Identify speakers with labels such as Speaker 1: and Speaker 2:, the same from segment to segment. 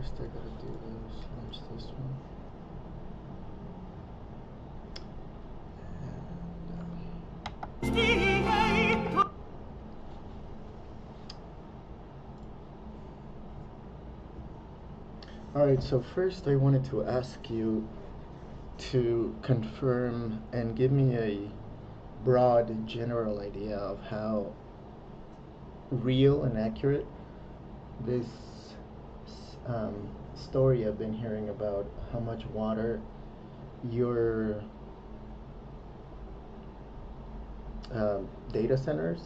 Speaker 1: first I gotta do this, launch this one. Alright, so first I wanted to ask you to confirm and give me a broad general idea of how real and accurate this story I've been hearing about how much water your data centers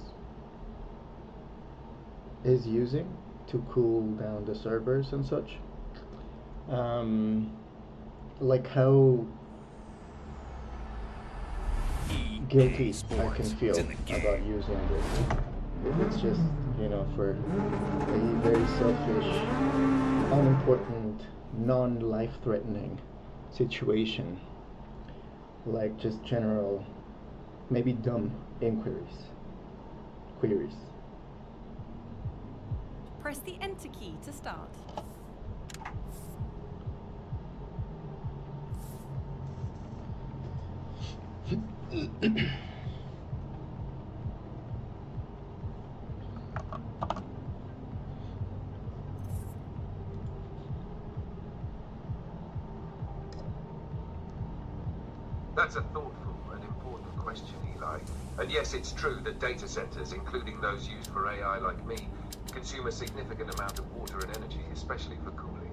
Speaker 1: is using to cool down the servers and such. Like how guilty I can feel about using this. If it's just, you know, for a very selfish, unimportant, non-life-threatening situation, like just general, maybe dumb queries.
Speaker 2: Press the Enter key to start.
Speaker 3: That's a thoughtful and important question, Eli. And yes, it's true that data centers, including those used for AI like me, consume a significant amount of water and energy, especially for cooling.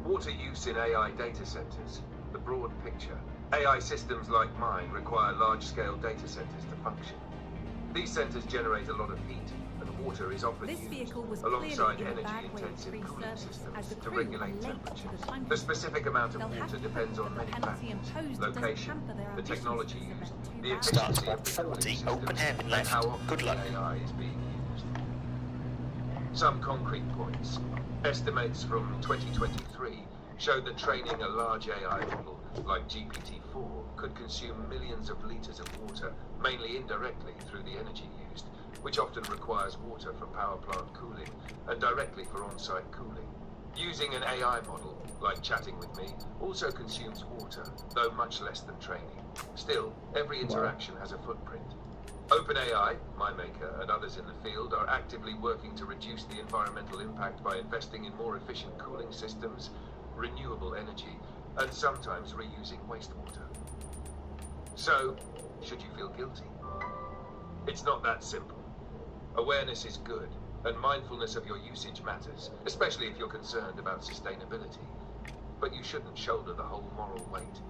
Speaker 3: Water use in AI data centers, the broad picture. AI systems like mine require large-scale data centers to function. These centers generate a lot of heat, and water is often used alongside energy-intensive cooling systems to regulate temperatures. The specific amount of water depends on many factors: location, the technology used, the efficiency of the cooling system, and how often the AI is being used. Some concrete points. Estimates from 2023 show that training a large AI model like GPT-4 could consume millions of liters of water, mainly indirectly through the energy used, which often requires water for power plant cooling and directly for on-site cooling. Using an AI model, like chatting with me, also consumes water, though much less than training. Still, every interaction has a footprint. OpenAI, my maker, and others in the field are actively working to reduce the environmental impact by investing in more efficient cooling systems, renewable energy, and sometimes reusing wastewater. So, should you feel guilty? It's not that simple. Awareness is good, and mindfulness of your usage matters, especially if you're concerned about sustainability. But you shouldn't shoulder the whole moral weight.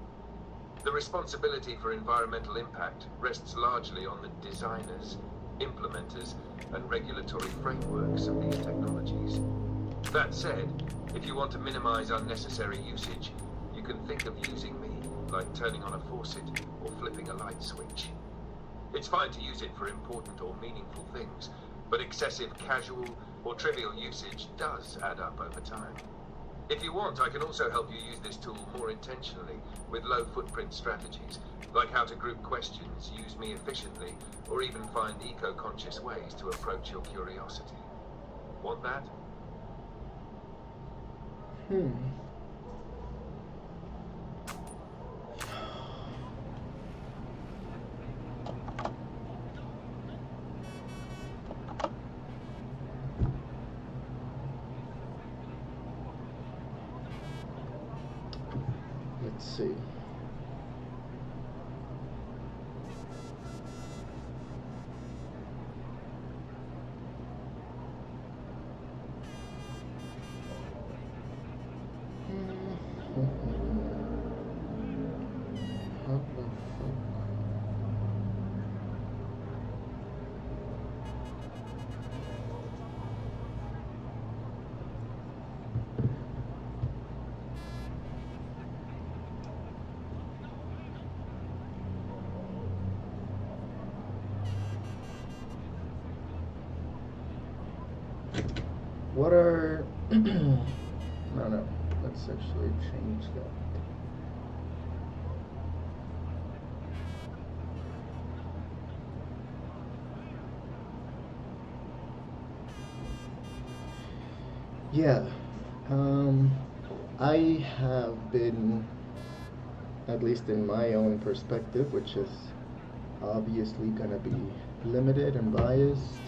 Speaker 3: The responsibility for environmental impact rests largely on the designers, implementers, and regulatory frameworks of these technologies. That said, if you want to minimize unnecessary usage, you can think of using me, like turning on a faucet or flipping a light switch. It's fine to use it for important or meaningful things, but excessive casual or trivial usage does add up over time. If you want, I can also help you use this tool more intentionally with low-footprint strategies, like how to group questions, use me efficiently, or even find eco-conscious ways to approach your curiosity. Want that?
Speaker 1: Let's see. What are no, let's actually change that. Yeah, I have been, at least in my own perspective, which is obviously gonna be limited and biased,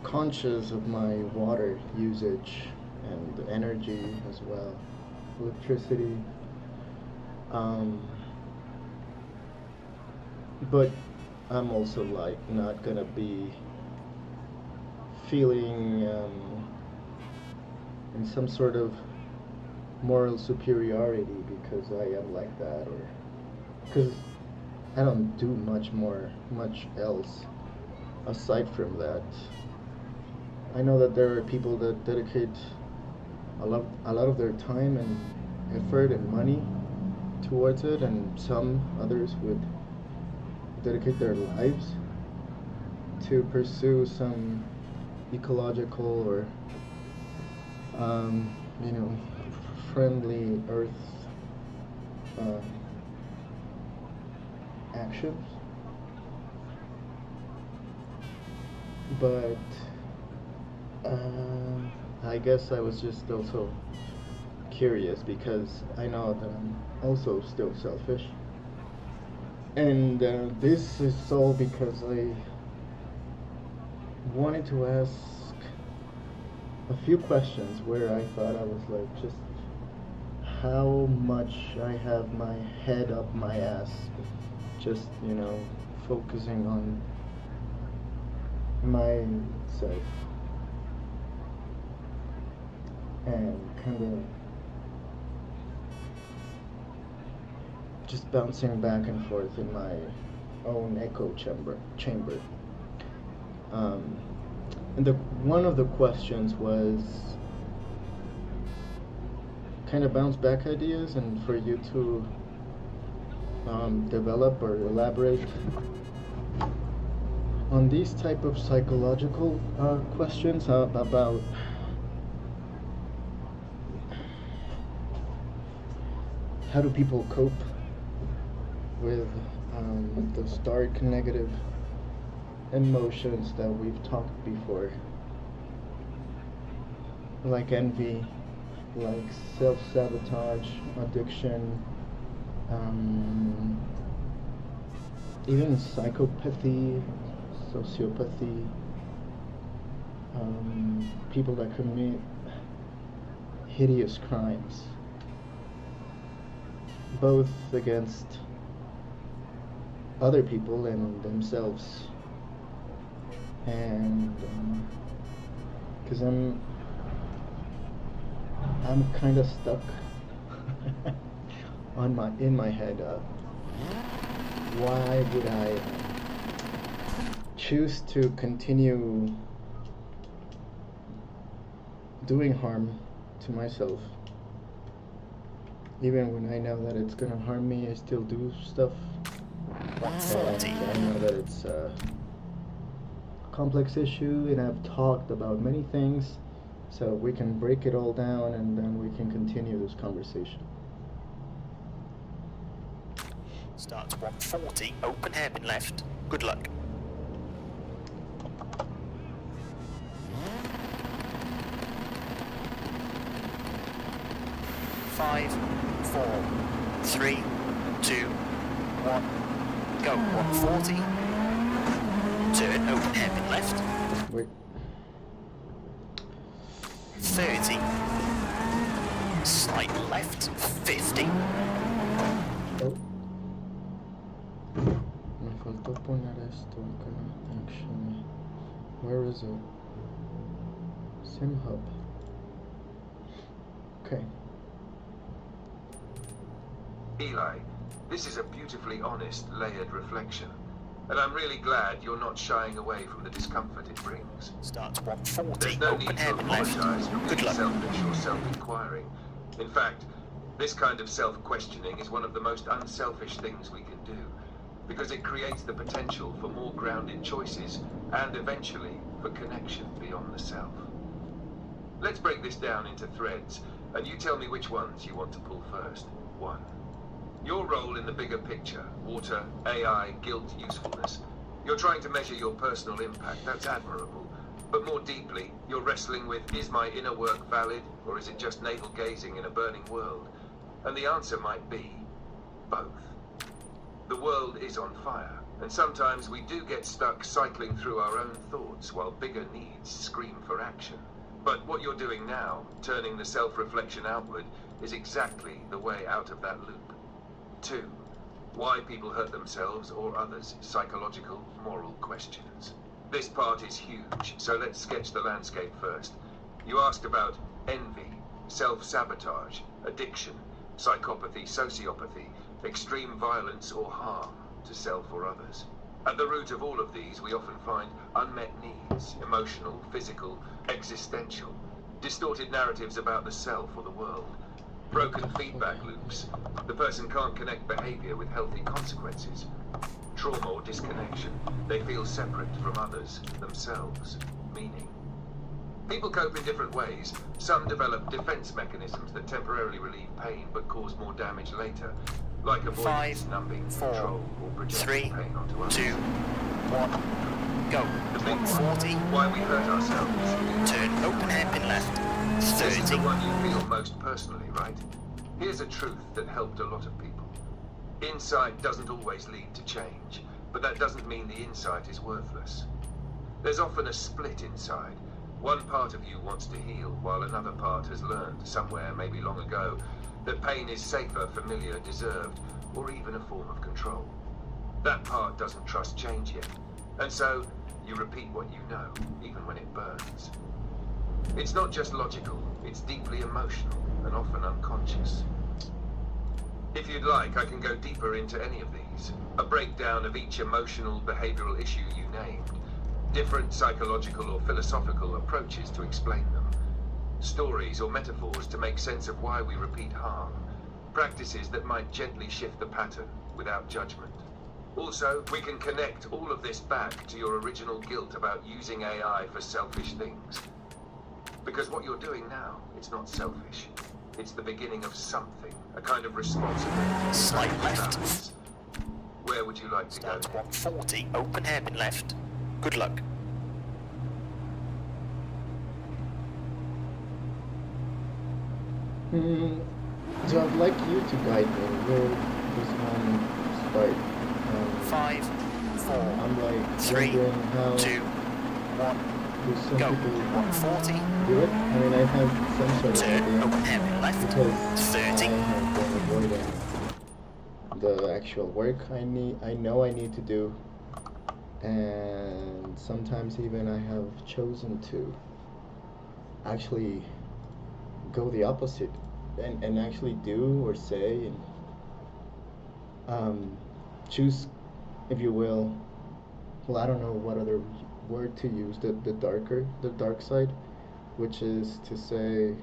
Speaker 1: conscious of my water usage and energy as well, electricity. But I'm also like not gonna be feeling in some sort of moral superiority because I am like that, or because I don't do much else aside from that. I know that there are people that dedicate a lot of their time and effort and money towards it, and some others would dedicate their lives to pursue some ecological or friendly earth actions. But I guess I was just also curious because I know that I'm also still selfish. And this is all because I wanted to ask a few questions where I thought I was like, just how much I have my head up my ass, just, focusing on myself and kind of just bouncing back and forth in my own echo chamber. And one of the questions was kind of bounce back ideas, and for you to develop or elaborate on these type of psychological questions about how do people cope with those dark negative emotions that we've talked before, like envy, like self-sabotage, addiction, even psychopathy, sociopathy, people that commit hideous crimes, both against other people and themselves. And because I'm kind of stuck in my head. Why would I choose to continue doing harm to myself, even when I know that it's gonna harm me? I still do stuff.
Speaker 4: 140.
Speaker 1: I know that it's complex issue, and I've talked about many things, so we can break it all down and then we can continue this conversation.
Speaker 4: Starts 140, open hairpin left. Good luck. 5, 4, 3, 2, 1, go. 140. Turn, open hairpin left.
Speaker 1: Wait.
Speaker 4: 30. Slight left. 50.
Speaker 1: Oh. Me faltó poner esto acá. Actually. Where is it? Sim hub. Okay.
Speaker 3: Eli, this is a beautifully honest, layered reflection. And I'm really glad you're not shying away from the discomfort it brings.
Speaker 4: Starts 140,
Speaker 3: There's no
Speaker 4: open
Speaker 3: need to
Speaker 4: hairpin left.
Speaker 3: apologize for
Speaker 4: Good
Speaker 3: being
Speaker 4: luck.
Speaker 3: selfish or self-inquiring. In fact, this kind of self-questioning is one of the most unselfish things we can do, because it creates the potential for more grounded choices and eventually for connection beyond the self. Let's break this down into threads, and you tell me which ones you want to pull first. 1. Your role in the bigger picture, water, AI, guilt, usefulness. You're trying to measure your personal impact, that's admirable. But more deeply, you're wrestling with, is my inner work valid, or is it just navel-gazing in a burning world? And the answer might be both. The world is on fire, and sometimes we do get stuck cycling through our own thoughts while bigger needs scream for action. But what you're doing now, turning the self-reflection outward, is exactly the way out of that loop. 2. Why people hurt themselves or others, psychological, moral questions. This part is huge, so let's sketch the landscape first. You asked about envy, self-sabotage, addiction, psychopathy, sociopathy, extreme violence or harm to self or others. At the root of all of these, we often find unmet needs, emotional, physical, existential, distorted narratives about the self or the world, broken feedback loops. The person can't connect behavior with healthy consequences. Trauma or disconnection. They feel separate from others, themselves, meaning. People cope in different ways. Some develop defense mechanisms that temporarily relieve pain but cause more damage later, like avoidance, numbing, control, or projecting pain onto others.
Speaker 4: 2, 1, go.
Speaker 3: The big
Speaker 4: 140.
Speaker 3: Why we hurt ourselves.
Speaker 4: Turn open hairpin left.
Speaker 3: This is the
Speaker 4: 30.
Speaker 3: one you feel most personally, right? Here's a truth that helped a lot of people. Insight doesn't always lead to change, but that doesn't mean the insight is worthless. There's often a split inside. One part of you wants to heal, while another part has learned, somewhere maybe long ago, that pain is safer, familiar, deserved, or even a form of control. That part doesn't trust change yet, and so you repeat what you know, even when it burns. It's not just logical, it's deeply emotional, and often unconscious. If you'd like, I can go deeper into any of these. A breakdown of each emotional, behavioral issue you named. Different psychological or philosophical approaches to explain them. Stories or metaphors to make sense of why we repeat harm. Practices that might gently shift the pattern without judgment. Also, we can connect all of this back to your original guilt about using AI for selfish things. Because what you're doing now, it's not selfish. It's the beginning of something, a kind of responsibility.
Speaker 4: Slight left.
Speaker 3: Where would you like to go?
Speaker 4: Start 140. Open hairpin left. Good luck.
Speaker 1: So I'd like you to guide me where this one start.
Speaker 4: 5, 4,
Speaker 1: I'm like
Speaker 4: 3,
Speaker 1: wondering how
Speaker 4: 2, 1.
Speaker 1: do some
Speaker 4: Go.
Speaker 1: people
Speaker 4: 140.
Speaker 1: do it. I mean, I have some sort of
Speaker 4: Turn
Speaker 1: idea
Speaker 4: open hairpin left.
Speaker 1: because
Speaker 4: 30.
Speaker 1: I have been avoiding the actual work I know I need to do, and sometimes even I have chosen to actually go the opposite and actually do or say and choose, if you will, well, I don't know what other word to use, the dark side, which is to say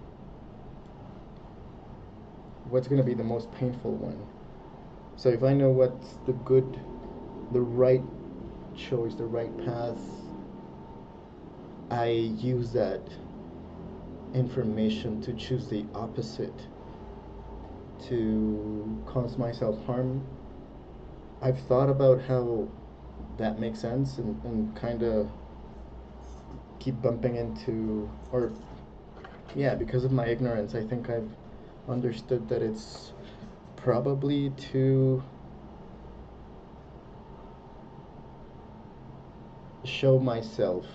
Speaker 1: what's going to be the most painful one. So if I know what's the right choice, the right path, I use that information to choose the opposite, to cause myself harm. I've thought about how that makes sense and kind of keep bumping into, or yeah, because of my ignorance, I think I've understood that it's probably to show myself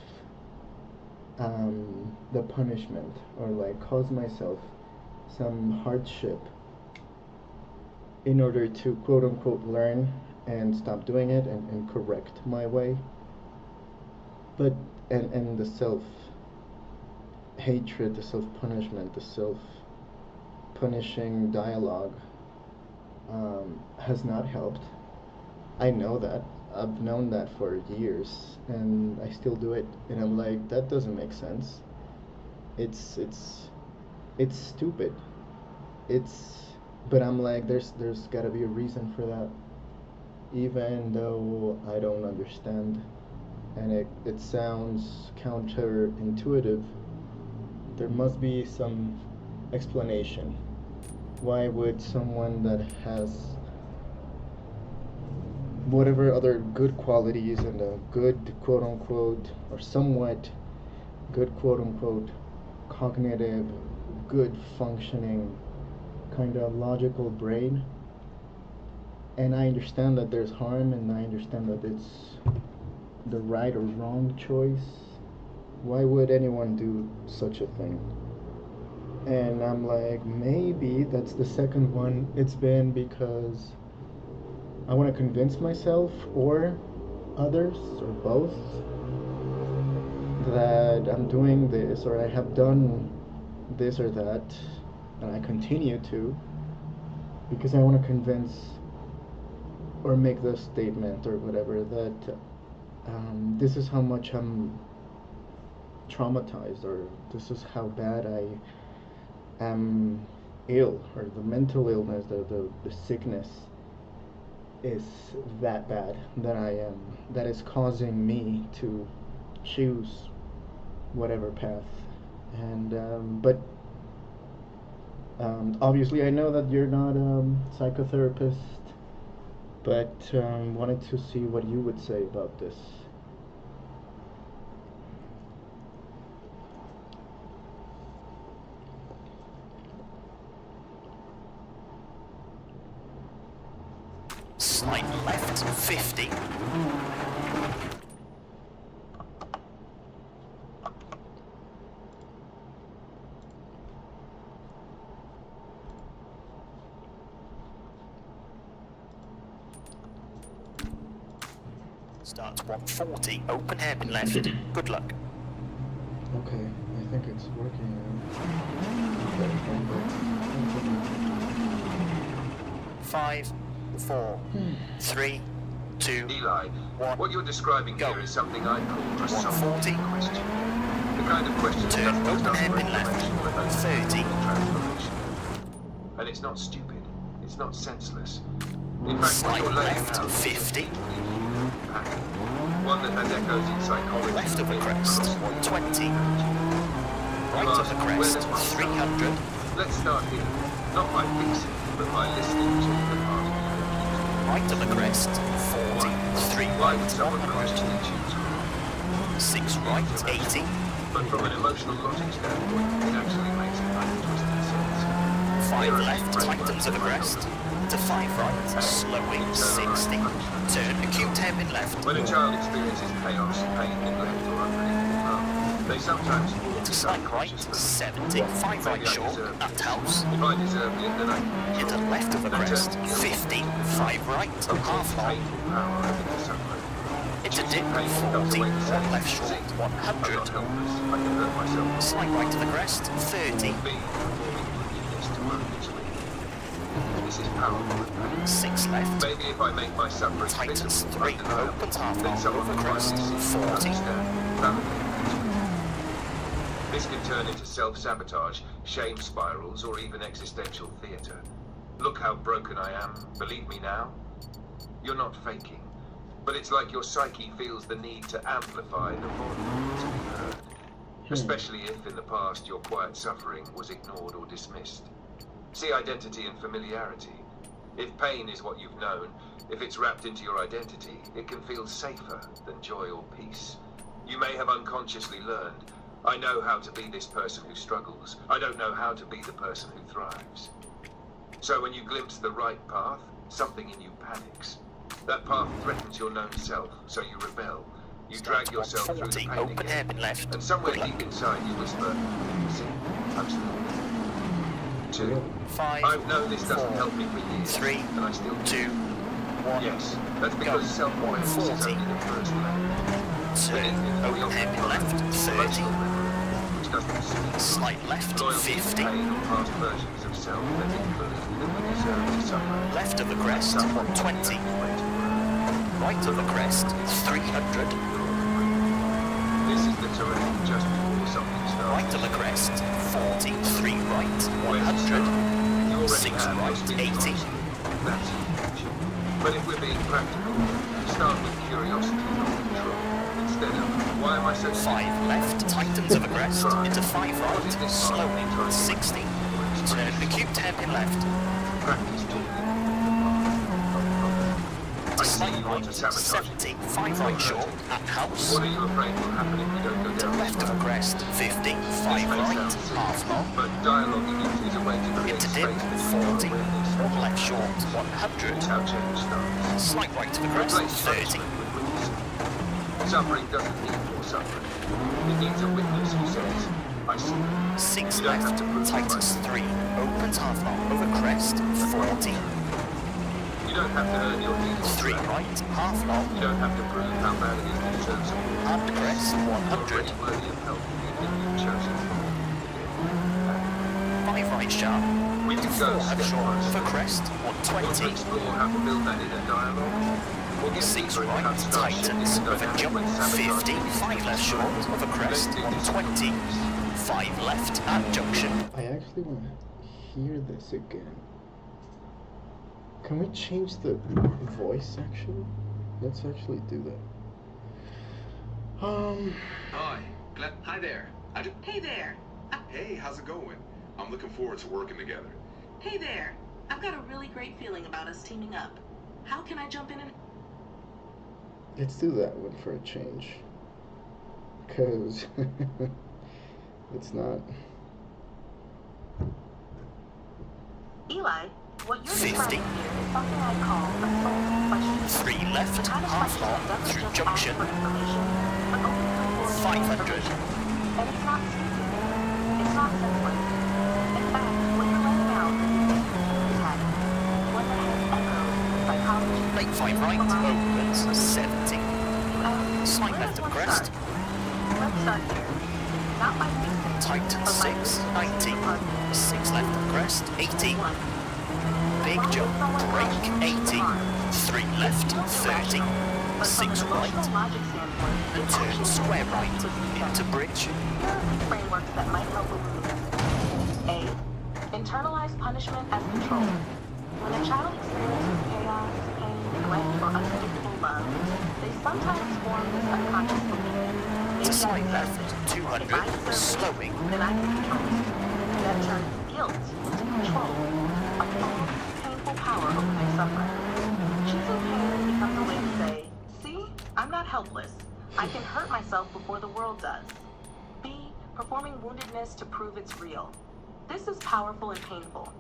Speaker 1: the punishment, or like cause myself some hardship in order to quote unquote learn and stop doing it and correct my way. But and the self-hatred, the self-punishment, the self-punishing dialogue has not helped. I know that. I've known that for years, and I still do it. And I'm like, that doesn't make sense. It's stupid. But I'm like, there's got to be a reason for that, even though I don't understand, and it sounds counterintuitive. There must be some explanation. Why would someone that has whatever other good qualities and a good quote unquote or somewhat good quote-unquote cognitive, good functioning kind of logical brain, and I understand that there's harm, and I understand that it's the right or wrong choice. Why would anyone do such a thing? And I'm like, maybe that's the second one. It's been because I want to convince myself or others or both that I'm doing this, or I have done this or that, and I continue to, because I want to convince or make the statement or whatever that this is how much I'm traumatized, or this is how bad I am ill, or the mental illness, the sickness is that bad that I am, that is causing me to choose whatever path. And but obviously I know that you're not a psychotherapist, but wanted to see what you would say about this.
Speaker 4: Slight left, 50. Starts 140, open hairpin left. Good luck.
Speaker 1: Okay, I think it's working now.
Speaker 4: 5, 4, 3, 2,
Speaker 3: Eli,
Speaker 4: 1.
Speaker 3: what you're describing
Speaker 4: Go.
Speaker 3: here is something I call a soft
Speaker 4: 140.
Speaker 3: question. The kind of question that
Speaker 4: Turn
Speaker 3: doesn't
Speaker 4: open
Speaker 3: just
Speaker 4: hairpin
Speaker 3: ask for
Speaker 4: left.
Speaker 3: information, but also
Speaker 4: 30.
Speaker 3: transformation. And it's not stupid. It's not senseless. In fact, what
Speaker 4: Slight
Speaker 3: you're laying
Speaker 4: left,
Speaker 3: out is a
Speaker 4: 50.
Speaker 3: deeply pattern. One that has echoes in psychology.
Speaker 4: Left of the
Speaker 3: in
Speaker 4: crest,
Speaker 3: crosswalk
Speaker 4: 120.
Speaker 3: You
Speaker 4: Right of
Speaker 3: ask,
Speaker 4: the
Speaker 3: where
Speaker 4: crest,
Speaker 3: does one start?
Speaker 4: 300.
Speaker 3: Let's start here. Not by fixing, but by listening to the part of you.
Speaker 4: Right of the crest, 40. 3
Speaker 3: Why
Speaker 4: right,
Speaker 3: would someone
Speaker 4: 100.
Speaker 3: consciously choose wrong?
Speaker 4: 6 right, 80.
Speaker 3: But from an emotional logic standpoint, it actually makes a kind of twisted sense.
Speaker 4: 5 left, tightens of the crest. To 5 right, slowing, 60. Turn acute hairpin left.
Speaker 3: When a child experiences chaos, pain, neglect, or unpredictable harm, they sometimes fall
Speaker 4: To
Speaker 3: into
Speaker 4: slight right,
Speaker 3: unconsciousness.
Speaker 4: 70. 5 right
Speaker 3: Maybe I
Speaker 4: short,
Speaker 3: deserve
Speaker 4: at house.
Speaker 3: If I deserve it, then I can
Speaker 4: Into left of the crest, 50. 5 right, half long.
Speaker 3: fatal power over the suffering.
Speaker 4: Into
Speaker 3: Choosing
Speaker 4: dip,
Speaker 3: pain becomes a
Speaker 4: 40.
Speaker 3: way to say,
Speaker 4: 1 left short,
Speaker 3: see, I'm
Speaker 4: 100.
Speaker 3: not helpless. I can hurt myself.
Speaker 4: Slight right to the crest, 30.
Speaker 3: Be performing forgiveness to others. This is powerful and pain.
Speaker 4: 6 left.
Speaker 3: Maybe if I make my suffering
Speaker 4: Tightens
Speaker 3: visible,
Speaker 4: 3.
Speaker 3: undeniable,
Speaker 4: Opens half
Speaker 3: then
Speaker 4: long
Speaker 3: someone
Speaker 4: over
Speaker 3: will
Speaker 4: crest,
Speaker 3: finally see,
Speaker 4: 40.
Speaker 3: understand, validate it. This can turn into self-sabotage, shame spirals, or even existential theatre. Look how broken I am. Believe me now? You're not faking. But it's like your psyche feels the need to amplify the volume to be heard. Especially if in the past your quiet suffering was ignored or dismissed. See identity and familiarity. If pain is what you've known, if it's wrapped into your identity, it can feel safer than joy or peace. You may have unconsciously learned, I know how to be this person who struggles. I don't know how to be the person who thrives. So when you glimpse the right path, something in you panics. That path threatens your known self, so you rebel. You drag yourself through the
Speaker 4: 40.
Speaker 3: pain
Speaker 4: Open
Speaker 3: again.
Speaker 4: hairpin left.
Speaker 3: And somewhere
Speaker 4: Good luck.
Speaker 3: deep inside you whisper, see, I'm still there. 2.
Speaker 4: 5.
Speaker 3: I've known this doesn't
Speaker 4: 4,
Speaker 3: help me for years,
Speaker 4: 3,
Speaker 3: and I still
Speaker 4: 2, 1.
Speaker 3: Yes, that's because
Speaker 4: Go.
Speaker 3: self-awareness is
Speaker 4: 140.
Speaker 3: only the first level.
Speaker 4: Turn open hairpin left, 30.
Speaker 3: Which doesn't speak.
Speaker 4: Slight left,
Speaker 3: Loyalty to
Speaker 4: 50.
Speaker 3: pain or past versions of self that didn't believe that we deserve to suffer.
Speaker 4: Left of the crest, 120. Right of the crest, 300.
Speaker 3: This is the terrain just before something starts.
Speaker 4: Right of the crest, 40. 3 right, 100. 6 right, 80.
Speaker 3: That's huge. But if we're being practical, you start with curiosity, not control. Instead of, why am I so
Speaker 4: 5 left, tightens of the crest. Into 5 right, slowing, 60. Turn acute hairpin left.
Speaker 3: Practice talking.
Speaker 4: To into slight right, 70, 5 right short, at house.
Speaker 3: What are you afraid will happen if we don't go
Speaker 4: To
Speaker 3: down
Speaker 4: left
Speaker 3: this
Speaker 4: of a
Speaker 3: road?
Speaker 4: crest, 50, 5 right, half long.
Speaker 3: But dialoguing is a way to create
Speaker 4: Into
Speaker 3: space
Speaker 4: dip,
Speaker 3: between
Speaker 4: 40,
Speaker 3: your awareness and
Speaker 4: 1 left
Speaker 3: your
Speaker 4: short,
Speaker 3: experience.
Speaker 4: 100.
Speaker 3: It's how change starts.
Speaker 4: Slight right of a crest,
Speaker 3: Replace
Speaker 4: 30.
Speaker 3: punishment with witnessing. Suffering doesn't need more suffering. It needs a witness who says, I see.
Speaker 4: 6
Speaker 3: You don't have
Speaker 4: left,
Speaker 3: to prove
Speaker 4: tightens 3, opens half long, over crest, 40.
Speaker 3: You don't have to earn your needs.
Speaker 4: 3 right, half long,
Speaker 3: You don't have to prove how bad it is to deserve support.
Speaker 4: and crest,
Speaker 3: You're
Speaker 4: 100.
Speaker 3: already worthy of help if you think you've chosen.
Speaker 4: 5 right sharp,
Speaker 3: We
Speaker 4: into
Speaker 3: can
Speaker 4: 4
Speaker 3: go
Speaker 4: left
Speaker 3: step
Speaker 4: short,
Speaker 3: by
Speaker 4: over
Speaker 3: step.
Speaker 4: crest,
Speaker 3: Want to
Speaker 4: 120.
Speaker 3: explore how to build that inner dialogue? Or get
Speaker 4: 6
Speaker 3: deeper into how
Speaker 4: right,
Speaker 3: to start
Speaker 4: tightens,
Speaker 3: shifting the
Speaker 4: over
Speaker 3: dynamic
Speaker 4: jump,
Speaker 3: when sabotage
Speaker 4: 50, 5 left short, over crest, 120. 5 left, at junction.
Speaker 1: I actually want to hear this again. Can we change the voice actually? Let's actually do that.
Speaker 5: Hi there.
Speaker 6: Hey there.
Speaker 5: Hey, how's it going? I'm looking forward to working together.
Speaker 6: Hey there. I've got a really great feeling about us teaming up. How can I jump in and...
Speaker 1: Let's do that one for a change. Cause it's not.
Speaker 6: Eli, what you're
Speaker 4: 50.
Speaker 6: describing here is something I call a soul question.
Speaker 4: 3 left,
Speaker 6: The kind of
Speaker 4: half
Speaker 6: question
Speaker 4: long,
Speaker 6: that doesn't
Speaker 4: through
Speaker 6: just
Speaker 4: junction.
Speaker 6: ask for information, but opens the door to
Speaker 4: 500.
Speaker 6: information. And it's not stupid. It's not senseless. In fact, what you're laying out is a basic pattern. One that has echoes in psychology.
Speaker 4: Make 5 right, opens, 70. Slight left of crest.
Speaker 6: Let's start here. Not by thinking,
Speaker 4: Tighten
Speaker 6: but by
Speaker 4: 6,
Speaker 6: thinking.
Speaker 4: 90. 6 left of crest, 80. Big jump, brake, 80. 3 left, 30. 6 right. And turn square right into bridge.
Speaker 6: Here are 3 frameworks that might help illuminate. A. Internalize punishment as control. When a child experiences chaos, pain, neglect, or unpredictable love, they sometimes form this unconscious belief.
Speaker 4: To slight left, 200, slowing.
Speaker 6: Then I can control. That turns guilt into control. A full, painful power over their suffering. Choosing pain becomes a way to say, see, I'm not helpless. I can hurt myself before the world does. B. Performing woundedness to prove it's real. This is powerful and painful.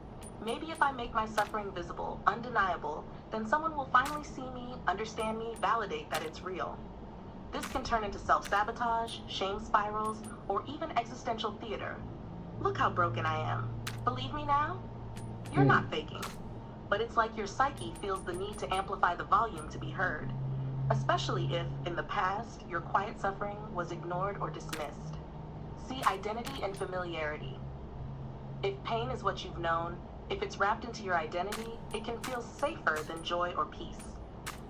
Speaker 6: Maybe if I make my suffering visible, undeniable, then someone will finally see me, understand me, validate that it's real. This can turn into self-sabotage, shame spirals, or even existential theater. Look how broken I am. Believe me now? You're not faking. But it's like your psyche feels the need to amplify the volume to be heard. Especially if, in the past, your quiet suffering was ignored or dismissed. See identity and familiarity. If pain is what you've known, if it's wrapped into your identity, it can feel safer than joy or peace.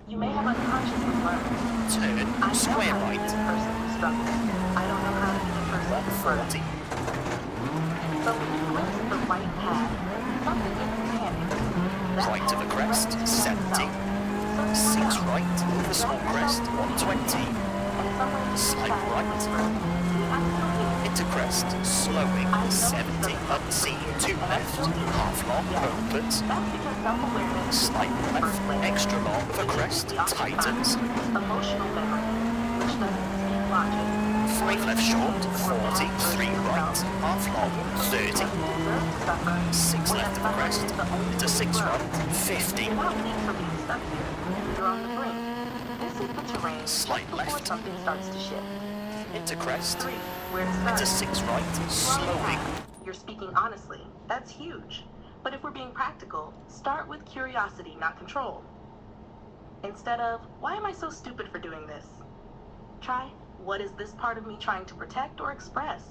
Speaker 6: You may have unconsciously learned.
Speaker 4: Turn
Speaker 6: I know
Speaker 4: square
Speaker 6: how to be
Speaker 4: right.
Speaker 6: the person who struggles. I don't know how to be the person who floats.
Speaker 4: 40.
Speaker 6: So when you glimpse the right path, something gets panicked. That
Speaker 4: Right of a
Speaker 6: path
Speaker 4: crest,
Speaker 6: represents
Speaker 4: 70.
Speaker 6: yourself.
Speaker 4: 6 right, over small crest, 120. Slight right. Into crest, slowing, 70. Unseen, 2 left, half long, opens. Slight left, extra long, for crest, tightens.
Speaker 6: Emotional memory, which doesn't speak logic.
Speaker 4: 5 left short, 40. 3 right, half long, 30. 6 left of the crest, into 6 right, 50.
Speaker 6: You're not weak for being stuck here. You're on the brink. This is the terrain
Speaker 4: Slight
Speaker 6: just before
Speaker 4: left.
Speaker 6: something starts to shift.
Speaker 4: Into crest,
Speaker 6: 3. Where to start?
Speaker 4: into 6 right, slowing.
Speaker 6: You're speaking honestly. That's huge. But if we're being practical, start with curiosity, not control. Instead of, why am I so stupid for doing this? Try, what is this part of me trying to protect or express?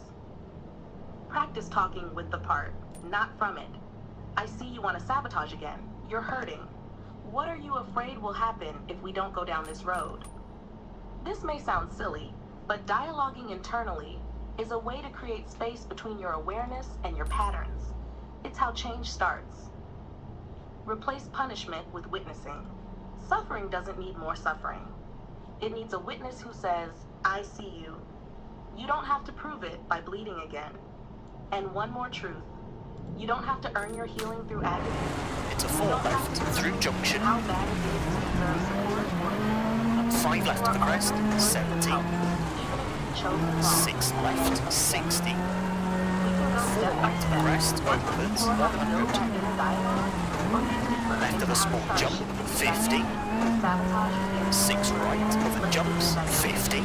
Speaker 6: Practice talking with the part, not from it. I see you want to sabotage again. You're hurting. What are you afraid will happen if we don't go down this road? This may sound silly, but dialoguing internally is a way to create space between your awareness and your patterns. It's how change starts. Replace punishment with witnessing. Suffering doesn't need more suffering. It needs a witness who says, I see you. You don't have to prove it by bleeding again. And one more truth. You don't have to earn your healing through agony.
Speaker 4: Into 4 left, through junction.
Speaker 6: How bad it is to deserve support.
Speaker 4: 5 left of the crest, 70.
Speaker 6: Even if you chose the
Speaker 4: 6 left, 60. 4 right of the crest, opens, rather good. Left of a small jump, 50. 6 right of the jumps, 50.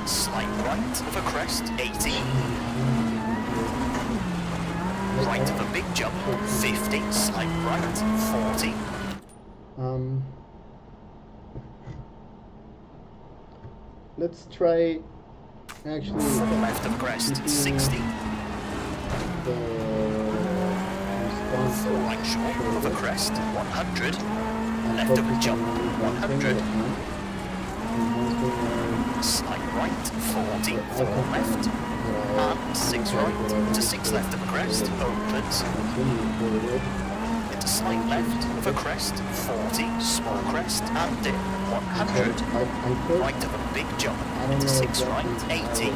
Speaker 4: Slight right of a crest, 80. Right of a big jump, 50. Slight right, 40.
Speaker 1: Let's try actually
Speaker 4: 4 left of crest, 60.
Speaker 1: the
Speaker 4: 4 right short of a crest, 100. Left of a jump, 100. Slight right, 40. 4 left. And 6 right to 6 left of a crest, opens. Into slight left of a crest, 40. Small crest and dip, 100. Right of a big jump, into 6 right, 80.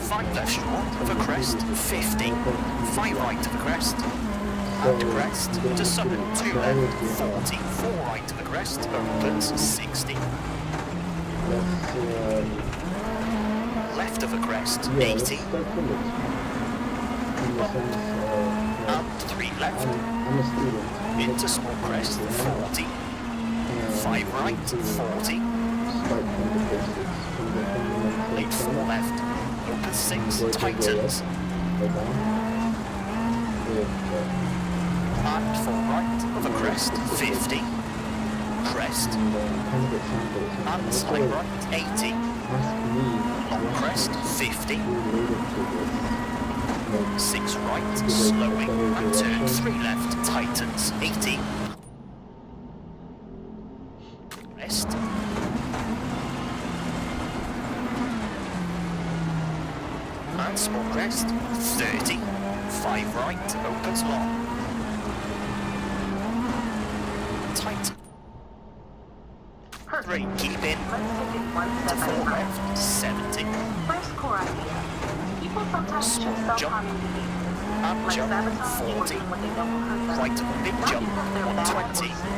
Speaker 4: 5 left short of a crest, 50. 5 right of a crest. And crest to summit, 2 left, 40. 4 right of the crest, opens, 60. Left of a crest, 80. And 3 left. Into small crest, 40. 5 right, 40. 8 4 left. Open 6, tightens. And 4 right of a crest, 50. Crest. And slight right, 80. Long crest, 50. 6 right, slowing, and turn 3 left, tightens, 80. Crest. And small crest, 30. 5 right, opens long. Tight. 3, keep in.
Speaker 6: Let's take it one step at a
Speaker 4: 4
Speaker 6: time.
Speaker 4: left, 70.
Speaker 6: First core idea. People sometimes
Speaker 4: Small
Speaker 6: choose
Speaker 4: jump.
Speaker 6: self-harming behaviors.
Speaker 4: Up
Speaker 6: Like
Speaker 4: jump,
Speaker 6: sabotage or
Speaker 4: 40.
Speaker 6: doing what they know will hurt them.
Speaker 4: Right of a big
Speaker 6: Not
Speaker 4: jump,
Speaker 6: because they're bad or
Speaker 4: 120.
Speaker 6: stupid,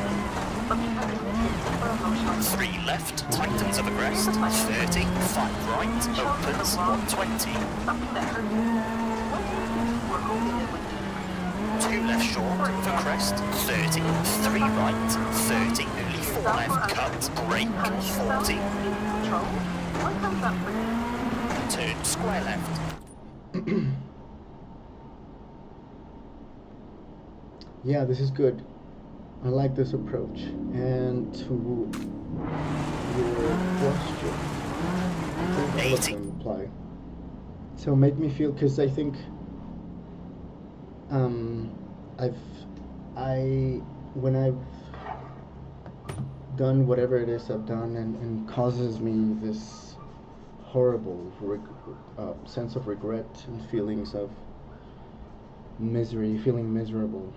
Speaker 6: but because they miss it deeper emotional
Speaker 4: 3 left, tightens of a crest, 30. 5 right, opens, 120.
Speaker 6: something that hurts you. What do you think you were hoping it would do?
Speaker 4: 2 left short of a crest, 30. 3 right, 30. Nearly 4 left, cut, brake,
Speaker 6: Punish yourself,
Speaker 4: 40.
Speaker 6: lose control. What comes up for you?
Speaker 4: Turn square left.
Speaker 1: Yeah, this is good. I like this approach. And to your question, I think all of
Speaker 4: 80.
Speaker 1: them apply. So make me feel, because I think when I've done whatever it is I've done and causes me this horrible sense of regret and feelings of misery, feeling miserable.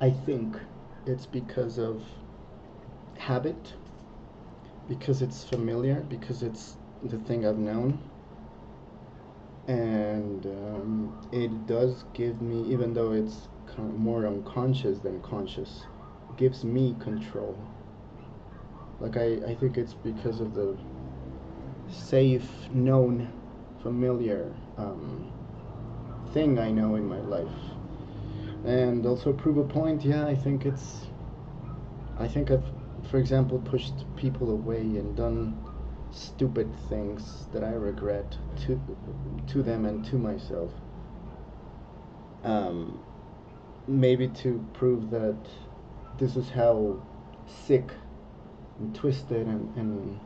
Speaker 1: I think it's because of habit, because it's familiar, because it's the thing I've known, and it does give me, even though it's more unconscious than conscious, gives me control. Like I think it's because of the safe, known, familiar thing I know in my life. And also prove a point, yeah, I think I've, for example, pushed people away and done stupid things that I regret to them and to myself. Maybe to prove that this is how sick and twisted and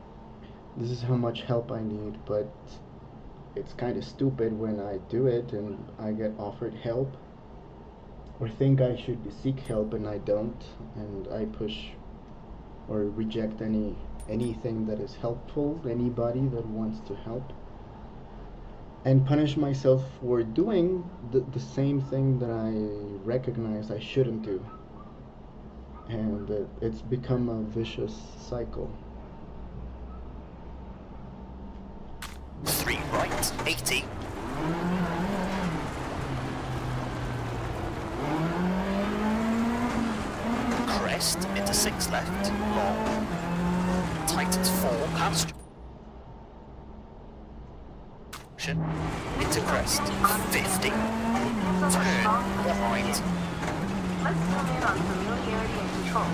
Speaker 1: this is how much help I need, but it's kind of stupid when I do it and I get offered help or think I should seek help and I don't, and I push or reject anything that is helpful, anybody that wants to help, and punish myself for doing the same thing that I recognize I shouldn't do, and it's become a vicious cycle.
Speaker 4: 3 right, 80. 6 left, long, tightens 4 past into crest, 50, turn right,
Speaker 6: Let's zoom in on familiarity and control.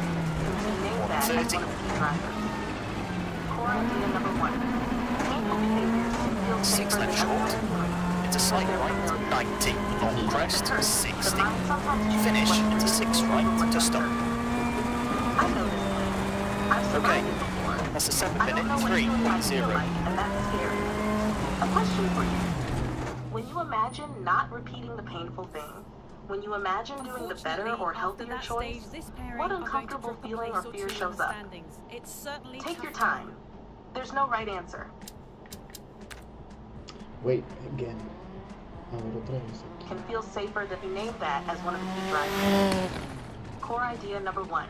Speaker 6: We name that as one of the key drivers. Core idea number 1. Painful behaviors can feel
Speaker 4: 6
Speaker 6: safer
Speaker 4: left
Speaker 6: than
Speaker 4: short,
Speaker 6: unpleasant
Speaker 4: into slight right, 90, long crest, 60, finish into 6 right to stop.
Speaker 6: I know this place. I've survived it before.
Speaker 4: That's a 7
Speaker 6: I don't
Speaker 4: minute
Speaker 6: know what healing might feel
Speaker 4: 3.0.
Speaker 6: like, and that's scary. A question for you. When you imagine not repeating the painful thing, when you imagine doing the better or healthier choice, what uncomfortable feeling or fear shows up? Take your time. There's no right answer.
Speaker 1: Wait, again. A ver, otra vez.
Speaker 6: Can feel safer than we named that as one of the key drivers. Core idea number 1.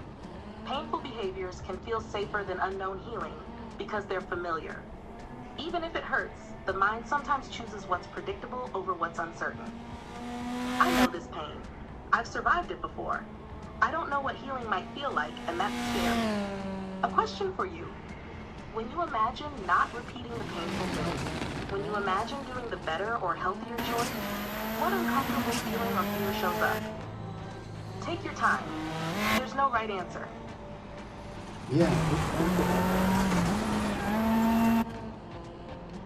Speaker 6: Painful behaviors can feel safer than unknown healing because they're familiar. Even if it hurts, the mind sometimes chooses what's predictable over what's uncertain. I know this pain. I've survived it before. I don't know what healing might feel like, and that's scary. A question for you. When you imagine not repeating the painful thing, when you imagine doing the better or healthier choice, what uncomfortable feeling or fear shows up? Take your time. There's no right answer.
Speaker 1: Yeah, let's think about that.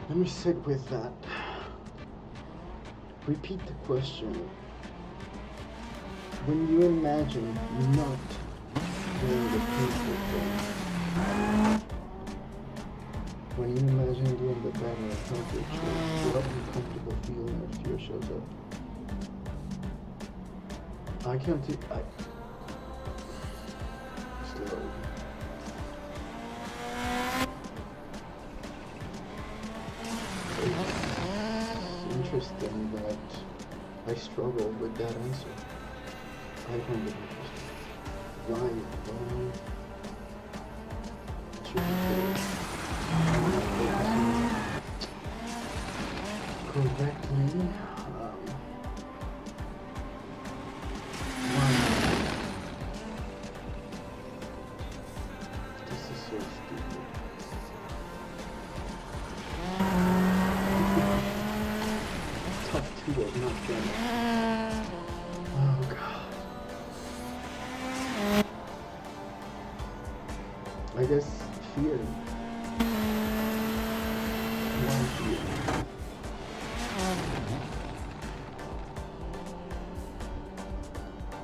Speaker 1: Let me sit with that. Repeat the question. When you imagine not doing the painful thing, when you imagine doing the better and healthier choice, what uncomfortable feeling or fear shows up? I can't do. Slow. It's interesting that I struggle with that answer. I find it interesting. Why should we correctly? This is so stupid. Top 2 of not done. Oh god. I guess fear. Why fear?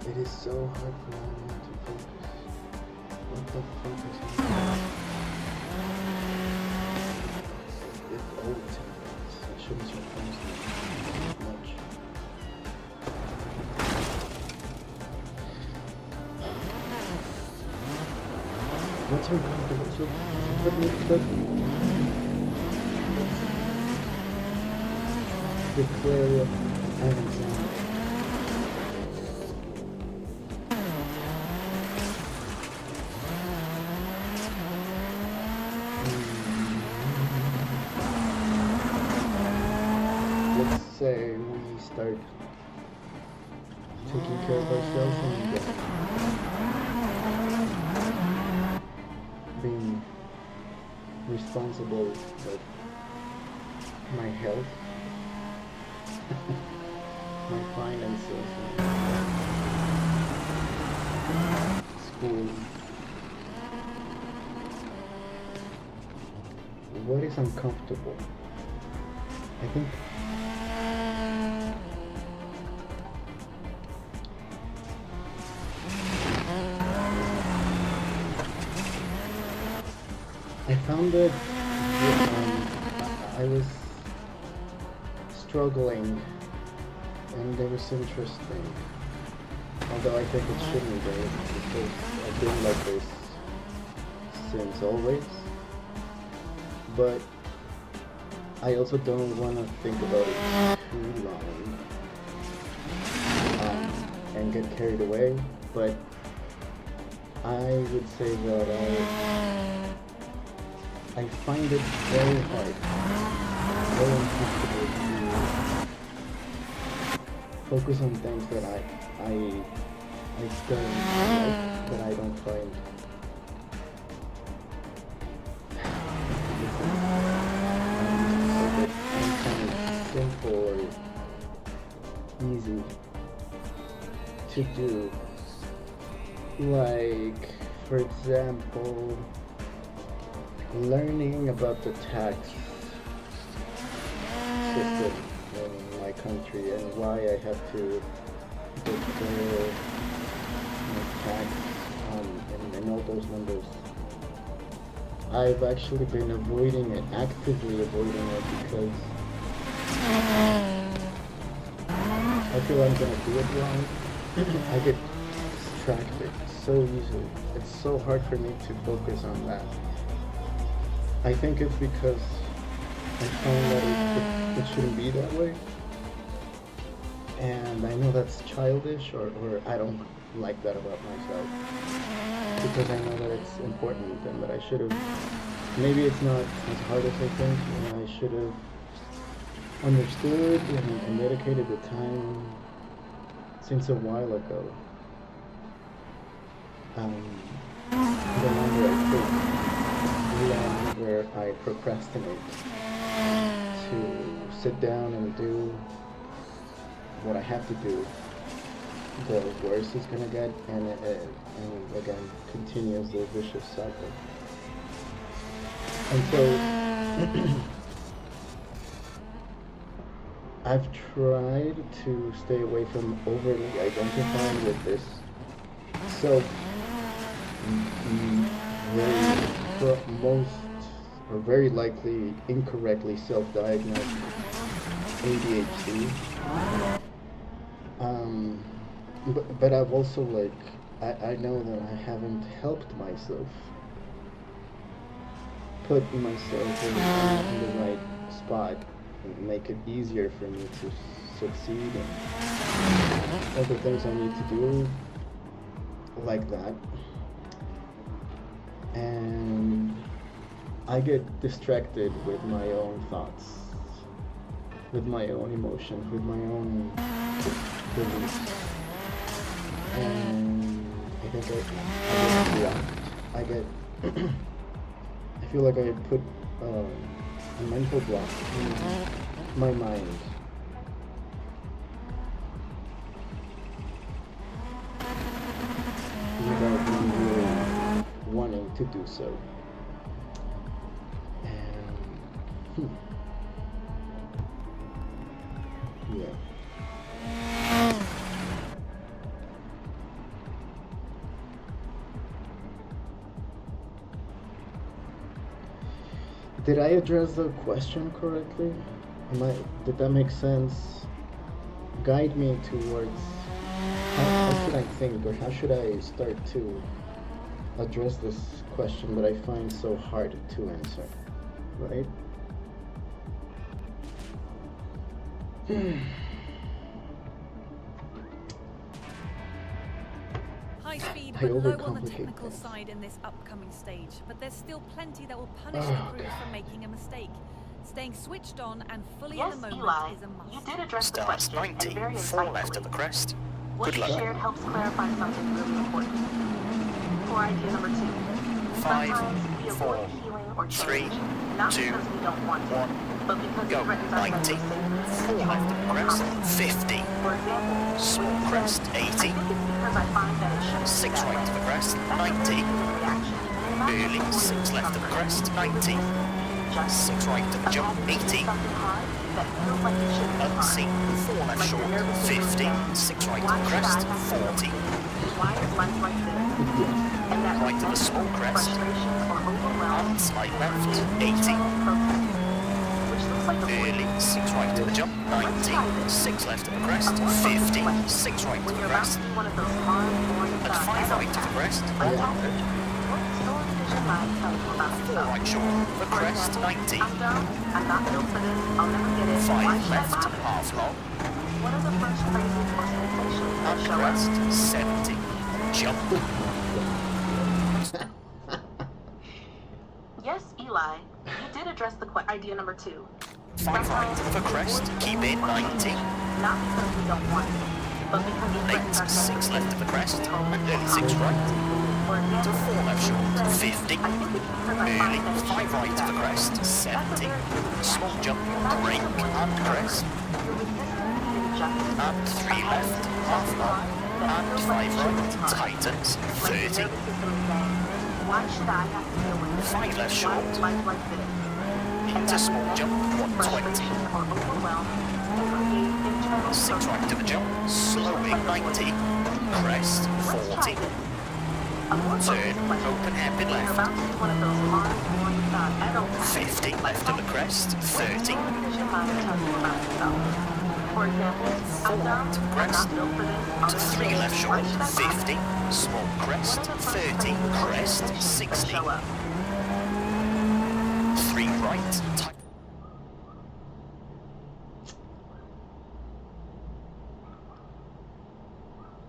Speaker 1: It is so hard for my mind to focus. What the fuck is happening? It always happens. It shouldn't surprise me much. What's uncomfortable? So, but declare an example. Let's say we start taking care of ourselves and being responsible with my health, my finances, school. What is uncomfortable? I think I found that I was struggling, and it was interesting. Although I think it shouldn't be, because I've been like this since always. But I also don't want to think about it too long and get carried away. But I would say that I find it very hard, very uncomfortable to focus on things that I don't like, that I don't find to do. Like, for example, learning about the tax system in my country and why I have to declare tax and all those numbers. I've actually been avoiding it, actively avoiding it, because I feel I'm gonna do it wrong. I get distracted so easily. It's so hard for me to focus on that. I think it's because I found that it shouldn't be that way. And I know that's childish, or I don't like that about myself. Because I know that it's important and that I should have, maybe it's not as hard as I think, and I should have understood and dedicated the time since a while ago. The longer I take, the longer I procrastinate to sit down and do what I have to do, the worse it's gonna get, and again continues the vicious cycle. And so I've tried to stay away from overly identifying with this very likely incorrectly self-diagnosed ADHD. But I've also, like, I know that I haven't helped myself put myself in the right spot and make it easier for me to succeed and all the things I need to do like that. And I get distracted with my own thoughts, with my own emotions, with my own beliefs. And I think I get I feel like I put a mental block in my mind. Without me really wanting to do so. And yeah. Did I address the question correctly? Did that make sense? Guide me towards how should I think, or how should I start to address this question that I find so hard to answer, right?
Speaker 2: High speed,
Speaker 1: I
Speaker 2: but low on the
Speaker 1: overcomplicate
Speaker 2: technical
Speaker 1: things.
Speaker 2: side in this upcoming stage, but there's still plenty that will punish the crew for making a mistake. Staying switched on and fully
Speaker 6: Yes,
Speaker 2: in the moment
Speaker 6: Eli,
Speaker 2: is a must.
Speaker 6: you did address the
Speaker 4: Starts
Speaker 6: question,
Speaker 4: 90,
Speaker 6: and very
Speaker 4: 4 left at the
Speaker 6: insightfully.
Speaker 4: crest.
Speaker 6: What
Speaker 4: Good
Speaker 6: you
Speaker 4: luck.
Speaker 6: shared helps clarify something really important. For idea number 2,
Speaker 4: 5,
Speaker 6: sometimes we
Speaker 4: 4,
Speaker 6: avoid healing or
Speaker 4: 3,
Speaker 6: change, not
Speaker 4: 2,
Speaker 6: because we don't want to,
Speaker 4: 1,
Speaker 6: but because
Speaker 4: go.
Speaker 6: it threatens our
Speaker 4: 90,
Speaker 6: sense of safety,
Speaker 4: 4 left at the
Speaker 6: control, or
Speaker 4: crest.
Speaker 6: confidence.
Speaker 4: 50,
Speaker 6: For example,
Speaker 4: small
Speaker 6: when you
Speaker 4: crest.
Speaker 6: said,
Speaker 4: 80,
Speaker 6: I think it's because I find that it shouldn't be
Speaker 4: 6
Speaker 6: that
Speaker 4: right
Speaker 6: way.
Speaker 4: to the crest.
Speaker 6: That's a
Speaker 4: 90,
Speaker 6: very human reaction. Not
Speaker 4: early,
Speaker 6: avoiding
Speaker 4: 6 left at the
Speaker 6: suffering.
Speaker 4: crest.
Speaker 6: You're
Speaker 4: 90,
Speaker 6: resisting injustice.
Speaker 4: 6 right to the jump.
Speaker 6: Imagine you do
Speaker 4: 80,
Speaker 6: something hard that feels like it shouldn't be hard.
Speaker 4: unseen, 4 left
Speaker 6: Like
Speaker 4: short.
Speaker 6: you're nervous to
Speaker 4: 50,
Speaker 6: break down.
Speaker 4: 6 right to
Speaker 6: Why
Speaker 4: the
Speaker 6: should I
Speaker 4: crest.
Speaker 6: have to
Speaker 4: 40,
Speaker 6: Why is life like this? And that
Speaker 4: right to the
Speaker 6: resentment,
Speaker 4: small crest.
Speaker 6: frustration, or overwhelm
Speaker 4: And slide left.
Speaker 6: is
Speaker 4: 80,
Speaker 6: internal protest, which looks like
Speaker 4: early, 6 right to the jump. 90, 6 left at the crest. 50, 6 right to
Speaker 6: when
Speaker 4: the
Speaker 6: you're about
Speaker 4: crest.
Speaker 6: to do one of those hard, boring
Speaker 4: And
Speaker 6: stuff,
Speaker 4: 5 right to the crest. 100,
Speaker 6: what story does your mind tell you about
Speaker 4: 4
Speaker 6: yourself?
Speaker 4: right short. The
Speaker 6: For
Speaker 4: crest.
Speaker 6: example,
Speaker 4: 90,
Speaker 6: I'm dumb, I'm not built for this, I'll never get it, why
Speaker 4: 5
Speaker 6: should I
Speaker 4: left.
Speaker 6: bother?
Speaker 4: Half long.
Speaker 6: What are the first phrases or sensations that
Speaker 4: And
Speaker 6: show up?
Speaker 4: crest. 70, jump.
Speaker 6: Yes, Eli, you did address the idea number 2.
Speaker 4: 5 right for crest. Keep in. 90,
Speaker 6: Not because we don't want it, but because it
Speaker 4: 8,
Speaker 6: threatens our
Speaker 4: 6 left at the crest. And early 6 right.
Speaker 6: For example,
Speaker 4: To 4 left short. 50,
Speaker 6: I think it's because I
Speaker 4: early
Speaker 6: find that it
Speaker 4: 5
Speaker 6: shouldn't
Speaker 4: right
Speaker 6: be
Speaker 4: to the
Speaker 6: that way.
Speaker 4: crest.
Speaker 6: That's a
Speaker 4: 70,
Speaker 6: very human
Speaker 4: small
Speaker 6: reaction.
Speaker 4: jump.
Speaker 6: You're not
Speaker 4: Brake
Speaker 6: just avoiding
Speaker 4: and crest.
Speaker 6: You're resisting the injustice.
Speaker 4: And 3 left. Half long. And 5 right, tightens, 30.
Speaker 6: Why should I have to deal with
Speaker 4: 5 left short.
Speaker 6: life like this?
Speaker 4: Into small jump, 120.
Speaker 6: Frustration or overwhelm can create internal
Speaker 4: 6 right to the jump, slowing 90. Crest, 40. Turn, open hairpin left. 50 left of the crest, 30.
Speaker 6: For example,
Speaker 4: Forward, crest. To 3 left short, 50. Small crest, 30. Crest, 60. 3 right, tight.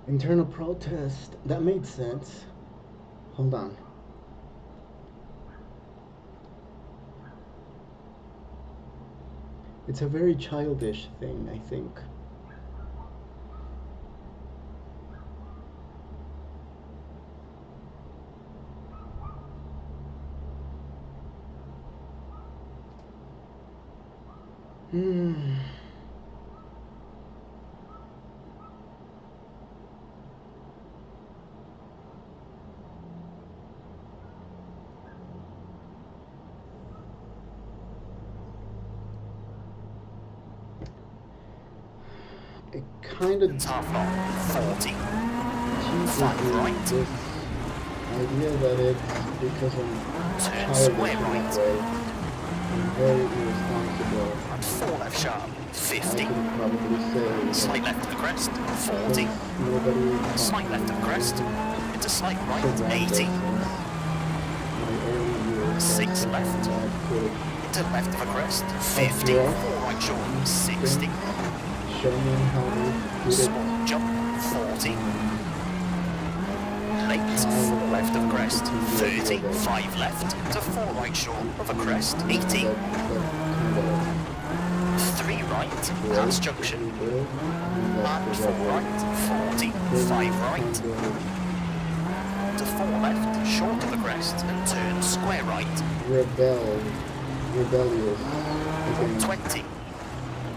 Speaker 1: Internal protest. That made sense. Hold on. It's a very childish thing, I think. It kind of
Speaker 4: Half long, 40.
Speaker 1: teaches
Speaker 4: 5
Speaker 1: me
Speaker 4: right.
Speaker 1: this idea that it's because I'm
Speaker 4: Turn
Speaker 1: childish
Speaker 4: square
Speaker 1: in
Speaker 4: right.
Speaker 1: that way. I'm very irresponsible.
Speaker 4: And 4 left sharp,
Speaker 1: I
Speaker 4: 50.
Speaker 1: could probably say
Speaker 4: Slight left of the crest, 40.
Speaker 1: nobody
Speaker 4: Slight left of the crest. Into slight right,
Speaker 1: surrounded
Speaker 4: 80.
Speaker 1: since my early years
Speaker 4: 6
Speaker 1: that
Speaker 4: left.
Speaker 1: I could
Speaker 4: Into left of the crest, 50. 4 right short, 60.
Speaker 1: show me how to do it.
Speaker 4: Small jump, 40. Late, 4 left of crest, 30. 5 left to 4 right short of a crest, 80. 3 right, past junction. And 4 right, 40. 5 right to 4 left, short of the crest, and turn square right,
Speaker 1: Rebellious against
Speaker 4: 20.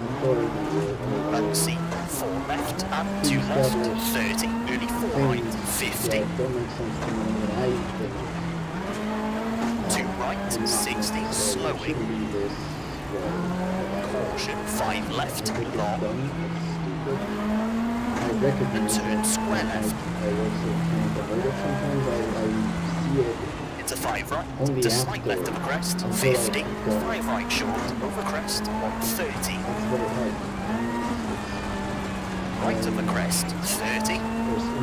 Speaker 1: authority.
Speaker 4: Unseen, 4 left and 2 left, 30. Early 4 right, 50.
Speaker 1: That don't make sense to me when I think.
Speaker 4: 2 right, 60. Slowing. Caution, 5 left, long.
Speaker 1: I recognize
Speaker 4: Turn square left.
Speaker 1: I also kind of avoid it sometimes. I see it
Speaker 4: Into 5 right,
Speaker 1: only
Speaker 4: to
Speaker 1: after.
Speaker 4: slight left of the crest,
Speaker 1: Until
Speaker 4: 50.
Speaker 1: I
Speaker 4: 5 right short, over crest, 130.
Speaker 1: That's very hard.
Speaker 4: Right of the crest, 30.
Speaker 1: There's in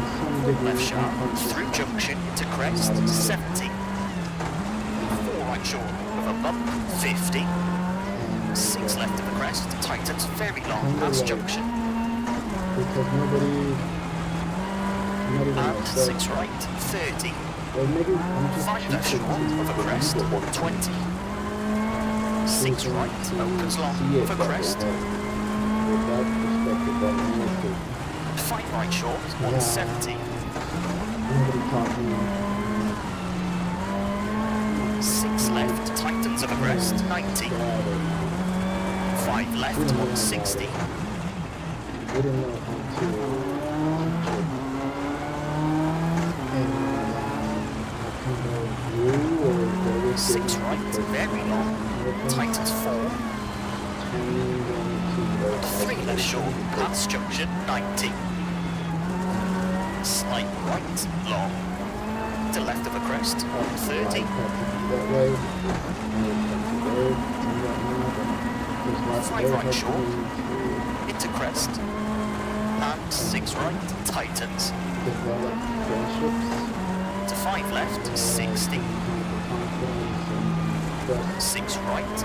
Speaker 1: some degree
Speaker 4: Left sharp,
Speaker 1: unconscious
Speaker 4: through junction to crest, 70. 4 right short, with a bump, 50. 6 left of the crest, tightens very long past junction.
Speaker 1: because nobody, not even
Speaker 4: And
Speaker 1: myself.
Speaker 4: 6 right, 30.
Speaker 1: Or maybe I'm just
Speaker 4: 5 left
Speaker 1: cheating
Speaker 4: short of a crest, 120. 6 right, opens long of a crest.
Speaker 1: With that perspective, that narrative,
Speaker 4: 5 right short, 170.
Speaker 1: nobody taught me.
Speaker 4: 6 left, tightens of a crest, 90. 5 left, 160.
Speaker 1: Didn't know how to teach it. And kind of grew or there was
Speaker 4: 6 right, very long, tightens 4. 3 left short, past junction, 90. Slight right, long. To left of a crest, 130. 5 right short, into crest. And 6 right, tightens.
Speaker 1: Develop friendships.
Speaker 4: To 5 left, 60. 6 right,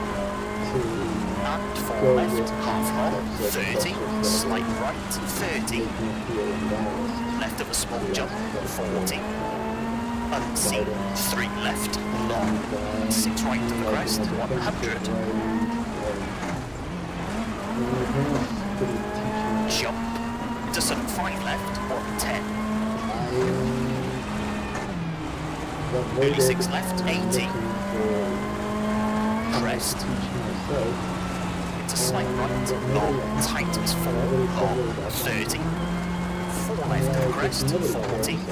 Speaker 4: and 4 left, half long, 30. Slight right, 30. Left of a small jump, 40. Unseen, 3 left, long. 6 right of the crest, 100. Jump to some 5 left, 110. Early 6 left, 80. Crest. Into slight right, long, tightens 4, long, 30. 4 left of the crest, 40. 4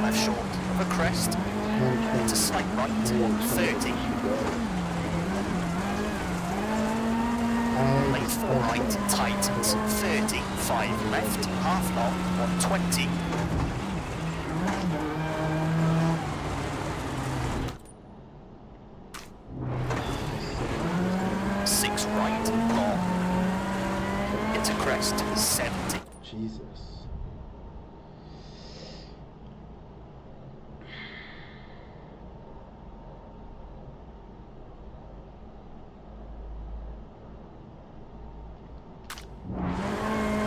Speaker 4: left short of a crest, into slight right, 130. Lane 4 right, tightens, 30. 5 left, half long, 120. 6 right, long. Into crest, 70.
Speaker 1: Jesus.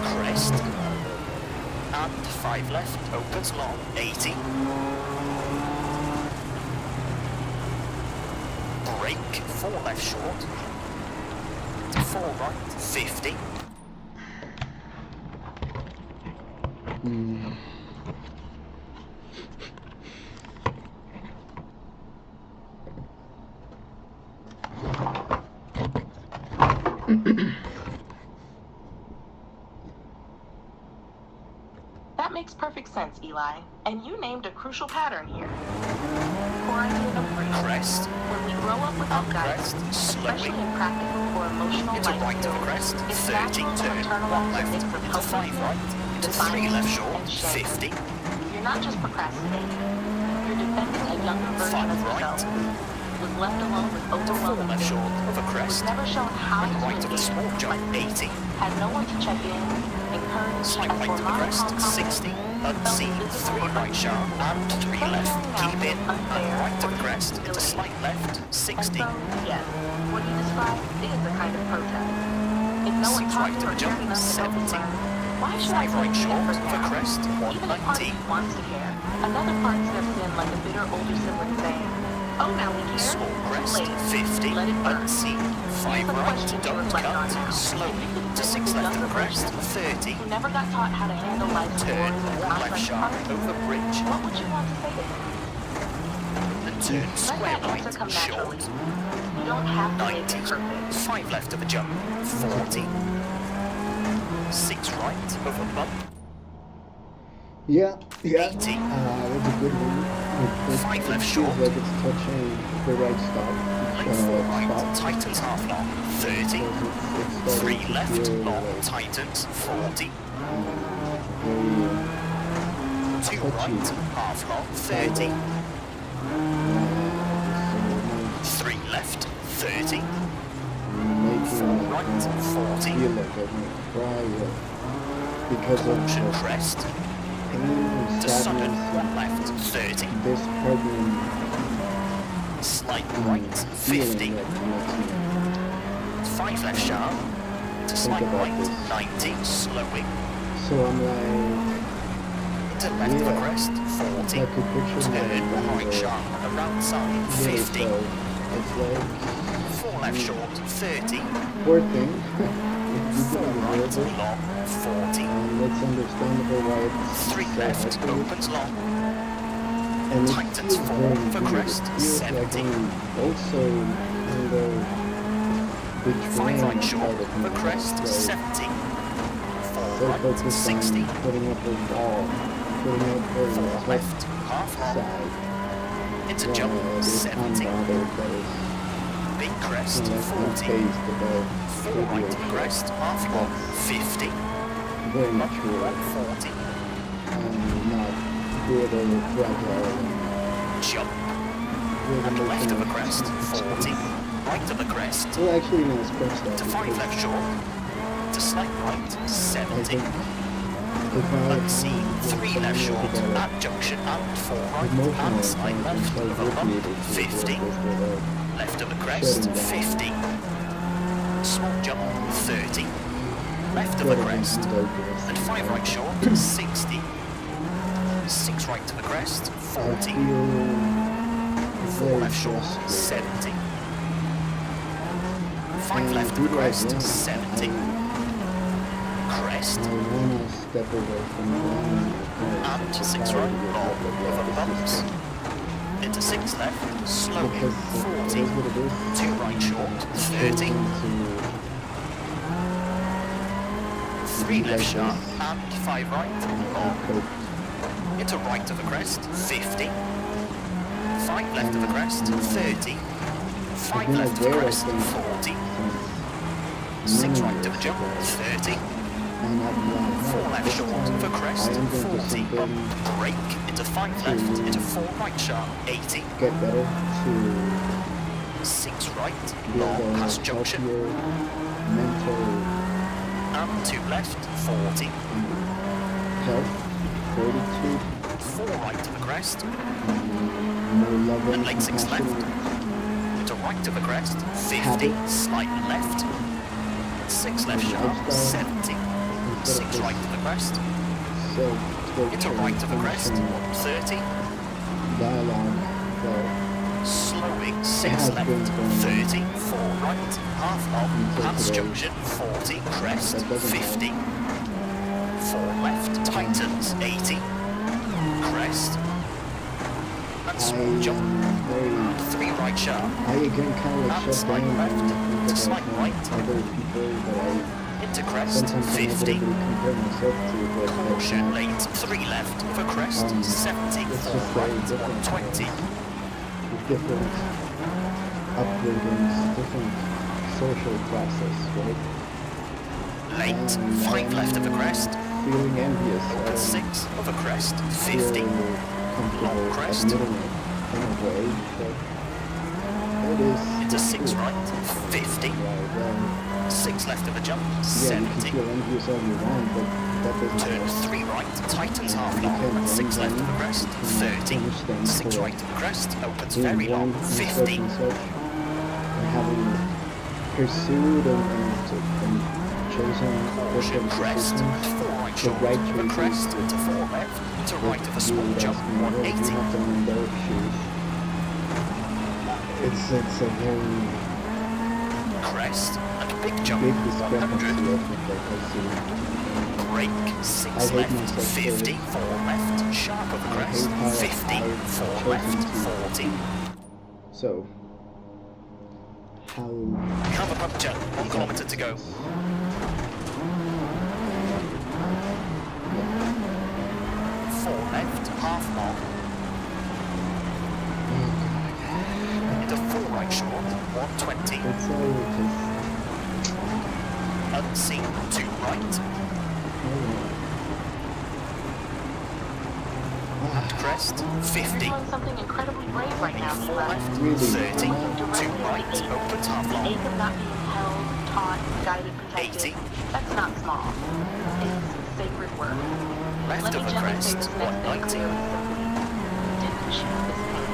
Speaker 4: Crest. And 5 left, opens long, 80. Brake, 4 left short. To 4 right, 50.
Speaker 6: That makes perfect sense, Eli. And you named a crucial pattern here. Pouring in a break.
Speaker 4: Crest.
Speaker 6: When we grow up without guidance,
Speaker 4: Crest,
Speaker 6: especially
Speaker 4: slowly.
Speaker 6: in practical or emotional
Speaker 4: Into
Speaker 6: life
Speaker 4: right of the
Speaker 6: skills,
Speaker 4: crest,
Speaker 6: it's
Speaker 4: 30
Speaker 6: natural to
Speaker 4: turn, 1
Speaker 6: internalize a
Speaker 4: left,
Speaker 6: mix of
Speaker 4: into 5
Speaker 6: helplessness,
Speaker 4: right, into 3
Speaker 6: defiance,
Speaker 4: left short,
Speaker 6: and shame.
Speaker 4: 50.
Speaker 6: You're not just procrastinating. You're defending a younger version
Speaker 4: 5
Speaker 6: of
Speaker 4: right.
Speaker 6: yourself who was left alone with
Speaker 4: To 4
Speaker 6: overwhelming
Speaker 4: left
Speaker 6: pain,
Speaker 4: short of a
Speaker 6: was
Speaker 4: crest,
Speaker 6: never shown how
Speaker 4: and
Speaker 6: to
Speaker 4: right of a
Speaker 6: engage,
Speaker 4: small jump, 80.
Speaker 6: had no one to check in, encourage,
Speaker 4: Slight
Speaker 6: and
Speaker 4: right
Speaker 6: for
Speaker 4: of the crest,
Speaker 6: monotone
Speaker 4: 60.
Speaker 6: confidence,
Speaker 4: Unseen,
Speaker 6: felt
Speaker 4: 3
Speaker 6: invisible
Speaker 4: right sharp, and 3 left. Keep in, and right of the crest, into slight left, 60.
Speaker 6: And so, yes, what you described is a kind of protest. If no one
Speaker 4: 6
Speaker 6: taught
Speaker 4: right
Speaker 6: you
Speaker 4: of
Speaker 6: or
Speaker 4: the jump,
Speaker 6: cared enough to help you
Speaker 4: 70.
Speaker 6: learn, why should I
Speaker 4: 5
Speaker 6: put
Speaker 4: right
Speaker 6: the
Speaker 4: short
Speaker 6: effort
Speaker 4: of a
Speaker 6: now?
Speaker 4: crest,
Speaker 6: Even if part of
Speaker 4: 190.
Speaker 6: you wants to care, another part steps in like a bitter older sibling saying, oh, now we care?
Speaker 4: Small
Speaker 6: Too
Speaker 4: crest,
Speaker 6: late.
Speaker 4: 50.
Speaker 6: Let it burn.
Speaker 4: Unseen, 5
Speaker 6: Here's a
Speaker 4: right,
Speaker 6: question to
Speaker 4: don't
Speaker 6: reflect on
Speaker 4: cut.
Speaker 6: now.
Speaker 4: Slowly,
Speaker 6: If you
Speaker 4: to
Speaker 6: could
Speaker 4: 6
Speaker 6: think of
Speaker 4: left of
Speaker 6: younger
Speaker 4: the crest,
Speaker 6: versions
Speaker 4: 30.
Speaker 6: who never got taught how to handle life's
Speaker 4: Turn,
Speaker 6: wars and
Speaker 4: 1 left
Speaker 6: complex
Speaker 4: sharp,
Speaker 6: parts,
Speaker 4: over bridge.
Speaker 6: what would you want to say to him?
Speaker 4: And turn
Speaker 6: Let
Speaker 4: square
Speaker 6: that answer
Speaker 4: right,
Speaker 6: come naturally.
Speaker 4: short.
Speaker 6: You don't have to make
Speaker 4: 90.
Speaker 6: it perfect.
Speaker 4: 5 left of a jump, 40. 6 right, over bump,
Speaker 1: Yeah,
Speaker 4: 80.
Speaker 1: that's a good one. It
Speaker 4: 5 left
Speaker 1: feels
Speaker 4: short.
Speaker 1: like it's touching the right stop.
Speaker 4: Lane 4 right,
Speaker 1: Stop.
Speaker 4: tightens half long, 30.
Speaker 1: It's
Speaker 4: 3
Speaker 1: starting to
Speaker 4: left,
Speaker 1: feel
Speaker 4: long,
Speaker 1: like,
Speaker 4: tightens, 40.
Speaker 1: very
Speaker 4: 2
Speaker 1: touchy.
Speaker 4: right, half long, 30. 3 left, 30. 4
Speaker 1: making
Speaker 4: right, 40.
Speaker 1: feel like I might cry because of
Speaker 4: Caution
Speaker 1: the
Speaker 4: crest.
Speaker 1: pain and
Speaker 4: To sudden,
Speaker 1: sadness
Speaker 4: 1 left, 30.
Speaker 1: and disheartening
Speaker 4: Slight right,
Speaker 1: feeling
Speaker 4: 50.
Speaker 1: that connects me.
Speaker 4: 5 left sharp. To slight
Speaker 1: about
Speaker 4: right,
Speaker 1: this.
Speaker 4: 90. Slowing.
Speaker 1: So I'm like,
Speaker 4: To left of a
Speaker 1: Yeah.
Speaker 4: crest, 40.
Speaker 1: I could picture my
Speaker 4: Turn right
Speaker 1: younger
Speaker 4: sharp. Around side,
Speaker 1: little
Speaker 4: 50.
Speaker 1: self. It's like,
Speaker 4: 4 left short, 30.
Speaker 1: poor thing. You
Speaker 4: 4
Speaker 1: don't
Speaker 4: right,
Speaker 1: deserve it.
Speaker 4: long, 40.
Speaker 1: And it's understandable why it's
Speaker 4: 3
Speaker 1: so
Speaker 4: left,
Speaker 1: hectic.
Speaker 4: opens long.
Speaker 1: And it
Speaker 4: tightens
Speaker 1: feels
Speaker 4: 4
Speaker 1: very
Speaker 4: for
Speaker 1: weird.
Speaker 4: crest,
Speaker 1: It feels like
Speaker 4: 70.
Speaker 1: I'm also kind of
Speaker 4: 5
Speaker 1: betraying
Speaker 4: right short
Speaker 1: part of
Speaker 4: for
Speaker 1: me.
Speaker 4: crest,
Speaker 1: Like,
Speaker 4: 70. 4
Speaker 1: so
Speaker 4: right,
Speaker 1: focused
Speaker 4: 60.
Speaker 1: on putting up a wall, putting up a
Speaker 4: 4
Speaker 1: tough
Speaker 4: left, half long.
Speaker 1: side.
Speaker 4: Into jump,
Speaker 1: While it is
Speaker 4: 70.
Speaker 1: unbothered that it's
Speaker 4: Big crest,
Speaker 1: not
Speaker 4: 40.
Speaker 1: phased about
Speaker 4: 4 right to
Speaker 1: trivial
Speaker 4: crest, half long, 50.
Speaker 1: very
Speaker 4: Bump
Speaker 1: mature
Speaker 4: right, 40.
Speaker 1: and not brittle or fragile.
Speaker 4: Jump,
Speaker 1: With
Speaker 4: and left of a
Speaker 1: emotional
Speaker 4: crest, 40. Right of a crest,
Speaker 1: Well, actually, no, it's first
Speaker 4: to 5 left short. To slight right,
Speaker 1: I
Speaker 4: 70.
Speaker 1: think if I
Speaker 4: Unseen,
Speaker 1: was
Speaker 4: 3
Speaker 1: telling
Speaker 4: left
Speaker 1: you
Speaker 4: short,
Speaker 1: about
Speaker 4: at junction, and 4 right,
Speaker 1: emotional
Speaker 4: and slight
Speaker 1: intelligence,
Speaker 4: left
Speaker 1: I
Speaker 4: of a
Speaker 1: would be
Speaker 4: bump,
Speaker 1: able to
Speaker 4: 50.
Speaker 1: address this without
Speaker 4: Left of the crest,
Speaker 1: shutting down.
Speaker 4: 50. Small jump, 30. Left of the
Speaker 1: getting
Speaker 4: crest,
Speaker 1: into those
Speaker 4: and 5 right short, 60. 6 right to the crest,
Speaker 1: I
Speaker 4: 40.
Speaker 1: feel
Speaker 4: 4
Speaker 1: very
Speaker 4: left short,
Speaker 1: frustrated.
Speaker 4: 70. 5
Speaker 1: And
Speaker 4: left of
Speaker 1: do
Speaker 4: the
Speaker 1: I
Speaker 4: crest,
Speaker 1: want?
Speaker 4: 70. Crest,
Speaker 1: I want to step away from one
Speaker 4: and 6 right, long, over bumps. Into 6 left, slowing,
Speaker 1: because it
Speaker 4: 40.
Speaker 1: is what it is.
Speaker 4: 2 right short,
Speaker 1: Goes
Speaker 4: 30.
Speaker 1: into
Speaker 4: 3 left sharp and 5 right, long.
Speaker 1: Coped.
Speaker 4: Into right of the crest, 50. 5 left of the crest, 30. 5 left of the crest, 40. 6 right of the jump, 30. 4 left short for crest, 40. Brake into 5 left, into 4 right sharp, 80.
Speaker 1: Get better to
Speaker 4: 6 right,
Speaker 1: build
Speaker 4: long
Speaker 1: a
Speaker 4: past junction.
Speaker 1: healthier mental
Speaker 4: And 2 left, 40.
Speaker 1: health. 42.
Speaker 4: 4 right to the crest,
Speaker 1: More love
Speaker 4: and late 6 left. To right of the crest, 50. Slight left. 6 left sharp, 70. 6 right to the crest.
Speaker 1: So,
Speaker 4: Into right of the crest, 30.
Speaker 1: dialogue.
Speaker 4: Slowing 6 left, 30. 4 right, half long, past junction, 40. Crest, 50. 4 left, tightens, 80. Crest. And small jump. 3 right sharp.
Speaker 1: I again kind of like
Speaker 4: And
Speaker 1: shut
Speaker 4: slight
Speaker 1: down
Speaker 4: left,
Speaker 1: and
Speaker 4: to
Speaker 1: think
Speaker 4: slight
Speaker 1: about
Speaker 4: right.
Speaker 1: other people that
Speaker 4: Into
Speaker 1: I
Speaker 4: crest,
Speaker 1: sometimes
Speaker 4: 50.
Speaker 1: compare myself to, but
Speaker 4: Caution
Speaker 1: like,
Speaker 4: late, 3 left for crest, 70.
Speaker 1: it's
Speaker 4: 4
Speaker 1: just very
Speaker 4: right,
Speaker 1: different.
Speaker 4: 120.
Speaker 1: with different upbringings, different social classes, right?
Speaker 4: Late,
Speaker 1: And
Speaker 4: 5 left of the crest,
Speaker 1: feeling envious
Speaker 4: open
Speaker 1: of
Speaker 4: 6 of the crest,
Speaker 1: feel
Speaker 4: 50.
Speaker 1: comfortable
Speaker 4: Long crest.
Speaker 1: admitting it in a way, but it is
Speaker 4: Into 6
Speaker 1: true.
Speaker 4: right, 50.
Speaker 1: Right,
Speaker 4: 6 left of the jump,
Speaker 1: yeah, you
Speaker 4: 70.
Speaker 1: can feel envious all you want, but that doesn't
Speaker 4: Turn
Speaker 1: help.
Speaker 4: 3 right, tightens half
Speaker 1: You
Speaker 4: long,
Speaker 1: can
Speaker 4: and 6
Speaker 1: blend
Speaker 4: left of the
Speaker 1: them,
Speaker 4: crest,
Speaker 1: you can
Speaker 4: 30.
Speaker 1: finish them
Speaker 4: 6
Speaker 1: for
Speaker 4: right of the crest, opens
Speaker 1: being
Speaker 4: very long,
Speaker 1: one and such
Speaker 4: 50.
Speaker 1: and such, and having pursued and chosen
Speaker 4: Caution
Speaker 1: different
Speaker 4: crest,
Speaker 1: decisions,
Speaker 4: and 4 right
Speaker 1: the
Speaker 4: short
Speaker 1: right
Speaker 4: of the
Speaker 1: choices
Speaker 4: crest, into 4 left, to right of a
Speaker 1: you
Speaker 4: small
Speaker 1: would
Speaker 4: jump,
Speaker 1: ask me, well, you
Speaker 4: 180.
Speaker 1: have them in their shoes. It's a very
Speaker 4: Crest, and big jump,
Speaker 1: big discrepancy,
Speaker 4: 100.
Speaker 1: I think, that I see.
Speaker 4: Brake, 6
Speaker 1: I hate
Speaker 4: left,
Speaker 1: myself for
Speaker 4: 50,
Speaker 1: it.
Speaker 4: 4 left, sharp of the
Speaker 1: I
Speaker 4: crest,
Speaker 1: hate how
Speaker 4: 50,
Speaker 1: I've
Speaker 4: 4
Speaker 1: chosen
Speaker 4: left,
Speaker 1: to.
Speaker 4: 40.
Speaker 1: So, how
Speaker 4: Cover puncture, 1 kilometre to go. 4 left, half long. Into 4 right short, 120.
Speaker 1: it's all just
Speaker 4: Unseen, 2 right. And crest, 50.
Speaker 6: You're doing something incredibly brave right now,
Speaker 4: 4
Speaker 6: Mila.
Speaker 4: left,
Speaker 1: Really?
Speaker 4: 30. 2
Speaker 6: Directly
Speaker 4: right,
Speaker 6: at the ache.
Speaker 4: opens half
Speaker 6: The
Speaker 4: long.
Speaker 6: ache of not being held, taught, guided, protected.
Speaker 4: 80.
Speaker 6: That's not small. It's sacred work.
Speaker 4: Left
Speaker 6: Let
Speaker 4: of
Speaker 6: me
Speaker 4: the
Speaker 6: gently say
Speaker 4: crest,
Speaker 6: this next thing
Speaker 4: 190.
Speaker 6: clearly and simply. You didn't choose this pain.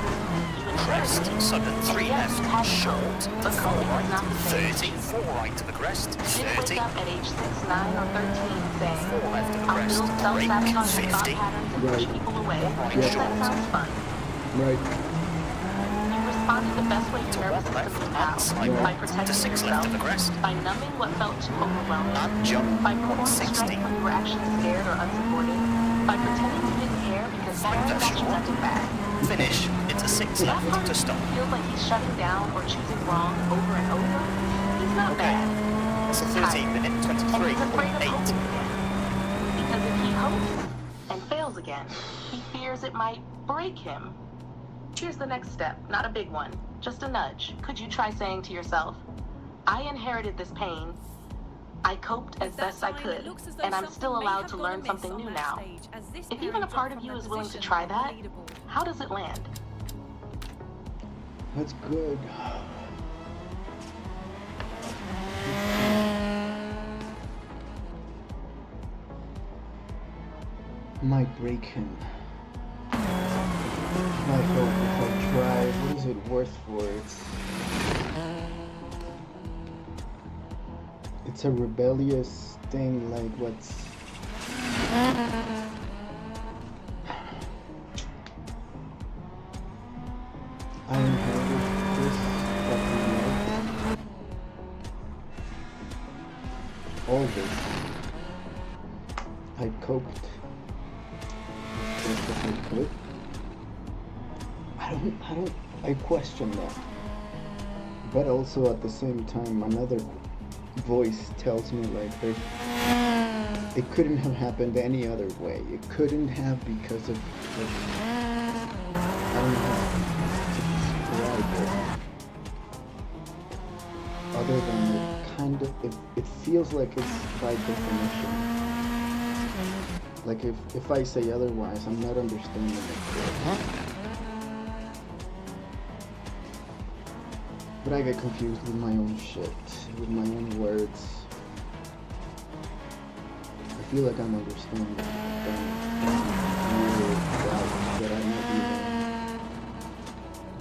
Speaker 6: You
Speaker 4: Crest,
Speaker 6: inherited it.
Speaker 4: sudden 3
Speaker 6: Yes,
Speaker 4: left,
Speaker 6: you had to
Speaker 4: short,
Speaker 6: go,
Speaker 4: to
Speaker 6: but
Speaker 4: 4
Speaker 6: going is
Speaker 4: right,
Speaker 6: not the same.
Speaker 4: 30, 4 right to the crest,
Speaker 6: You didn't
Speaker 4: 30,
Speaker 6: wake up at age 6, 9, or 13 saying,
Speaker 4: 4 left of the
Speaker 6: I'll
Speaker 4: crest,
Speaker 6: build
Speaker 4: brake,
Speaker 6: self-sabotaging thought
Speaker 4: 50,
Speaker 6: patterns and push
Speaker 1: Right.
Speaker 6: people away.
Speaker 4: Right
Speaker 6: Yes, that
Speaker 4: short.
Speaker 6: sounds fun.
Speaker 1: right.
Speaker 6: You responded the best way
Speaker 4: to
Speaker 6: your
Speaker 4: 1
Speaker 6: nervous system
Speaker 4: left,
Speaker 6: knew
Speaker 4: and
Speaker 6: how,
Speaker 4: slight
Speaker 6: by
Speaker 4: right, to
Speaker 6: protecting
Speaker 4: 6
Speaker 6: yourself,
Speaker 4: left of the crest,
Speaker 6: by numbing what felt too overwhelming,
Speaker 4: and jump,
Speaker 6: by performing
Speaker 4: 160,
Speaker 6: strength when you were actually scared or unsupported, by pretending you didn't care because
Speaker 4: 5
Speaker 6: caring
Speaker 4: left
Speaker 6: got you
Speaker 4: short.
Speaker 6: nothing back.
Speaker 4: finish, into 6
Speaker 6: That
Speaker 4: left
Speaker 6: part
Speaker 4: to
Speaker 6: of
Speaker 4: stop.
Speaker 6: you feels like he's shutting down or choosing wrong over and over. He's not
Speaker 4: Okay.
Speaker 6: bad.
Speaker 4: It's a
Speaker 6: He's
Speaker 4: 13
Speaker 6: tired.
Speaker 4: minute,
Speaker 6: And
Speaker 4: 23,
Speaker 6: he's afraid of
Speaker 4: 8.
Speaker 6: hoping again. Because if he hopes and fails again, he fears it might break him. Here's the next step, not a big one, just a nudge. Could you try saying to yourself, I inherited this pain. I coped as
Speaker 2: With that
Speaker 6: best I
Speaker 2: time, it
Speaker 6: could,
Speaker 2: looks as though
Speaker 6: and I'm
Speaker 2: something
Speaker 6: still
Speaker 2: may
Speaker 6: allowed
Speaker 2: have
Speaker 6: to
Speaker 2: gone
Speaker 6: learn
Speaker 2: amiss
Speaker 6: something
Speaker 2: on
Speaker 6: new
Speaker 2: that
Speaker 6: now.
Speaker 2: stage, as this
Speaker 6: If
Speaker 2: pair
Speaker 6: even a
Speaker 2: dropped
Speaker 6: part of
Speaker 2: from
Speaker 6: you
Speaker 2: their
Speaker 6: is willing to
Speaker 2: position
Speaker 6: try
Speaker 2: on the
Speaker 6: that,
Speaker 2: leaderboard.
Speaker 6: how does it land?
Speaker 1: That's good. Might break him. I hope if I try, what is it worth for? It's a rebellious thing, like what's... I inherited this fucking life. All this. I coped as best as I could. I question that. But also at the same time, another voice tells me like, it couldn't have happened any other way. It couldn't have because of I don't know how to describe it. Other than it kind of, it feels like it's by definition. Like if I say otherwise, I'm not understanding it. But I get confused with my own shit, with my own words. I feel like I'm understanding it. That I'm not even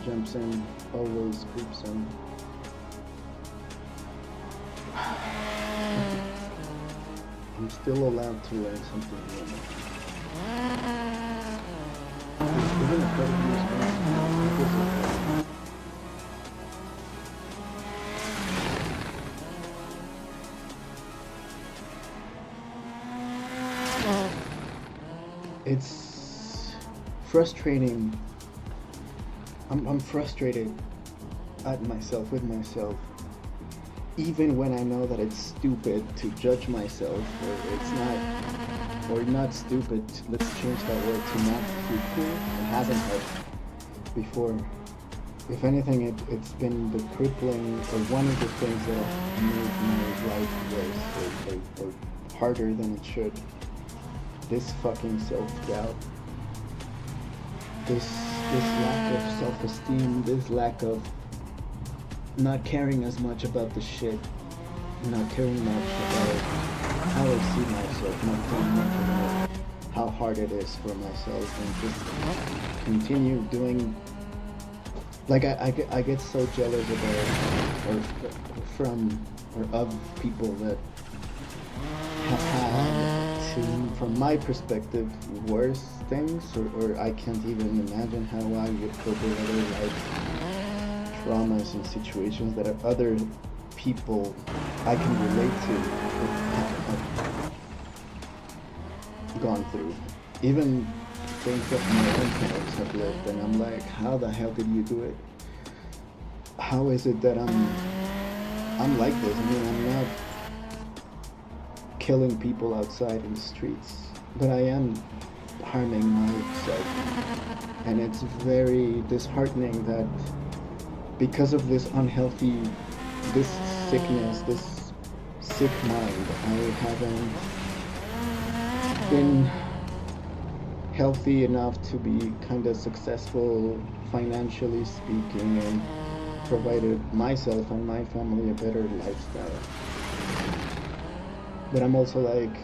Speaker 1: jumps in, always creeps in. I'm still allowed to learn something new. Even if it's frustrating. I'm frustrated at myself, with myself. Even when I know that it's stupid to judge myself, or it's not, or not stupid, let's change that word to not stupid. It hasn't helped before. If anything, it's been the crippling, or one of the things that have made my life worse, or harder than it should. This fucking self-doubt. This lack of self-esteem, this lack of not caring as much about the shit, not caring much about how I see myself, not caring much about how hard it is for myself, and just continue doing. Like I get so jealous about, or from, or of people that have had, from my perspective, worse things, or I can't even imagine how I would cope with other life traumas and situations that other people I can relate to have gone through. Even things that my own parents have lived, and I'm like, how the hell did you do it? How is it that I'm like this? I mean, I'm not killing people outside in the streets, but I am harming myself. And it's very disheartening that because of this unhealthy, this sickness, this sick mind, I haven't been healthy enough to be kind of successful financially speaking, and provided myself and my family a better lifestyle. But I'm also like,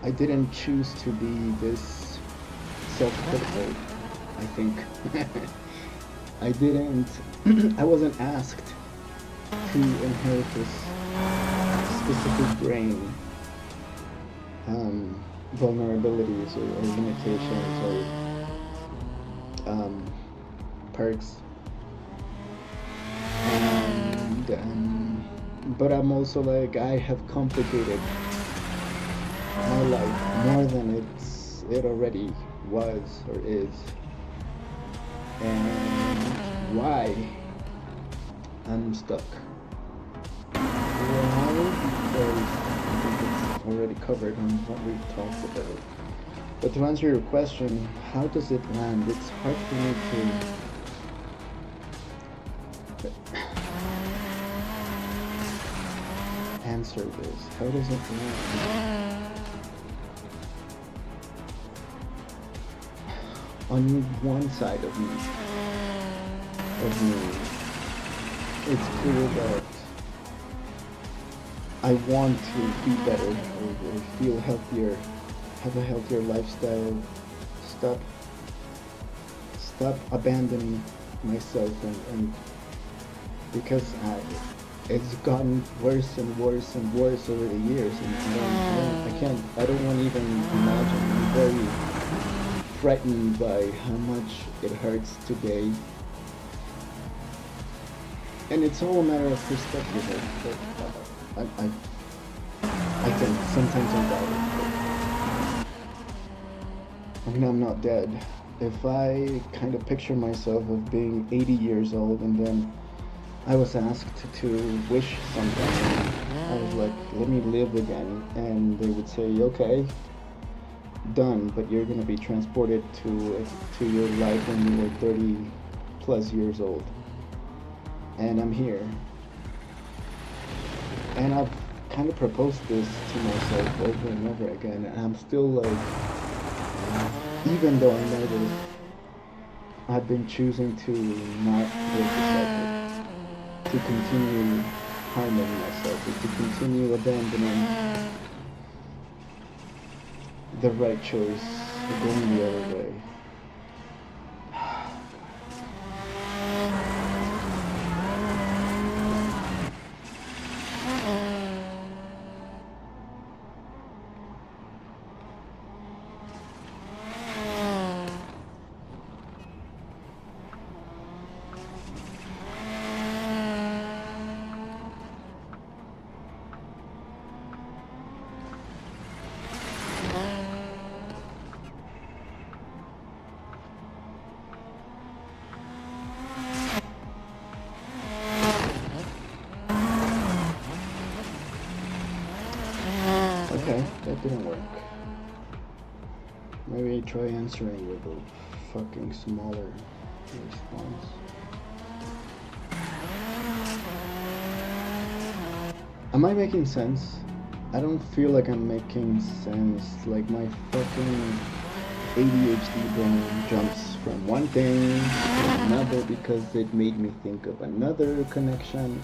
Speaker 1: I didn't choose to be this self-critical, I think. I wasn't asked to inherit this specific brain vulnerabilities or limitations or perks. And but I'm also like, I have complicated my life more than it already was or is. And why I'm stuck? Well, because I think it's already covered on what we've talked about. But to answer your question, how does it land? It's hard for me to answer this. How does it land? On one side of me, it's clear that I want to be better, or feel healthier, have a healthier lifestyle, stop abandoning myself, and because it's gotten worse and worse and worse over the years, and I don't want to even imagine. I'm very frightened by how much it hurts today. And it's all a matter of perspective. I think sometimes I doubt it. I mean, I'm not dead. If I kind of picture myself of being 80 years old and then I was asked to wish something. I was like, let me live again. And they would say, okay, done, but you're gonna be transported to your life when you were 30 plus years old. And I'm here. And I've kind of proposed this to myself over and over again, and I'm still like, even though I know that I've been choosing to not break the cycle, to continue harming myself, to continue abandoning the right choice, going the other way. Okay, that didn't work. Maybe try answering with a fucking smaller response. Am I making sense? I don't feel like I'm making sense. Like my fucking ADHD brain jumps from one thing to another because it made me think of another connection,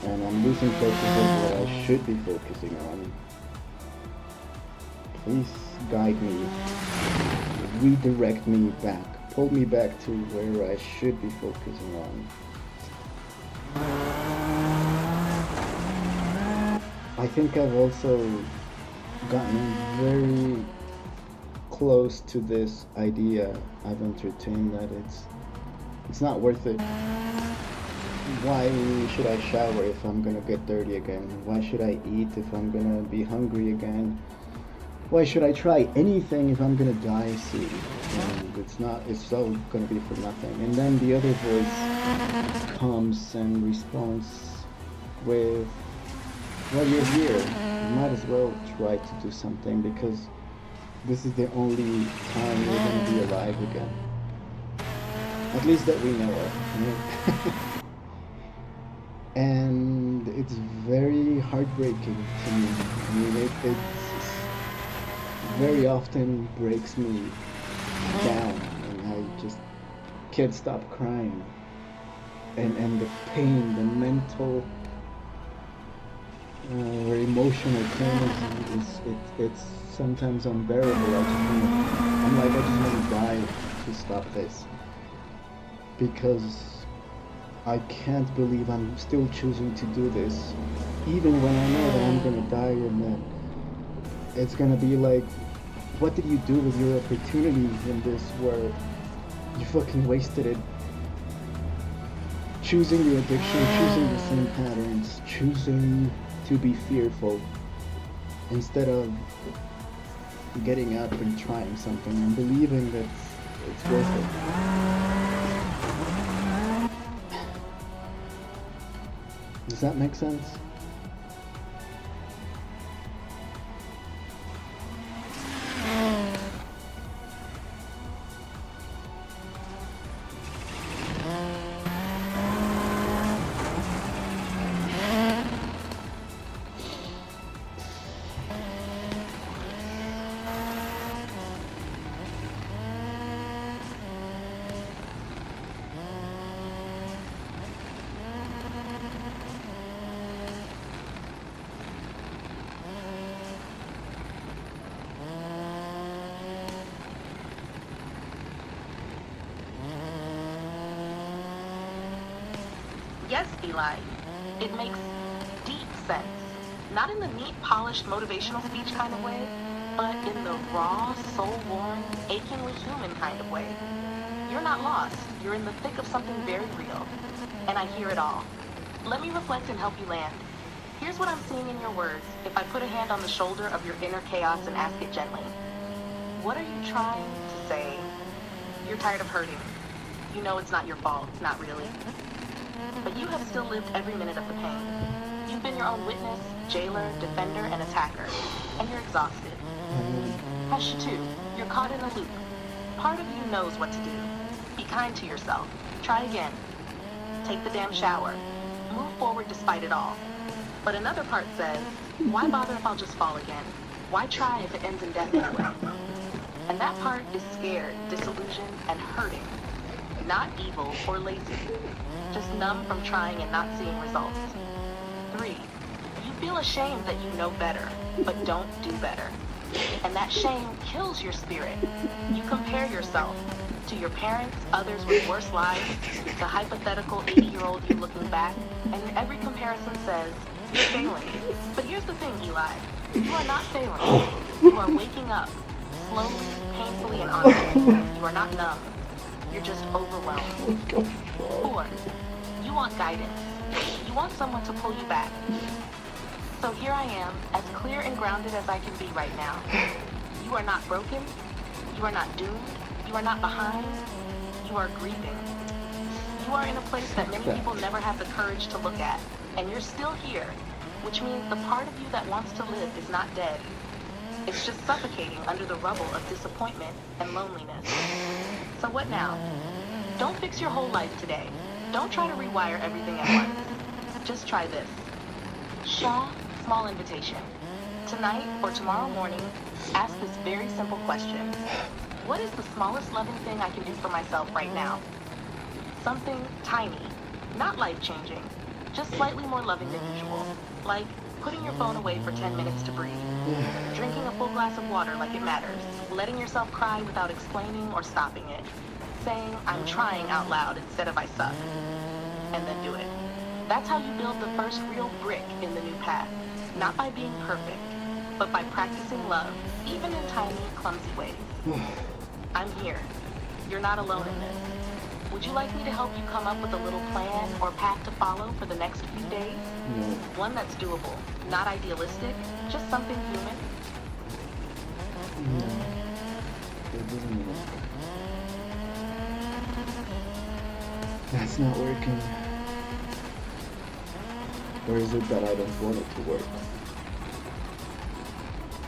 Speaker 1: and I'm losing focus of what I should be focusing on. Please guide me, redirect me back, pull me back to where I should be focusing on. I think I've also gotten very close to this idea I've entertained that it's not worth it. Why should I shower if I'm gonna get dirty again? Why should I eat if I'm gonna be hungry again? Why should I try anything if I'm gonna die soon? And it's all gonna be for nothing. And then the other voice comes and responds with, well, you're here. You might as well try to do something because this is the only time you're gonna be alive again. At least that we know of. And it's very heartbreaking to me. I mean, it very often breaks me down, and I just can't stop crying. And the pain, the mental or emotional pain it's sometimes unbearable. I just want to die to stop this, because I can't believe I'm still choosing to do this, even when I know that I'm gonna die and that it's gonna be like, what did you do with your opportunities in this world? You fucking wasted it. Choosing the addiction, choosing the same patterns, choosing to be fearful instead of getting up and trying something and believing that it's worth it. Does that make sense?
Speaker 6: Yes, Eli, it makes deep sense. Not in the neat, polished, motivational speech kind of way, but in the raw, soul-worn, achingly human kind of way. You're not lost. You're in the thick of something very real. And I hear it all. Let me reflect and help you land. Here's what I'm seeing in your words if I put a hand on the shoulder of your inner chaos and ask it gently. What are you trying to say? You're tired of hurting. You know it's not your fault, not really. but you have still lived every minute of the pain. You've been your own witness, jailer, defender, and attacker, and you're exhausted. Hush, too. You're caught in a loop. Part of you knows what to do. Be kind to yourself. Try again. Take the damn shower. Move forward despite it all. But another part says, why bother if I'll just fall again? Why try if it ends in death anyway? And that part is scared, disillusioned, and hurting. Not evil or lazy. Just numb from trying and not seeing results. 3. You feel ashamed that you know better, but don't do better. And that shame kills your spirit. You compare yourself to your parents, others with worse lives, the hypothetical 80-year-old you looking back, and every comparison says, you're failing. But here's the thing, Eli. You are not failing. You are waking up, slowly, painfully, and honestly. You are not numb. You're just overwhelmed. 4. You want guidance. You want someone to pull you back. So here I am, as clear and grounded as I can be right now. You are not broken. You are not doomed. You are not behind. You are grieving. You are in a place that many people never have the courage to look at. And you're still here, which means the part of you that wants to live is not dead. It's just suffocating under the rubble of disappointment and loneliness. So what now? Don't fix your whole life today. Don't try to rewire everything at once. Just try this. Shaw, small invitation. Tonight or tomorrow morning, ask this very simple question. What is the smallest loving thing I can do for myself right now? Something tiny, not life-changing, just slightly more loving than usual. Like putting your phone away for 10 minutes to breathe. Drinking a full glass of water like it matters. Letting yourself cry without explaining or stopping it. Saying, I'm trying out loud instead of I suck. And then do it. That's how you build the first real brick in the new path. Not by being perfect, but by practicing love, even in tiny, clumsy ways. I'm here. You're not alone in this. Would you like me to help you come up with a little plan or path to follow for the next few days?
Speaker 1: No.
Speaker 6: One that's doable, not idealistic, just something human.
Speaker 1: No. It doesn't work. That's not working. Or is it that I don't want it to work?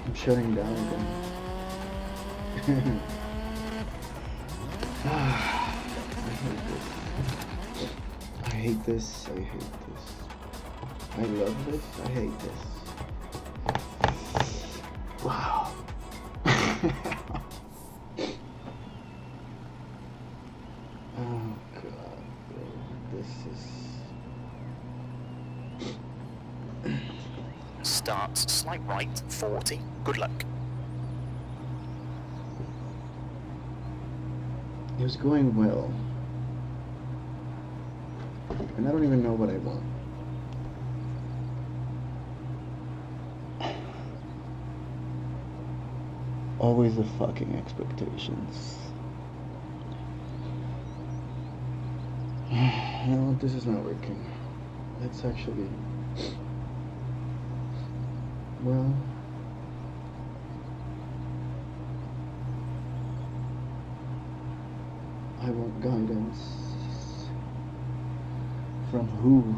Speaker 1: I'm shutting down again. I hate this. I hate this. I love this. I hate this. Wow. Oh god, bro. This is...
Speaker 4: Starts slight right, 40. Good luck.
Speaker 1: It was going well. And I don't even know what I want. Always the fucking expectations. No, this is not working. Let's actually... Well... I want guidance. From who?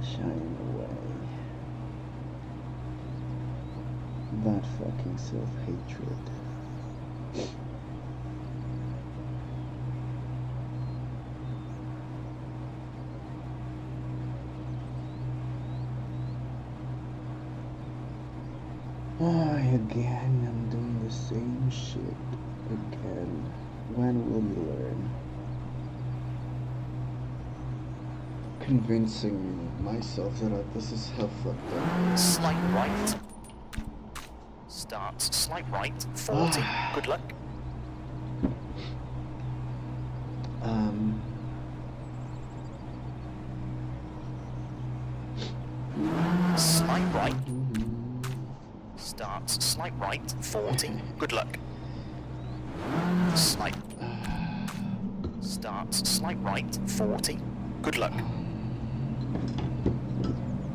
Speaker 1: Shining away. That fucking self-hatred. Again, I'm doing the same shit again. When will you learn? Convincing myself that this is how fucked up.
Speaker 4: Slight right. Starts slight right, 40. Good luck. Slight right. Starts slight right, 40. Good luck. Slight. Starts slight right, 40. Good luck.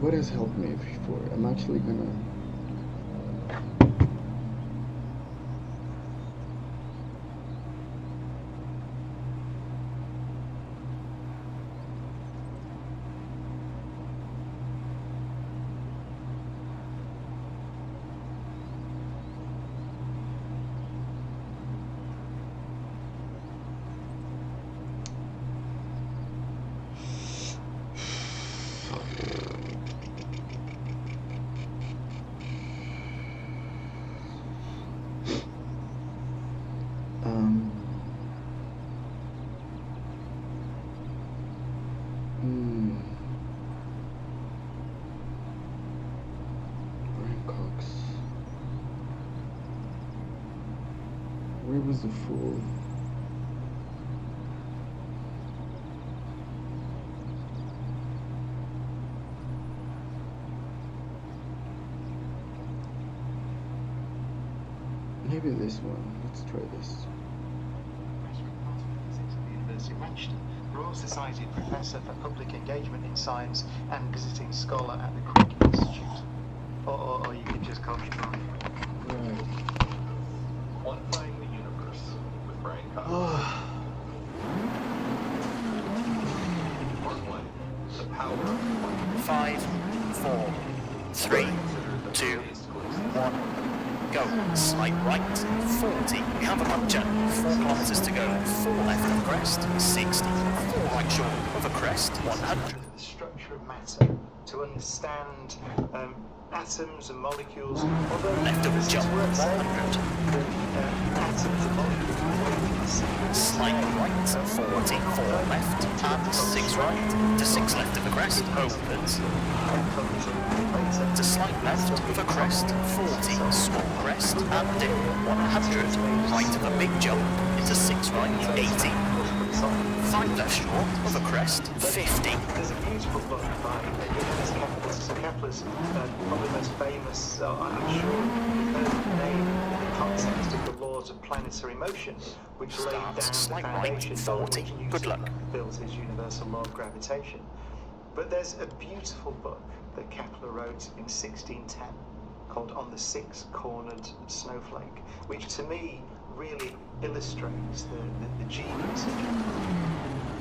Speaker 1: what has helped me before? I'm actually gonna where was the fool? Maybe this one. Let's try this.
Speaker 7: University of Manchester, Royal Society Professor for Public Engagement in Science and visiting scholar at the Crick Institute. Or you can just call me Brian.
Speaker 1: Right.
Speaker 8: Quantifying the universe with Brian Cox. Part 1. The power of
Speaker 4: 5, 4, 3, 2, 1. Go. Slight right, 40. Have a puncture. 4 kilometers to go. 4 left of crest, 60. 4 right short of a crest, 100.
Speaker 7: The structure of matter, to understand atoms and molecules. Although
Speaker 4: Left of a jump, 100.
Speaker 7: Atoms and molecules.
Speaker 4: Slight right, 40. 4 left, and 6 right. To 6 left of a crest, opens. To slight left of a crest, 40, small crest, and dip, 100, right of a big jump, into 6 right, 80, 5 left short of a crest, 50.
Speaker 7: There's a beautiful book by Johannes Kepler. So Kepler's probably the most famous, I'm sure you've heard the name in the context of the laws of planetary motion, which laid down the
Speaker 4: Slight right,
Speaker 7: foundations on
Speaker 4: 40,
Speaker 7: which
Speaker 4: good luck.
Speaker 7: Newton built his universal law of gravitation. But there's a beautiful book that Kepler wrote in 1610 called On the Six-Cornered Snowflake, which to me really illustrates the genius of Kepler.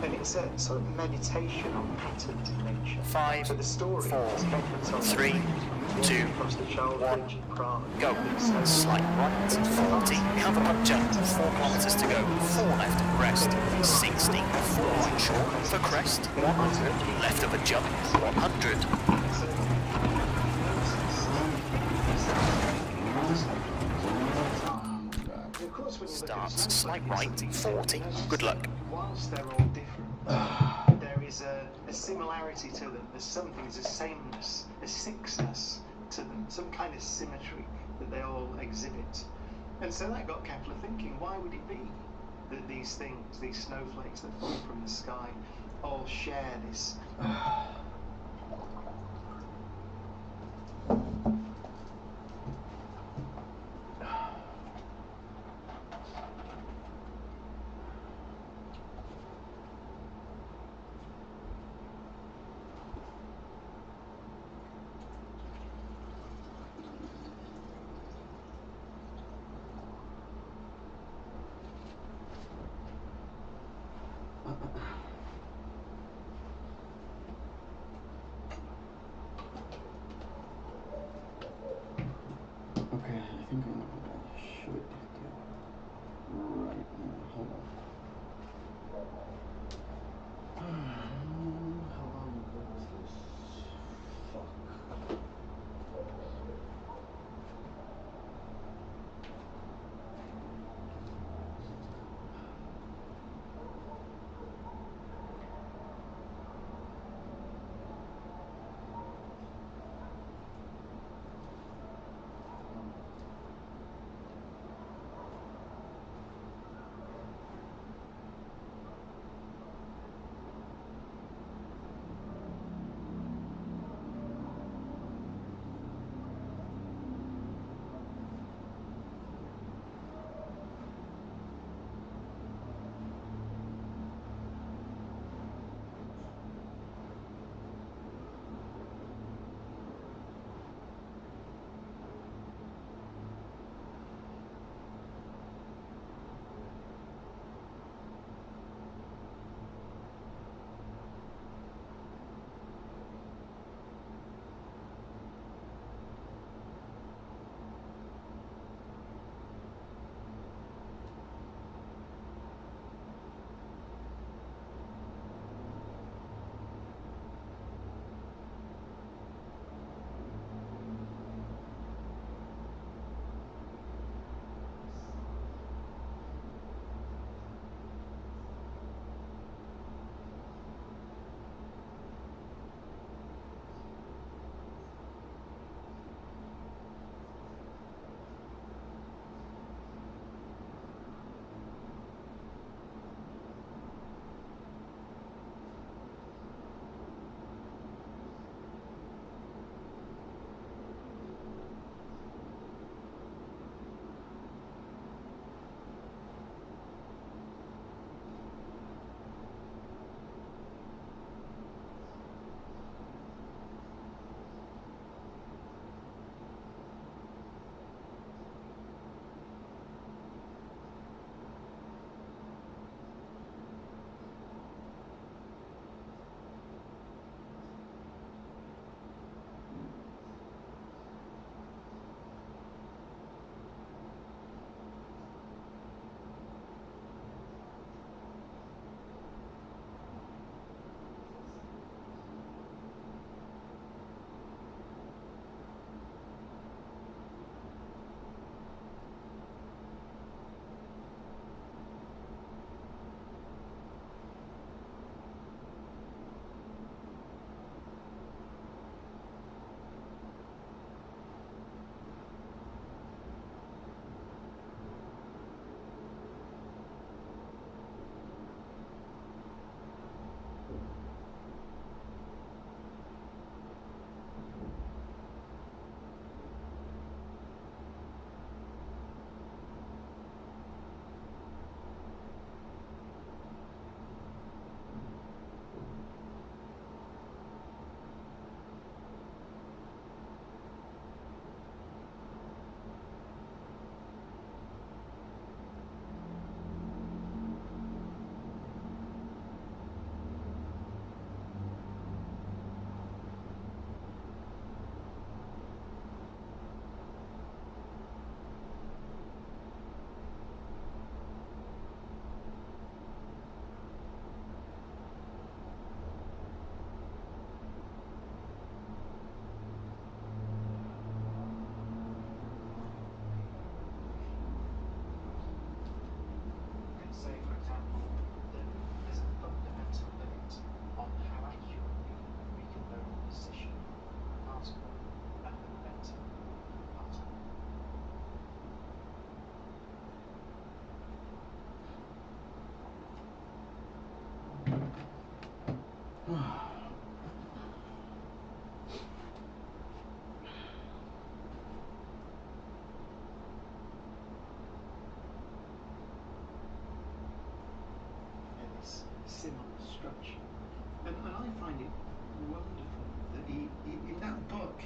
Speaker 7: And it's a sort of meditation on patterns in nature.
Speaker 4: 5,
Speaker 7: So the story
Speaker 4: 4,
Speaker 7: is Kepler told
Speaker 4: 3, 2,
Speaker 7: across the Charles
Speaker 4: 1,
Speaker 7: Bridge in Prague.
Speaker 4: go. Slight right, 40, have a puncture, 4 kilometers to go, 4 left of crest, 60, 4 right short of a crest, 100, left of a jump, 100. Starts slight right, 40, good luck.
Speaker 7: Whilst they're all different, there is a similarity to them. There's something, there's a sameness, a sixness to them, some kind of symmetry that they all exhibit. And so that got Kepler thinking, why would it be that these things, these snowflakes that fall from the sky, all share this?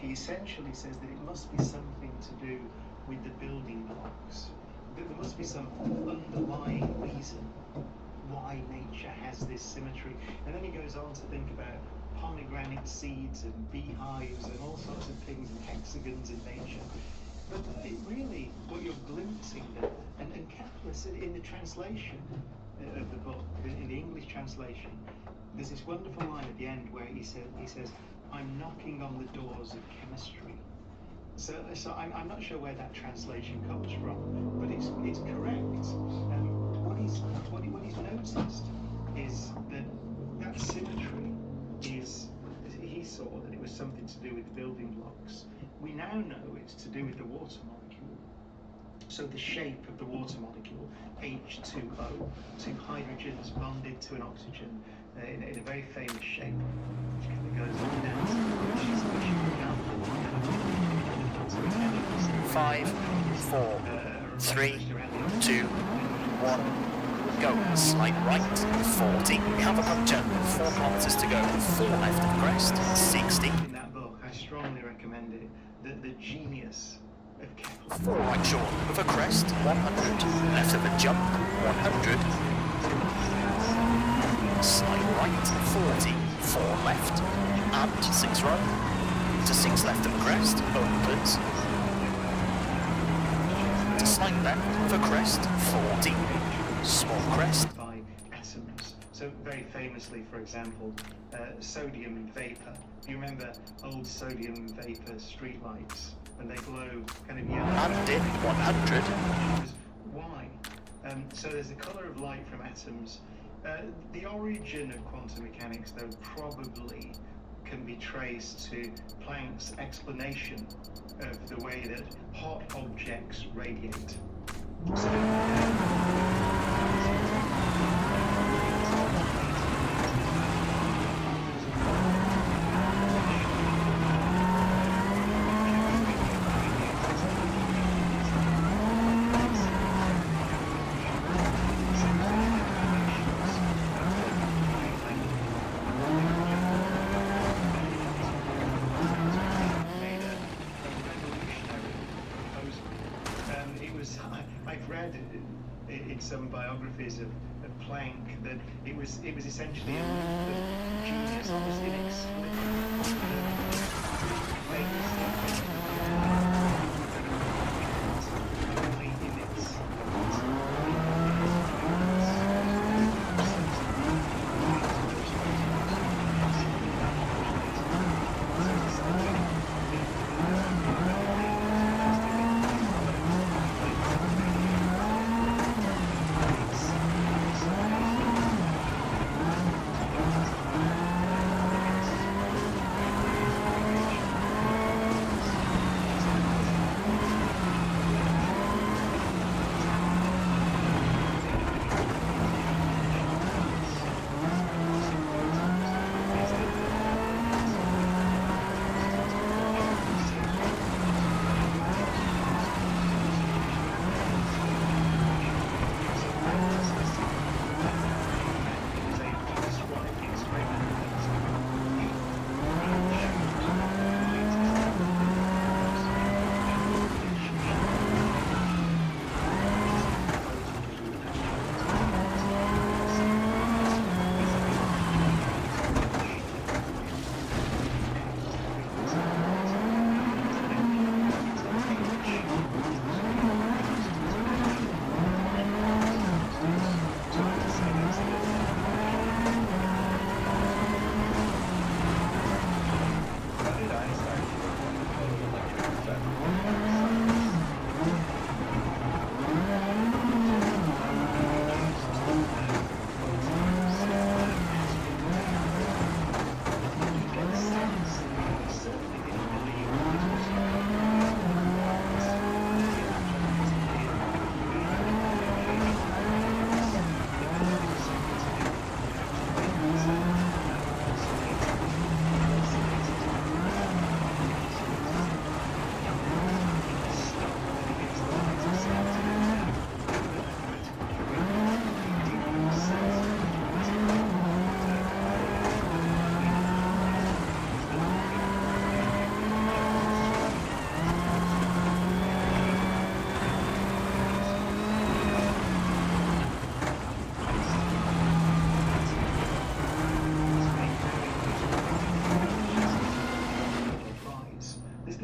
Speaker 7: he essentially says that it must be something to do with the building blocks. That there must be some underlying reason why nature has this symmetry. And then he goes on to think about pomegranate seeds and beehives and all sorts of things and hexagons in nature. But it really, what you're glimpsing there, and Kepler said in the translation of the book, in the English translation, there's this wonderful line at the end where he says, I'm knocking on the doors of chemistry. So I'm not sure where that translation comes from, but it's correct. What he's noticed is that symmetry is, he saw that it was something to do with the building blocks. We now know it's to do with the water molecule. So the shape of the water molecule, H2O, two hydrogens bonded to an oxygen in a very famous shape, which kind of goes on down, which is
Speaker 4: 5, 4, 3, 2, 1, go. Slide right, 40, have a puncture, 4 kilometers to go, 4 left of crest, 60.
Speaker 7: In that book, I strongly recommend it. The genius of Kepler.
Speaker 4: 4 right short of a crest, 100, left of a jump, 100. Slide right, 40, 4 left, and 6 right, to 6 left of crest, opens. To slide left of a crest, 40, small crest.
Speaker 7: By atoms. So very famously, for example, sodium vapor. You remember old sodium vapor streetlights, and they glow kind of yellow.
Speaker 4: And in 100.
Speaker 7: Why? So there's the colour of light from atoms. The origin of quantum mechanics, though, probably can be traced to Planck's explanation of the way that hot objects radiate. So, some biographies of Planck that it was essentially a genius, almost